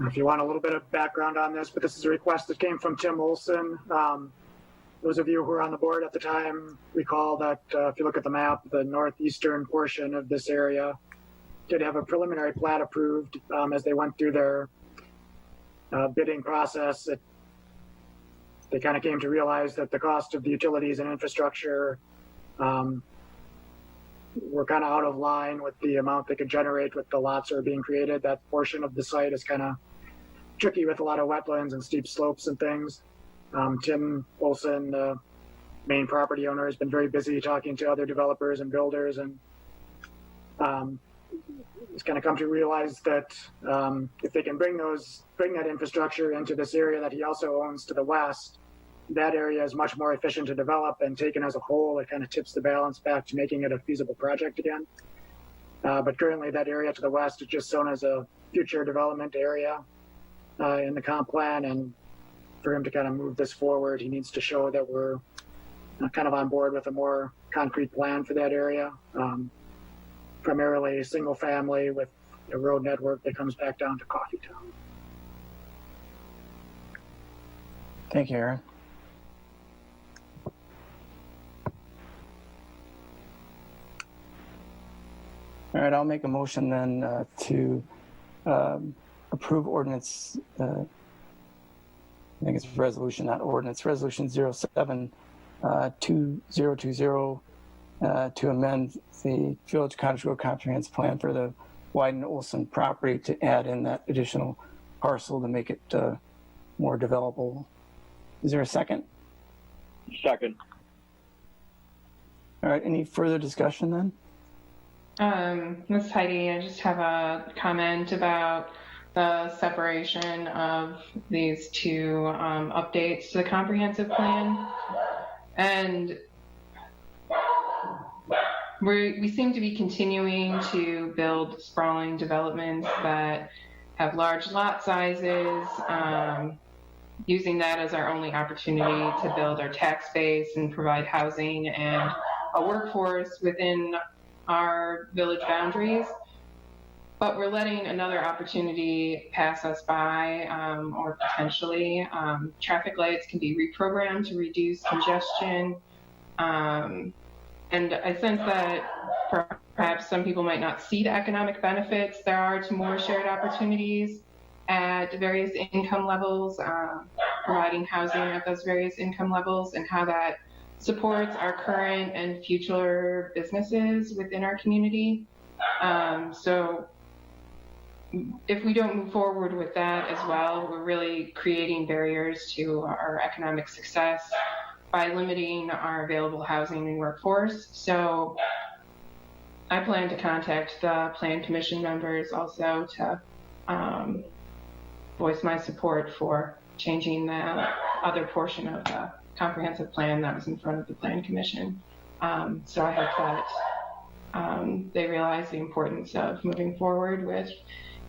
If you want a little bit of background on this, but this is a request that came from Tim Olson. Those of you who were on the board at the time recall that if you look at the map, the northeastern portion of this area did have a preliminary plat approved. As they went through their bidding process, they kind of came to realize that the cost of the utilities and infrastructure were kind of out of line with the amount they could generate with the lots that are being created. That portion of the site is kind of tricky with a lot of wetlands and steep slopes and things. Tim Olson, the main property owner, has been very busy talking to other developers and builders, and he's kind of come to realize that if they can bring that infrastructure into this area that he also owns to the west, that area is much more efficient to develop, and taken as a whole, it kind of tips the balance back to making it a feasible project again. But currently that area to the west is just shown as a future development area in the comp plan, and for him to kind of move this forward, he needs to show that we're kind of on board with a more concrete plan for that area. Primarily single family with a road network that comes back down to Coffeetown. Thank you, Aaron. All right, I'll make a motion then to approve ordinance, I think it's resolution, not ordinance, resolution 07-2020 to amend the Village Cottage Grove comprehensive plan for the Wyden Olson property to add in that additional parcel to make it more developable. Is there a second? Second. All right, any further discussion then? Ms. Heidi, I just have a comment about the separation of these 2 updates to the comprehensive plan. And we seem to be continuing to build sprawling developments that have large lot sizes, using that as our only opportunity to build our tax base and provide housing and a workforce within our village boundaries. But we're letting another opportunity pass us by, or potentially traffic lights can be reprogrammed to reduce congestion. And I sense that perhaps some people might not see the economic benefits there are to more shared opportunities at various income levels, providing housing at those various income levels, and how that supports our current and future businesses within our community. So if we don't move forward with that as well, we're really creating barriers to our economic success by limiting our available housing and workforce. So I plan to contact the Plan Commission members also to voice my support for changing the other portion of the comprehensive plan that was in front of the Plan Commission. So I hope that they realize the importance of moving forward with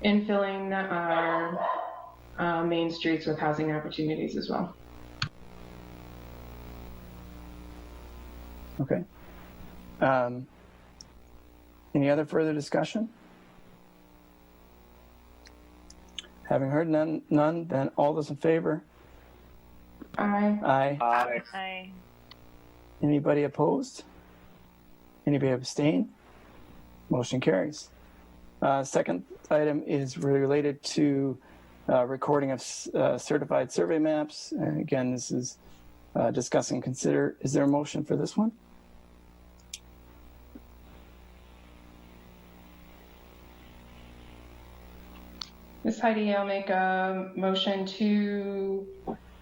infilling our main streets with housing opportunities as well. Okay. Any other further discussion? Having heard none, then all those in favor? Aye. Aye. Aye. Aye. Anybody opposed? Anybody abstain? Motion carries. Second item is related to recording of certified survey maps. And again, this is discuss and consider. Is there a motion for this one? Ms. Heidi, I'll make a motion to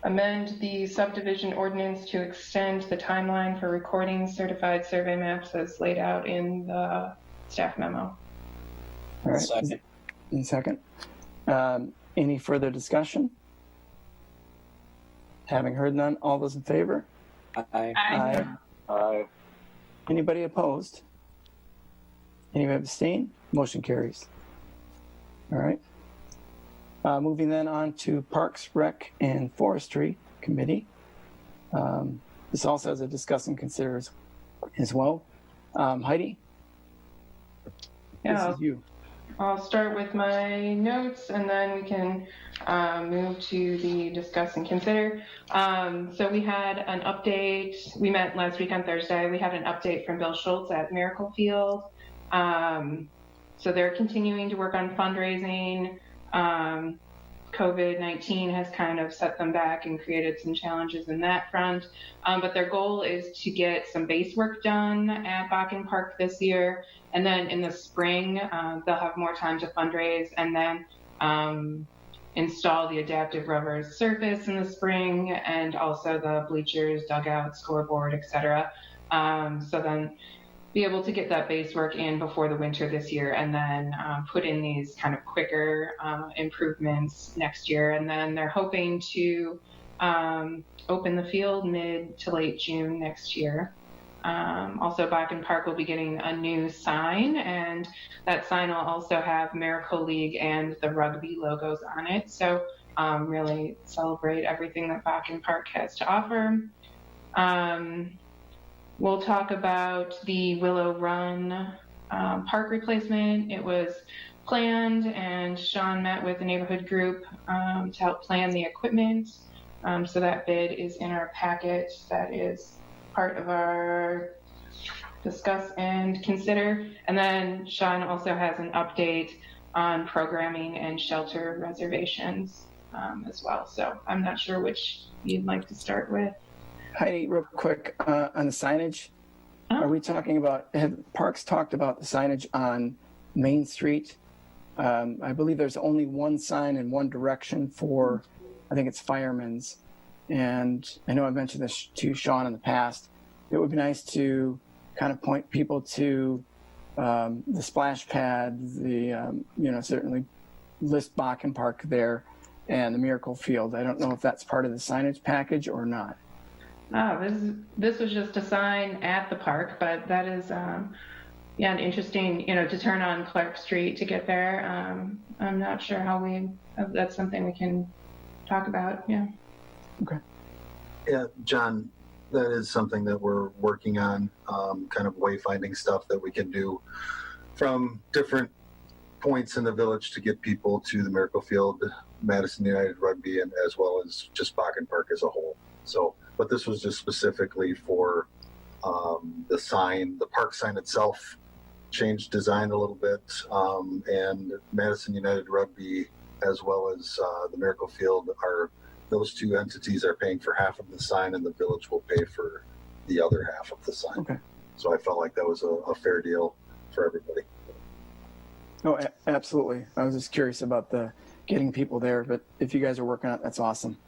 amend the subdivision ordinance to extend the timeline for recording certified survey maps as laid out in the staff memo. All right. Second. Any further discussion? Having heard none, all those in favor? Aye. Aye. Aye. Anybody opposed? Anybody abstain? Motion carries. All right. Moving then on to Parks, Rec, and Forestry Committee. This also has a discuss and consider as well. Heidi? Yeah, This is you. I'll start with my notes and then we can move to the discuss and consider. So we had an update. We met last week on Thursday. We had an update from Bill Schultz at Miracle Field. So they're continuing to work on fundraising. COVID-19 has kind of set them back and created some challenges in that front. But their goal is to get some base work done at Bakken Park this year. And then in the spring, they'll have more time to fundraise and then install the adaptive rubber surface in the spring and also the bleachers, dugout, scoreboard, etc. So then be able to get that base work in before the winter this year and then put in these kind of quicker improvements next year. And then they're hoping to open the field mid to late June next year. Also, Bakken Park will be getting a new sign, and that sign will also have Miracle League and the rugby logos on it. So really celebrate everything that Bakken Park has to offer. We'll talk about the Willow Run park replacement. It was planned, and Sean met with the neighborhood group to help plan the equipment. So that bid is in our packet. That is part of our discuss and consider. And then Sean also has an update on programming and shelter reservations as well. So I'm not sure which you'd like to start with. Heidi, real quick, on the signage, are we talking about, have Parks talked about the signage on Main Street? I believe there's only one sign in one direction for, I think it's Fireman's. And I know I've mentioned this to Sean in the past. It would be nice to kind of point people to the splash pad, the, certainly list Bakken Park there and the Miracle Field. I don't know if that's part of the signage package or not. This was just a sign at the park, but that is, an interesting, to turn on Clark Street to get there. I'm not sure how that's something we can talk about. Yeah. Okay. Yeah, John, that is something that we're working on, kind of wayfinding stuff that we can do from different points in the village to get people to the Miracle Field, Madison United Rugby, and as well as just Bakken Park as a whole. So, but this was just specifically for the sign, the park sign itself changed design a little bit, and Madison United Rugby as well as the Miracle Field those two entities are paying for half of the sign and the village will pay for the other half of the sign. Okay. So I felt like that was a fair deal for everybody. Oh, absolutely. I was just curious about the getting people there, but if you guys are working on it, that's awesome.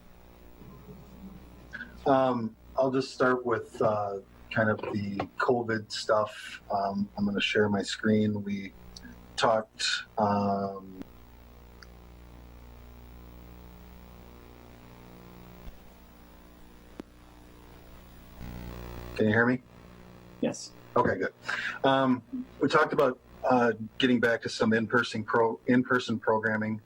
I'll just start with kind of the COVID stuff. I'm going to share my screen. We talked. Can you hear me? Yes. Okay, good. We talked about getting back to some in-person programming.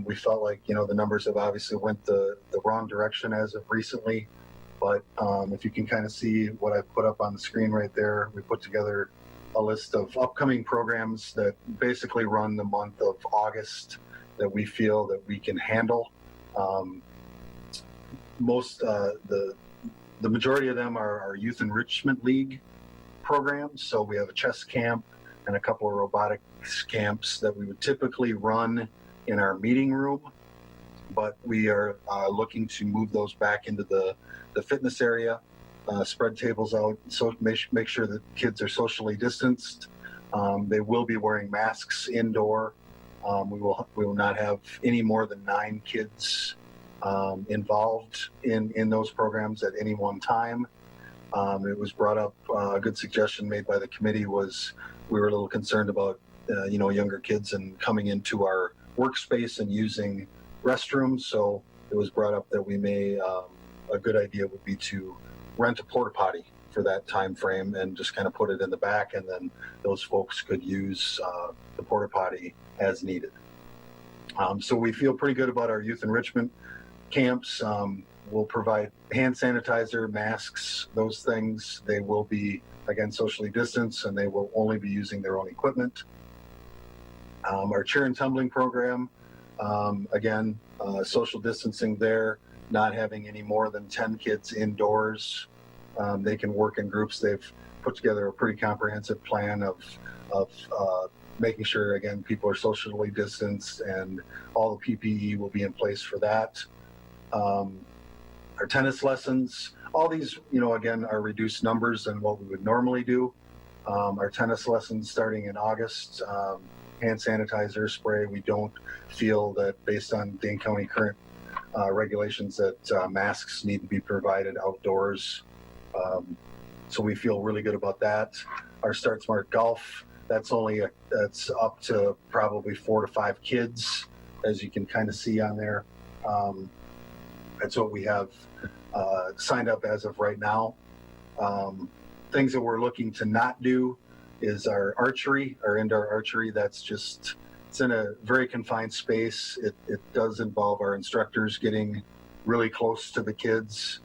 We felt like, the numbers have obviously went the wrong direction as of recently. But if you can kind of see what I've put up on the screen right there, we put together a list of upcoming programs that basically run the month of August that we feel that we can handle. The majority of them are our Youth Enrichment League programs. So we have a chess camp and a couple of robotics camps that we would typically run in our meeting room, but we are looking to move those back into the fitness area, spread tables out, so make sure that kids are socially distanced. They will be wearing masks indoor. We will not have any more than 9 kids involved in those programs at any one time. It was brought up, a good suggestion made by the committee was we were a little concerned about, younger kids and coming into our workspace and using restrooms. So it was brought up that we may, a good idea would be to rent a porta potty for that time frame and just kind of put it in the back, and then those folks could use the porta potty as needed. So we feel pretty good about our youth enrichment camps. We'll provide hand sanitizer, masks, those things. They will be, again, socially distanced, and they will only be using their own equipment. Our cheer and tumbling program, again, social distancing there, not having any more than 10 kids indoors. They can work in groups. They've put together a pretty comprehensive plan of making sure, again, people are socially distanced, and all the PPE will be in place for that. Our tennis lessons, all these, again, are reduced numbers than what we would normally do. Our tennis lessons starting in August, hand sanitizer, spray. We don't feel that, based on Dane County current regulations, that masks need to be provided outdoors. So we feel really good about that. Our Start Smart Golf, that's up to probably 4 to 5 kids, as you can kind of see on there. That's what we have signed up as of right now. Things that we're looking to not do is our archery, our indoor archery. It's in a very confined space. It does involve our instructors getting really close to the kids.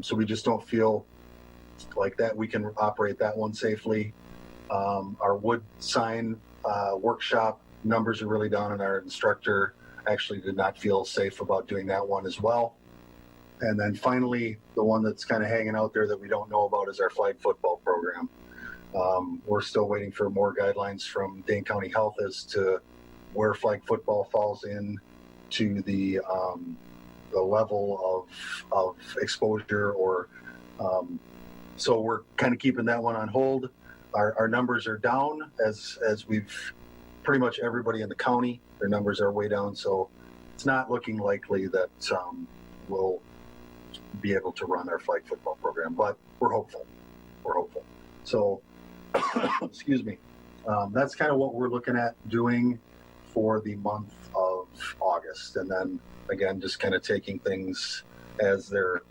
So we just don't feel like that we can operate that one safely. Our wood sign workshop numbers are really down, and our instructor actually did not feel safe about doing that one as well. And then finally, the one that's kind of hanging out there that we don't know about is our flag football program. We're still waiting for more guidelines from Dane County Health as to where flag football falls in to the level of exposure, or so we're kind of keeping that one on hold. Our numbers are down as we've pretty much everybody in the county, their numbers are way down. So it's not looking likely that we'll be able to run our flag football program, but we're hopeful. So, excuse me. That's kind of what we're looking at doing for the month of August. And then again, just kind of taking things as they're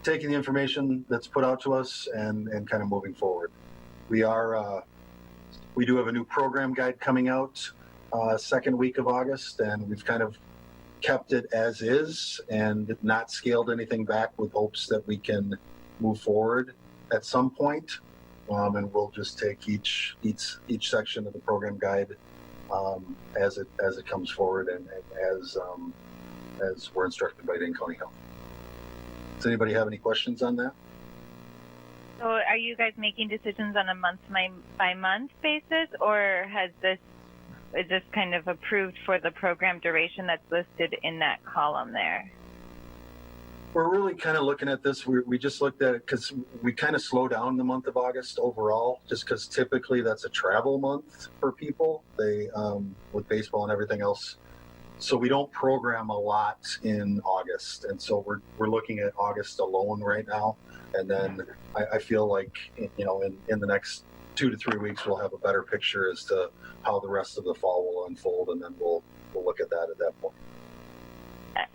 taking the information that's put out to us and kind of moving forward. We do have a new program guide coming out second week of August, and we've kind of kept it as is and not scaled anything back, with hopes that we can move forward at some point. And we'll just take each section of the program guide as it comes forward, and as we're instructed by Dane County Health. Does anybody have any questions on that? So are you guys making decisions on a month-by-month basis, or is this kind of approved for the program duration that's listed in that column there? We're really kind of looking at this. We just looked at it because we kind of slow down the month of August overall, just because typically that's a travel month for people. They with baseball and everything else. So we don't program a lot in August, and so we're looking at August alone right now. And then I feel like in the next 2 to 3 weeks we'll have a better picture as to how the rest of the fall will unfold, and then we'll look at that at that point.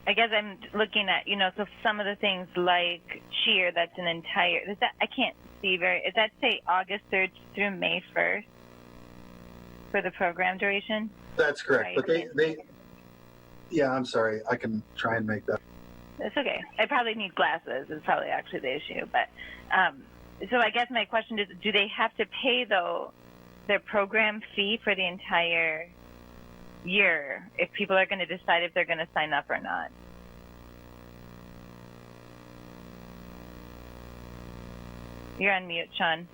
I guess I'm looking at, so some of the things like cheer, that's an entire, I can't see is that say August 3rd through May 1st for the program duration? That's correct. Right. But yeah, I'm sorry. I can try and make that. It's okay. I probably need glasses is probably actually the issue. But so I guess my question is, do they have to pay, though, their program fee for the entire year if people are going to decide if they're going to sign up or not? You're on mute, Sean.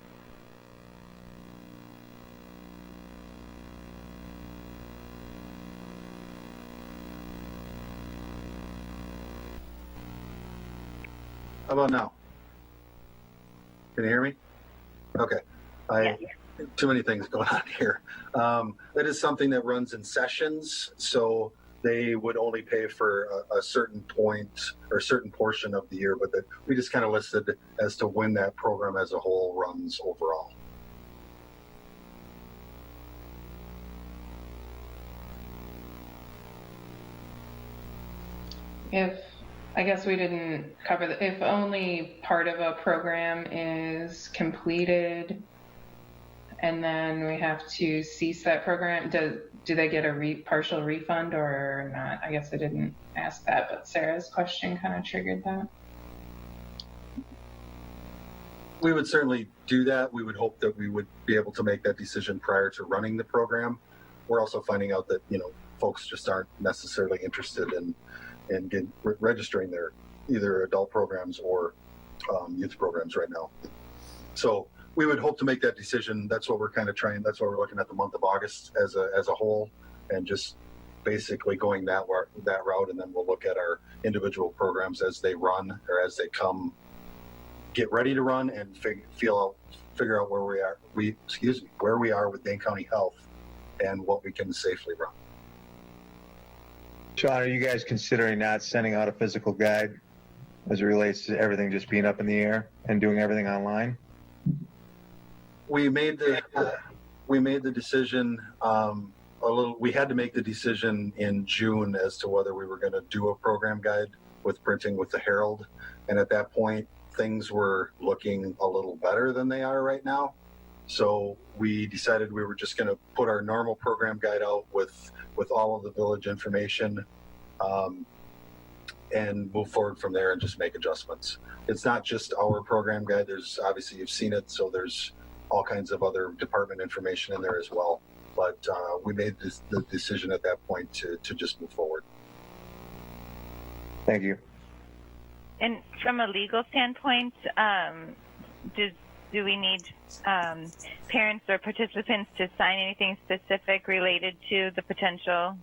How about now? Can you hear me? Okay. too many things going on here. That is something that runs in sessions, so they would only pay for a certain point or a certain portion of the year, but we just kind of listed as to when that program as a whole runs overall. If I guess we didn't cover if only part of a program is completed and then we have to cease that program, do they get a partial refund or not? I guess I didn't ask that, but Sarah's question kind of triggered that. We would certainly do that. We would hope that we would be able to make that decision prior to running the program. We're also finding out that, folks just aren't necessarily interested in registering their either adult programs or youth programs right now. So we would hope to make that decision. That's what we're kind of trying. That's what we're looking at the month of August as a whole, and just basically going that route. And then we'll look at our individual programs as they run or as they come, get ready to run, and figure out where we are with Dane County Health and what we can safely run. Sean, are you guys considering not sending out a physical guide as it relates to everything just being up in the air and doing everything online? We made the decision we had to make the decision in June as to whether we were going to do a program guide with printing with the Herald, and at that point things were looking a little better than they are right now. So we decided we were just going to put our normal program guide out with all of the village information, and move forward from there and just make adjustments. It's not just our program guide. There's obviously, you've seen it, so there's all kinds of other department information in there as well. But we made the decision at that point to just move forward. Thank you. And from a legal standpoint, do we need parents or participants to sign anything specific related to the potential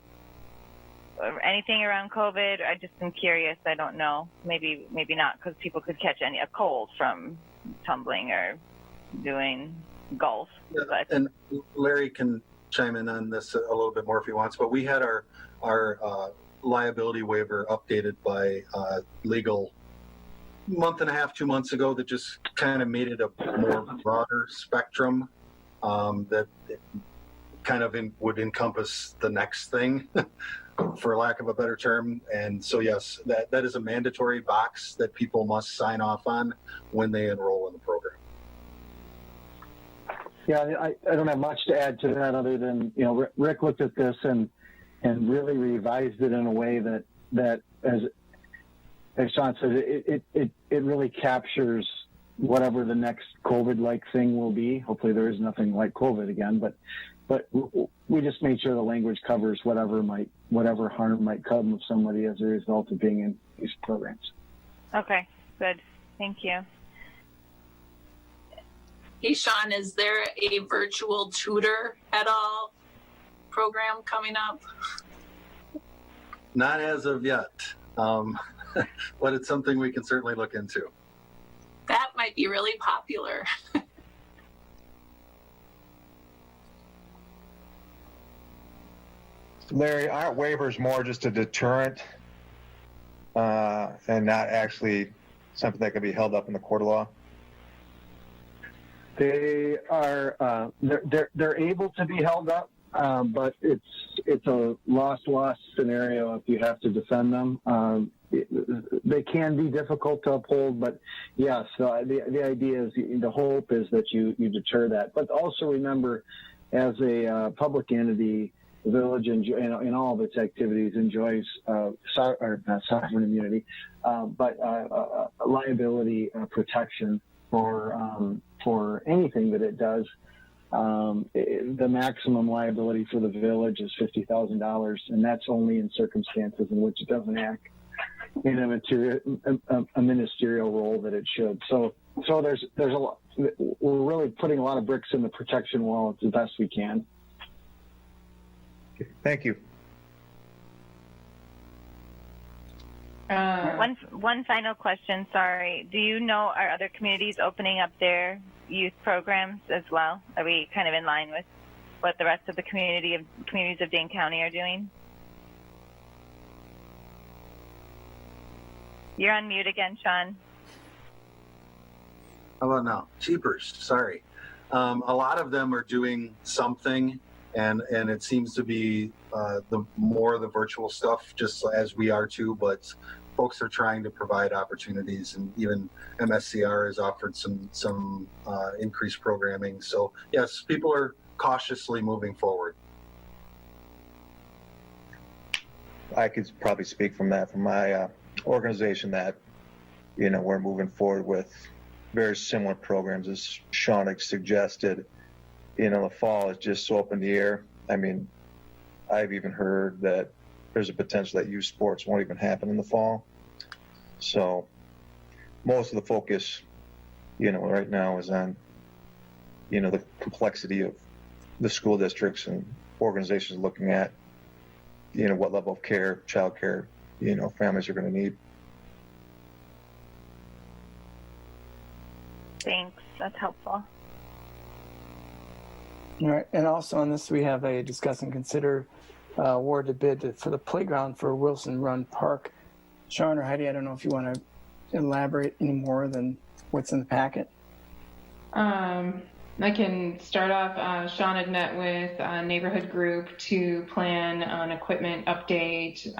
or anything around COVID? I just am curious. I don't know. Maybe not, because people could catch a cold from tumbling or doing golf. Yeah, but and Larry can chime in on this a little bit more if he wants. But we had our liability waiver updated by legal month and a half, 2 months ago, that just kind of made it a more broader spectrum that kind of would encompass the next thing, for lack of a better term. And so, yes, that is a mandatory box that people must sign off on when they enroll in the program. Yeah, I don't have much to add to that other than, Rick looked at this and really revised it in a way that as Sean said, it really captures whatever the next COVID-like thing will be. Hopefully there is nothing like COVID again, but we just made sure the language covers whatever harm might come of somebody as a result of being in these programs. Okay, good. Thank you. Hey, Sean, is there a virtual tutor at all program coming up? Not as of yet, but it's something we can certainly look into. That might be really popular. Larry, aren't waivers more just a deterrent and not actually something that can be held up in the court of law? They are they're able to be held up, but it's a loss scenario if you have to defend them. They can be difficult to uphold, but yes, the idea is, the hope is that you deter that. But also remember, as a public entity, the village in all of its activities enjoys not sovereign immunity, but liability protection for anything that it does. The maximum liability for the village is $50,000, and that's only in circumstances in which it doesn't act in a ministerial role that it should. So there's a lot. We're really putting a lot of bricks in the protection wall as the best we can. Thank you. One final question. Sorry. Do you know, are other communities opening up their youth programs as well? Are we kind of in line with what the rest of the communities of Dane County are doing? You're on mute again, Sean. How about now? Cheapers, sorry. A lot of them are doing something, and it seems to be the more the virtual stuff, just as we are too, but folks are trying to provide opportunities, and even MSCR has offered some increased programming. So yes, people are cautiously moving forward. I could probably speak from my organization that, we're moving forward with very similar programs as Sean had suggested. The fall is just so up in the air. I mean, I've even heard that there's a potential that youth sports won't even happen in the fall. So most of the focus, right now is on, the complexity of the school districts and organizations looking at, what level of care, child care, families are going to need. Thanks. That's helpful. All right, and also on this, we have a discuss and consider award to bid for the playground for Wilson Run Park. Sean or Heidi, I don't know if you want to elaborate any more than what's in the packet. I can start off. Sean had met with a neighborhood group to plan an equipment update.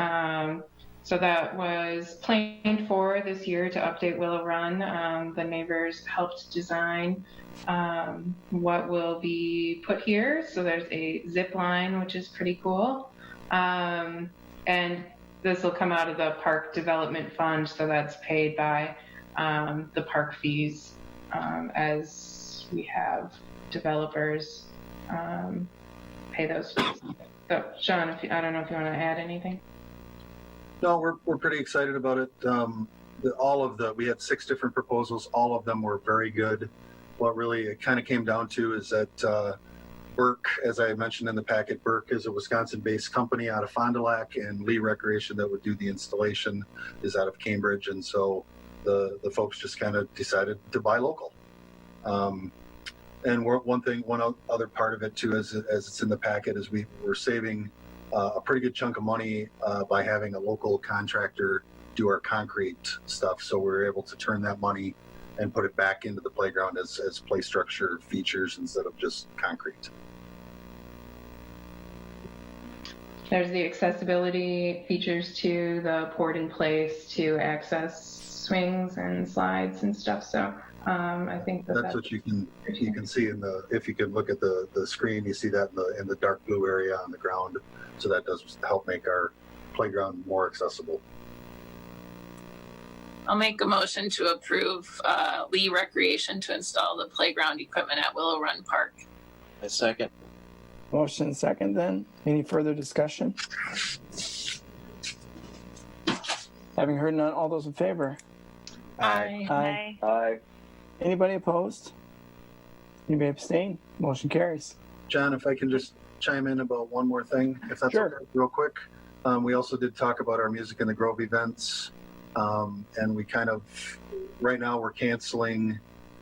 So that was planned for this year to update Willow Run. The neighbors helped design what will be put here. So there's a zip line, which is pretty cool. And this will come out of the park development fund. So that's paid by the park fees as we have developers pay those fees. So Sean, I don't know if you want to add anything. No, we're pretty excited about it. We had 6 different proposals. All of them were very good. What really it kind of came down to is that Burke, as I mentioned in the packet, Burke is a Wisconsin-based company out of Fond du Lac, and Lee Recreation that would do the installation is out of Cambridge, and so the folks just kind of decided to buy local. And one other part of it too, as it's in the packet, is we're saving a pretty good chunk of money by having a local contractor do our concrete stuff. So we're able to turn that money and put it back into the playground as play structure features instead of just concrete. There's the accessibility features to the poured in place to access swings and slides and stuff. So I think that's what you can see if you can look at the screen, you see that in the dark blue area on the ground. So that does help make our playground more accessible. I'll make a motion to approve Lee Recreation to install the playground equipment at Willow Run Park. A second. Motion second then. Any further discussion? Having heard none, all those in favor? Aye. Aye. Aye. Anybody opposed? Anybody abstain? Motion carries. John, if I can just chime in about one more thing, if that's Sure. okay, real quick. We also did talk about our Music in the Grove events. And we kind of, right now we're canceling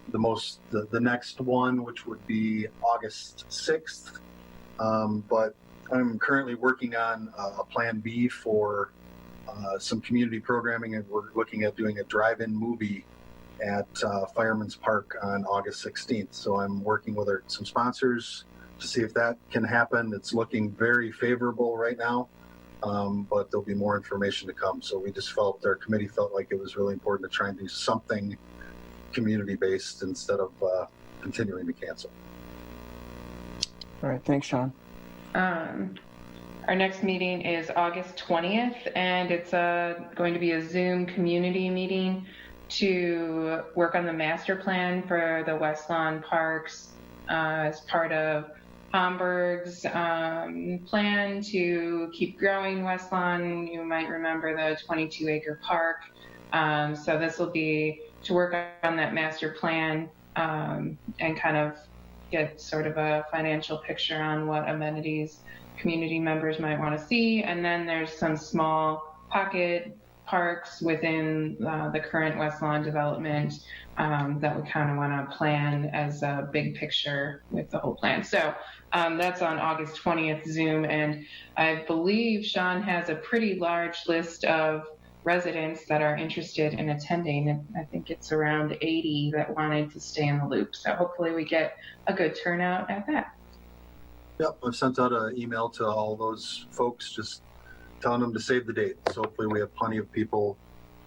the next one, which would be August 6th. But I'm currently working on a plan B for some community programming, and we're looking at doing a drive-in movie at Fireman's Park on August 16th. So I'm working with some sponsors to see if that can happen. It's looking very favorable right now. But there'll be more information to come. So our committee felt like it was really important to try and do something community-based instead of continuing to cancel. All right, thanks, Sean. Our next meeting is August 20th, and it's going to be a Zoom community meeting to work on the master plan for the West Lawn Parks as part of Hamburg's plan to keep growing West Lawn. You might remember the 22-acre park. So this will be to work on that master plan and kind of get sort of a financial picture on what amenities community members might want to see. And then there's some small pocket parks within the current West Lawn development that we kind of want to plan as a big picture with the whole plan. So that's on August 20th Zoom, and I believe Sean has a pretty large list of residents that are interested in attending, and I think it's around 80 that wanted to stay in the loop. So hopefully we get a good turnout at that. Yep, I've sent out an email to all those folks just telling them to save the date. So hopefully we have plenty of people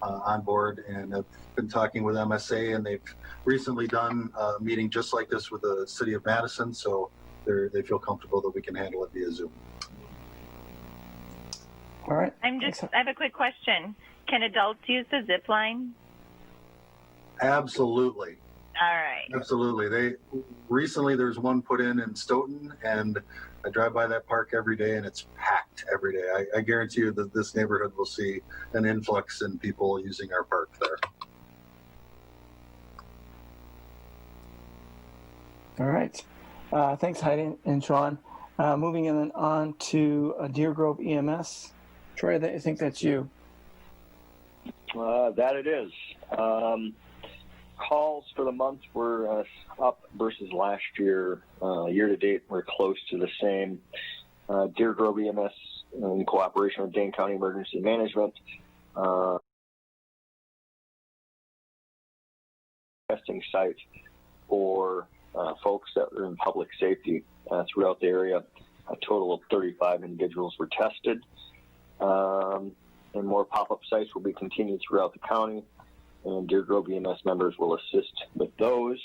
on board, and I've been talking with MSA, and they've recently done a meeting just like this with the city of Madison, so they feel comfortable that we can handle it via Zoom. All right. I have a quick question. Can adults use the zip line? Absolutely. All right. Absolutely. Recently there's one put in Stoughton, and I drive by that park every day, and it's packed every day. I guarantee you that this neighborhood will see an influx in people using our park there. All right. Thanks, Heidi and Sean. Moving on to Deer Grove EMS. Troy, I think that's you. That it is. Calls for the month were up versus last year. Year to date, we're close to the same. Deer Grove EMS, in cooperation with Dane County Emergency Management, testing site for folks that are in public safety throughout the area. A total of 35 individuals were tested. And more pop-up sites will be continued throughout the county, and Deer Grove EMS members will assist with those.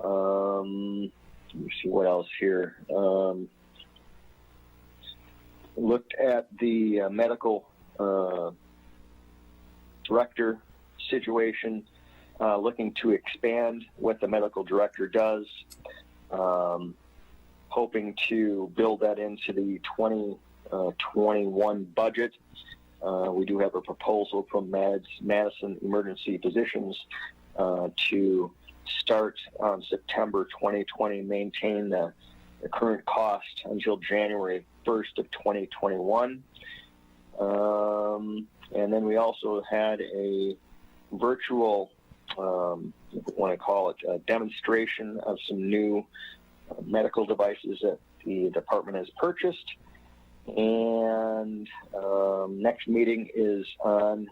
Let me see what else here. Looked at the medical director situation, looking to expand what the medical director does, hoping to build that into the 2021 budget. We do have a proposal from Madison Emergency Physicians to start on September 2020, maintain the current cost until January 1st of 2021. And then we also had a virtual, if you want to call it, a demonstration of some new medical devices that the department has purchased. And next meeting is on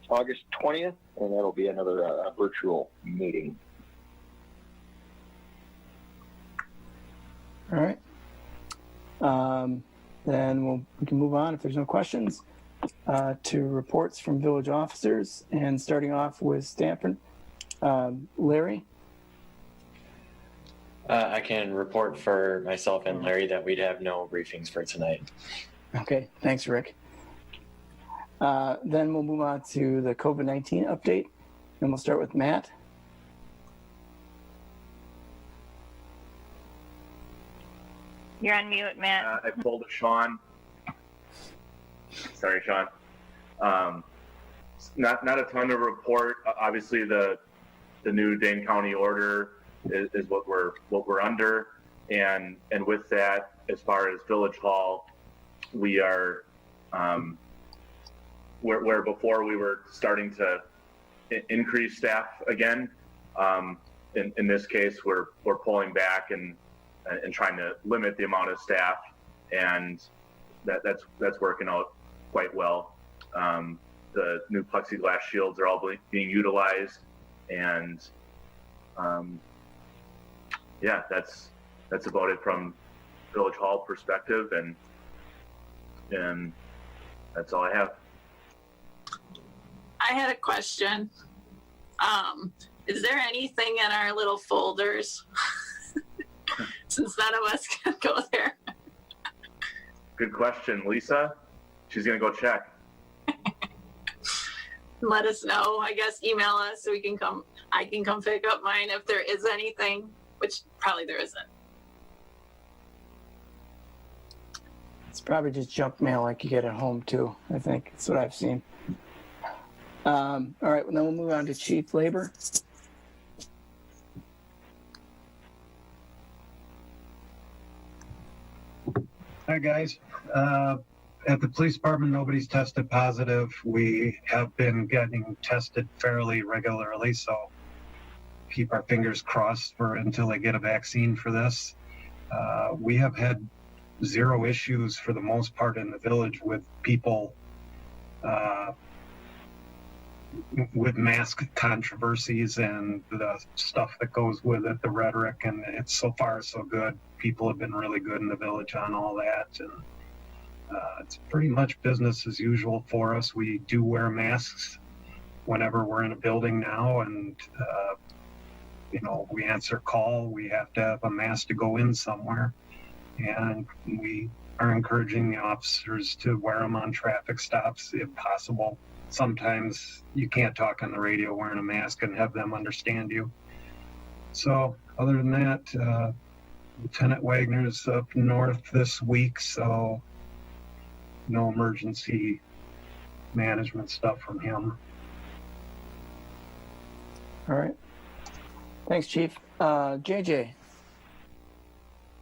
August 20th, and that'll be another virtual meeting. All right. Then we can move on, if there's no questions, to reports from village officers, and starting off with Stanford. Larry? I can report for myself and Larry that we'd have no briefings for tonight. Okay, thanks, Rick. Then we'll move on to the COVID-19 update, and we'll start with Matt. You're on mute, Matt. I pulled a Sean. Sorry, Sean. Not a ton to report. Obviously, the new Dane County order is what we're under, and with that, as far as Village Hall, we are where before we were starting to increase staff again. In this case, we're pulling back and trying to limit the amount of staff, and that's working out quite well. The new plexiglass shields are all being utilized, and yeah, that's about it from Village Hall perspective, and that's all I have. I had a question. Is there anything in our little folders? Since none of us can go there. Good question, Lisa. She's gonna go check. Let us know. I guess email us so we can come. I can come pick up mine if there is anything, which probably there isn't. It's probably just junk mail like you get at home too, I think. That's what I've seen. All right, well, then we'll move on to Chief Labor. Hi, guys. At the police department, nobody's tested positive. We have been getting tested fairly regularly, so keep our fingers crossed for until they get a vaccine for this. We have had zero issues for the most part in the village with people with mask controversies and the stuff that goes with it, the rhetoric, and it's so far so good. People have been really good in the village on all that, and it's pretty much business as usual for us. We do wear masks whenever we're in a building now, and we answer call. We have to have a mask to go in somewhere, and we are encouraging the officers to wear them on traffic stops if possible. Sometimes you can't talk on the radio wearing a mask and have them understand you. So other than that, Lieutenant Wagner's up north this week, so no emergency management stuff from him. All right. Thanks, Chief. JJ.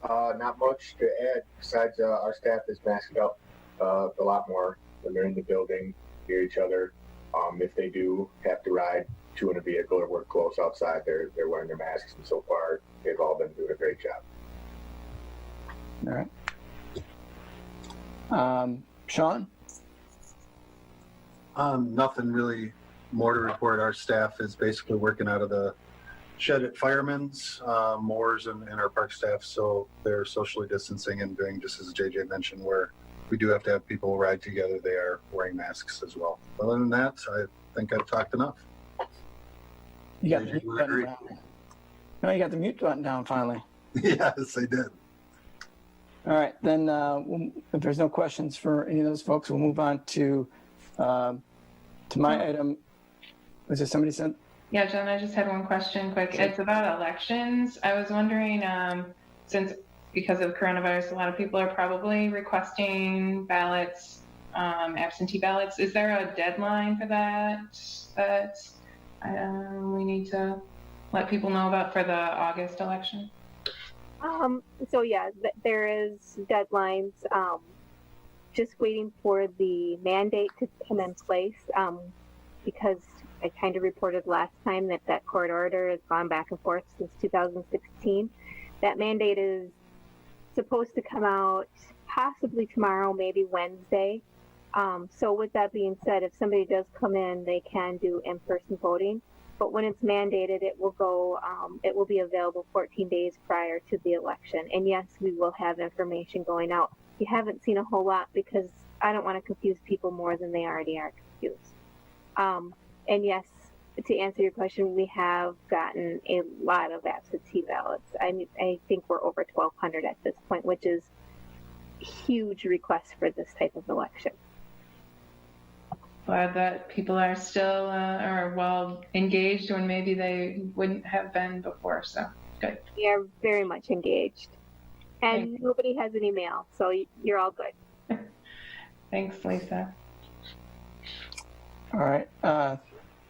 Not much to add besides our staff is masked up a lot more when they're in the building near each other. If they do have to ride two in a vehicle or work close outside, they're wearing their masks, and so far they've all been doing a great job. All right. Sean? Nothing really more to report. Our staff is basically working out of the shed at Fireman's, Moore's, and our park staff, so they're socially distancing and doing just as JJ mentioned, where we do have to have people ride together. They are wearing masks as well. Other than that, I think I've talked enough. You got the mute button down. No, you got the mute button down finally. Yes, I did. All right, then if there's no questions for any of those folks, we'll move on to my item. Was there somebody sent? Yeah, John, I just had one question quick. It's about elections. I was wondering, since because of coronavirus, a lot of people are probably requesting ballots, absentee ballots. Is there a deadline for that we need to let people know about for the August election? So yeah, there is deadlines. Just waiting for the mandate to come in place because I kind of reported last time that court order has gone back and forth since 2016. That mandate is supposed to come out possibly tomorrow, maybe Wednesday. So with that being said, if somebody does come in, they can do in-person voting. But when it's mandated, it will be available 14 days prior to the election. And yes, we will have information going out. You haven't seen a whole lot because I don't want to confuse people more than they already are confused. And yes, to answer your question, we have gotten a lot of absentee ballots. I think we're over 1,200 at this point, which is a huge request for this type of election. Glad that people are still are well engaged when maybe they wouldn't have been before. So good. We are very much engaged, and nobody has an email, so you're all good. Thanks, Lisa. All right.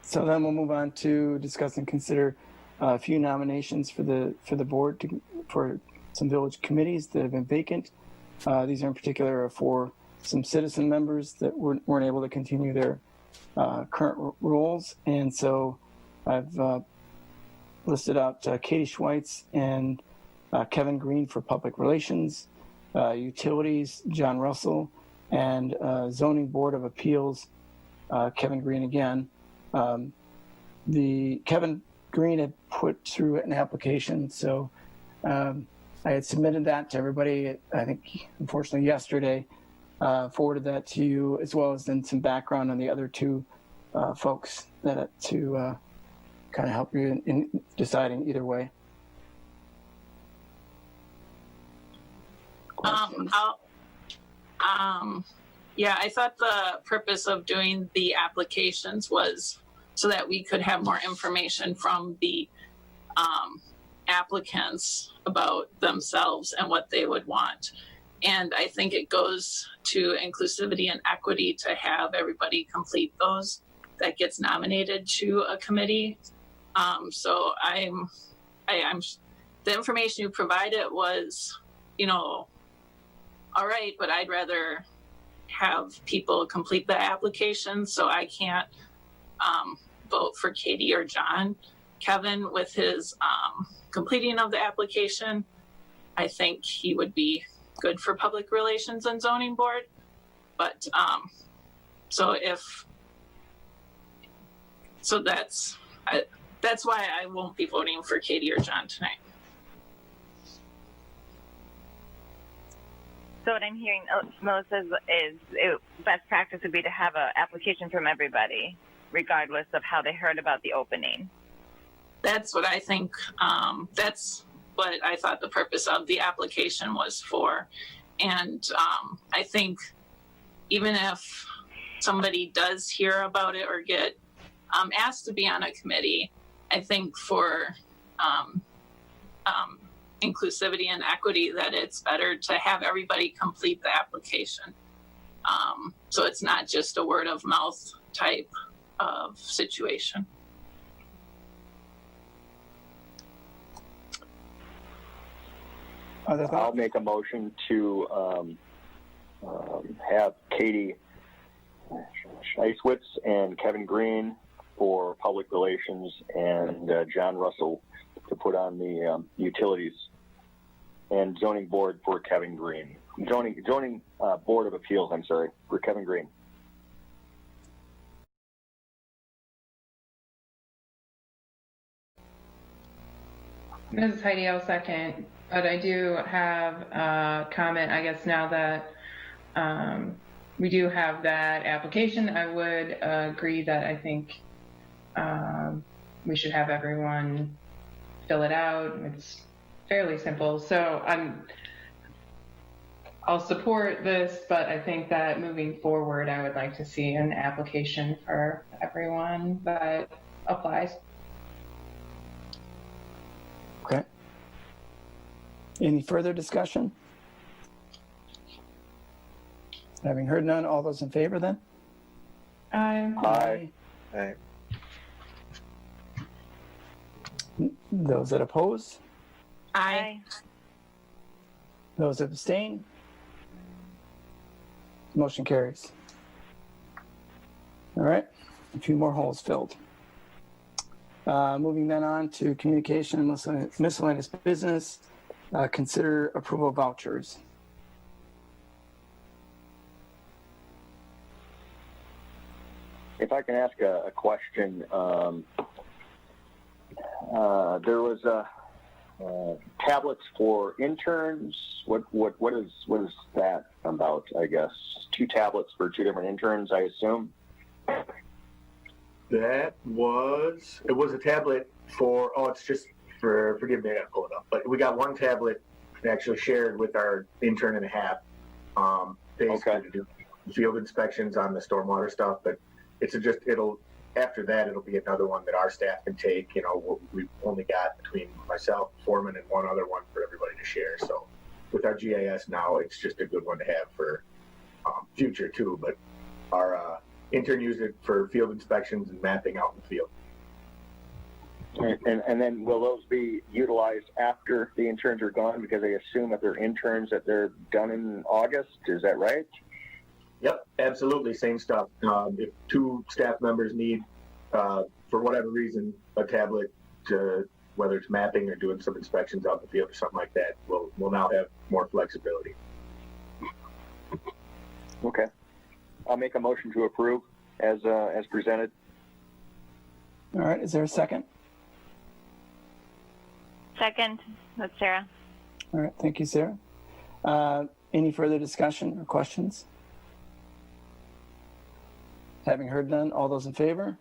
So then we'll move on to discuss and consider a few nominations for the board for some village committees that have been vacant. These are in particular for some citizen members that weren't able to continue their current roles. And so I've listed out Katie Schweitz and Kevin Green for public relations, utilities, John Russell, and zoning board of appeals, Kevin Green again. The Kevin Green had put through an application, so I had submitted that to everybody, I think, unfortunately, yesterday. Forwarded that to you, as well as then some background on the other two folks that to kind of help you in deciding either way. Yeah, I thought the purpose of doing the applications was so that we could have more information from the applicants about themselves and what they would want. And I think it goes to inclusivity and equity to have everybody complete those that gets nominated to a committee. So I'm the information you provided was, all right, but I'd rather have people complete the application, so I can't vote for Katie or John. Kevin, with his completing of the application, I think he would be good for public relations and zoning board. But that's why I won't be voting for Katie or John tonight. So what I'm hearing, Melissa, is best practice would be to have an application from everybody, regardless of how they heard about the opening. That's what I think. That's what I thought the purpose of the application was for. And I think even if somebody does hear about it or get asked to be on a committee, I think for inclusivity and equity, that it's better to have everybody complete the application. So it's not just a word of mouth type of situation. I'll make a motion to have Katie Scheiswitz and Kevin Green for public relations and John Russell to put on the utilities, and zoning board for Kevin Green. Zoning board of appeals, I'm sorry, for Kevin Green. This is Heidi, I'll second. But I do have a comment, I guess, now that we do have that application. I would agree that I think we should have everyone fill it out. It's fairly simple. So I'll support this, but I think that moving forward, I would like to see an application for everyone that applies. Okay. Any further discussion? Having heard none, all those in favor then? Aye. Aye. Those that oppose? Aye. Those that abstain? Motion carries. All right, a few more holes filled. Moving then on to communication and miscellaneous business. Consider approval of vouchers. If I can ask a question, there was tablets for interns. What is that about? I guess 2 tablets for 2 different interns, I assume. It was a tablet for, it's just for, forgive me, I gotta pull it up. But we got 1 tablet actually shared with our intern and a half, basically to do field inspections on the stormwater stuff. But after that, it'll be another one that our staff can take. You know, we've only got between myself, foreman, and 1 other one for everybody to share. So with our GIS now, it's just a good one to have for future too. But our intern used it for field inspections and mapping out in the field. And then will those be utilized after the interns are gone? Because I assume that they're interns that they're done in August. Is that right? Yep, absolutely. Same stuff. If 2 staff members need, for whatever reason, a tablet, whether it's mapping or doing some inspections out in the field or something like that, we'll now have more flexibility. Okay. I'll make a motion to approve as presented. All right, is there a second? Second, that's Sarah. All right, thank you, Sarah. Any further discussion or questions? Having heard none, all those in favor?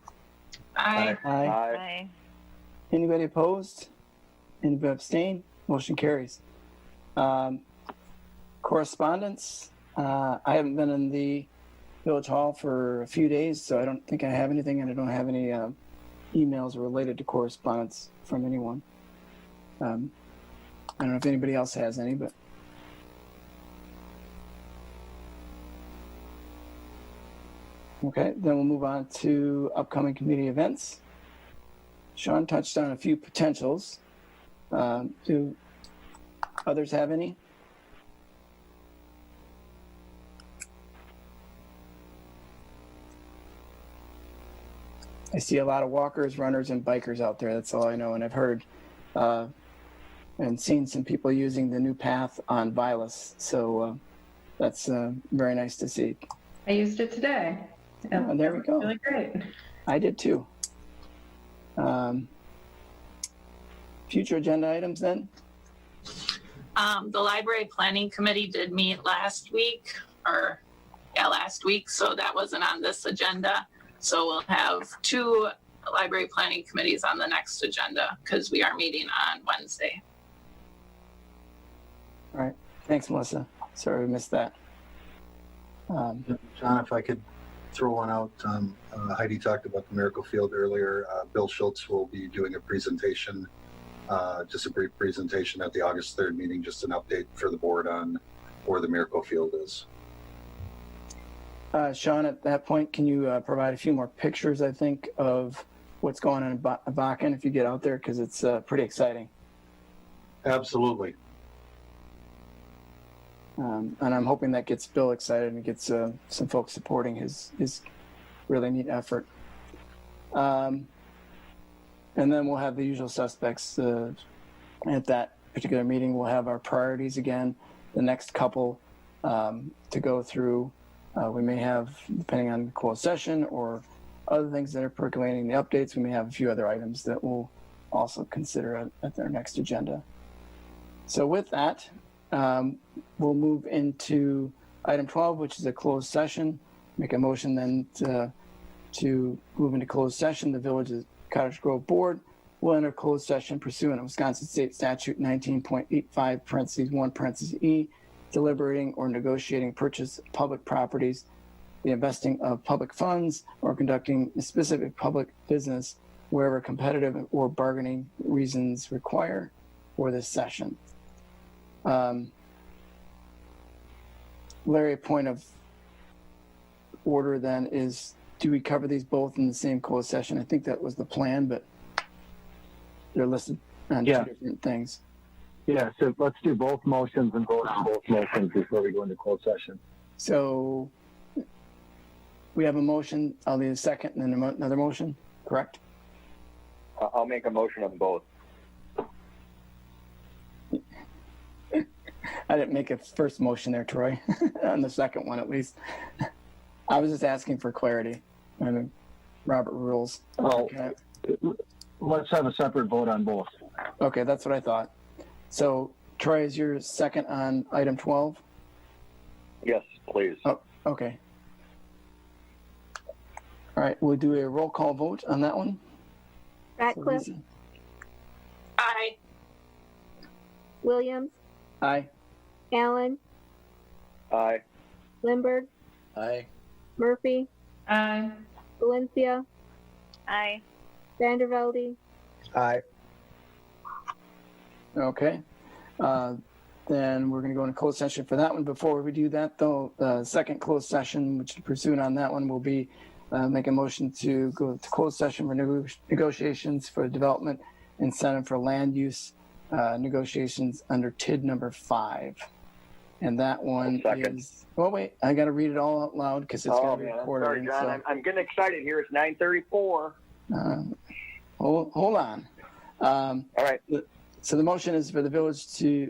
Aye. Aye. Anybody opposed? Anybody abstain? Motion carries. Correspondence. I haven't been in the Village Hall for a few days, so I don't think I have anything, and I don't have any emails related to correspondence from anyone. I don't know if anybody else has any, but. Okay, then we'll move on to upcoming community events. Sean touched on a few potentials. Do others have any? I see a lot of walkers, runners, and bikers out there. That's all I know. And I've heard and seen some people using the new path on Vilas. So that's very nice to see. I used it today. There we go. Really great. I did too. Future agenda items then? The Library Planning Committee did meet last week, so that wasn't on this agenda. So we'll have 2 Library Planning Committees on the next agenda because we are meeting on Wednesday. All right. Thanks, Melissa. Sorry we missed that. John, if I could throw one out, Heidi talked about the Miracle Field earlier. Bill Schultz will be doing a presentation, just a brief presentation at the August 3rd meeting, just an update for the board on where the Miracle Field is. Sean, at that point, can you provide a few more pictures, I think, of what's going on in Bakken if you get out there? Because it's pretty exciting. Absolutely. And I'm hoping that gets Bill excited and gets some folks supporting his really neat effort. And then we'll have the usual suspects at that particular meeting. We'll have our priorities again, the next couple to go through. We may have, depending on the closed session or other things that are percolating, the updates, we may have a few other items that we'll also consider at our next agenda. So with that, we'll move into item 12, which is a closed session. Make a motion then to move into closed session. The Village's Cottage Grove Board will enter closed session pursuant to Wisconsin State Statute 19.85 parentheses 1 parentheses E, deliberating or negotiating purchase of public properties, the investing of public funds, or conducting a specific public business wherever competitive or bargaining reasons require for this session. Larry, a point of order then is, do we cover these both in the same closed session? I think that was the plan, but they're listed on 2 different things. Yeah, so let's do both motions and vote on both motions before we go into closed session. So we have a motion, I'll need a second and then another motion, correct? I'll make a motion on both. I didn't make a first motion there, Troy, on the second one at least. I was just asking for clarity. I mean, Robert rules. Oh, let's have a separate vote on both. Okay, that's what I thought. So, Troy, is your second on item 12? Yes, please. Oh, okay. All right, we'll do a roll call vote on that one. Ratcliffe? So Aye. Williams? Aye. Allen? Aye. Lindberg? Aye. Murphy? Aye. Valencia? Aye. Vandervelde? Aye. Okay. Then we're going to go into closed session for that one. Before we do that, though, the second closed session, which is pursuant on that one, will be make a motion to go to closed session for negotiations for development incentive for land use negotiations under TID number 5. And that one is, well, wait, I got to read it all out loud because it's going to be recorded. Sorry, John. I'm getting excited here. It's 9:34. Hold on. All right. So the motion is for the village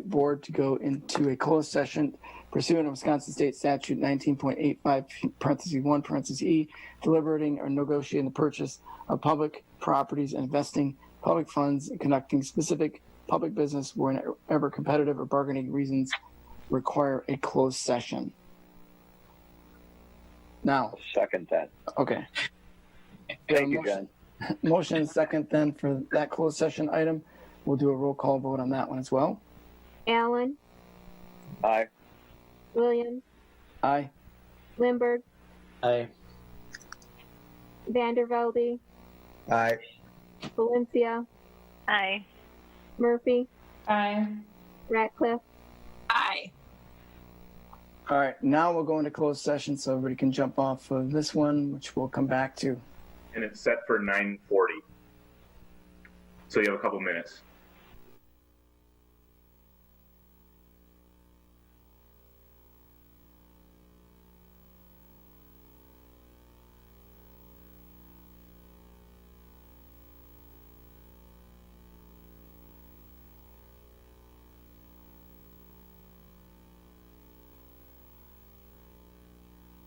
board to go into a closed session pursuant to Wisconsin State Statute 19.85 parentheses 1 parentheses E, deliberating or negotiating the purchase of public properties and investing public funds and conducting specific public business wherever competitive or bargaining reasons require a closed session. Now. Second that. Okay. Thank you, John. Motion and second then for that closed session item. We'll do a roll call vote on that one as well. Allen? Aye. Williams? Aye. Lindberg? Aye. Vandervelde? Aye. Valencia? Aye. Murphy? Aye. Ratcliffe? Aye. All right, now we'll go into closed session so everybody can jump off of this one, which we'll come back to. And it's set for 9:40. So you have a couple minutes.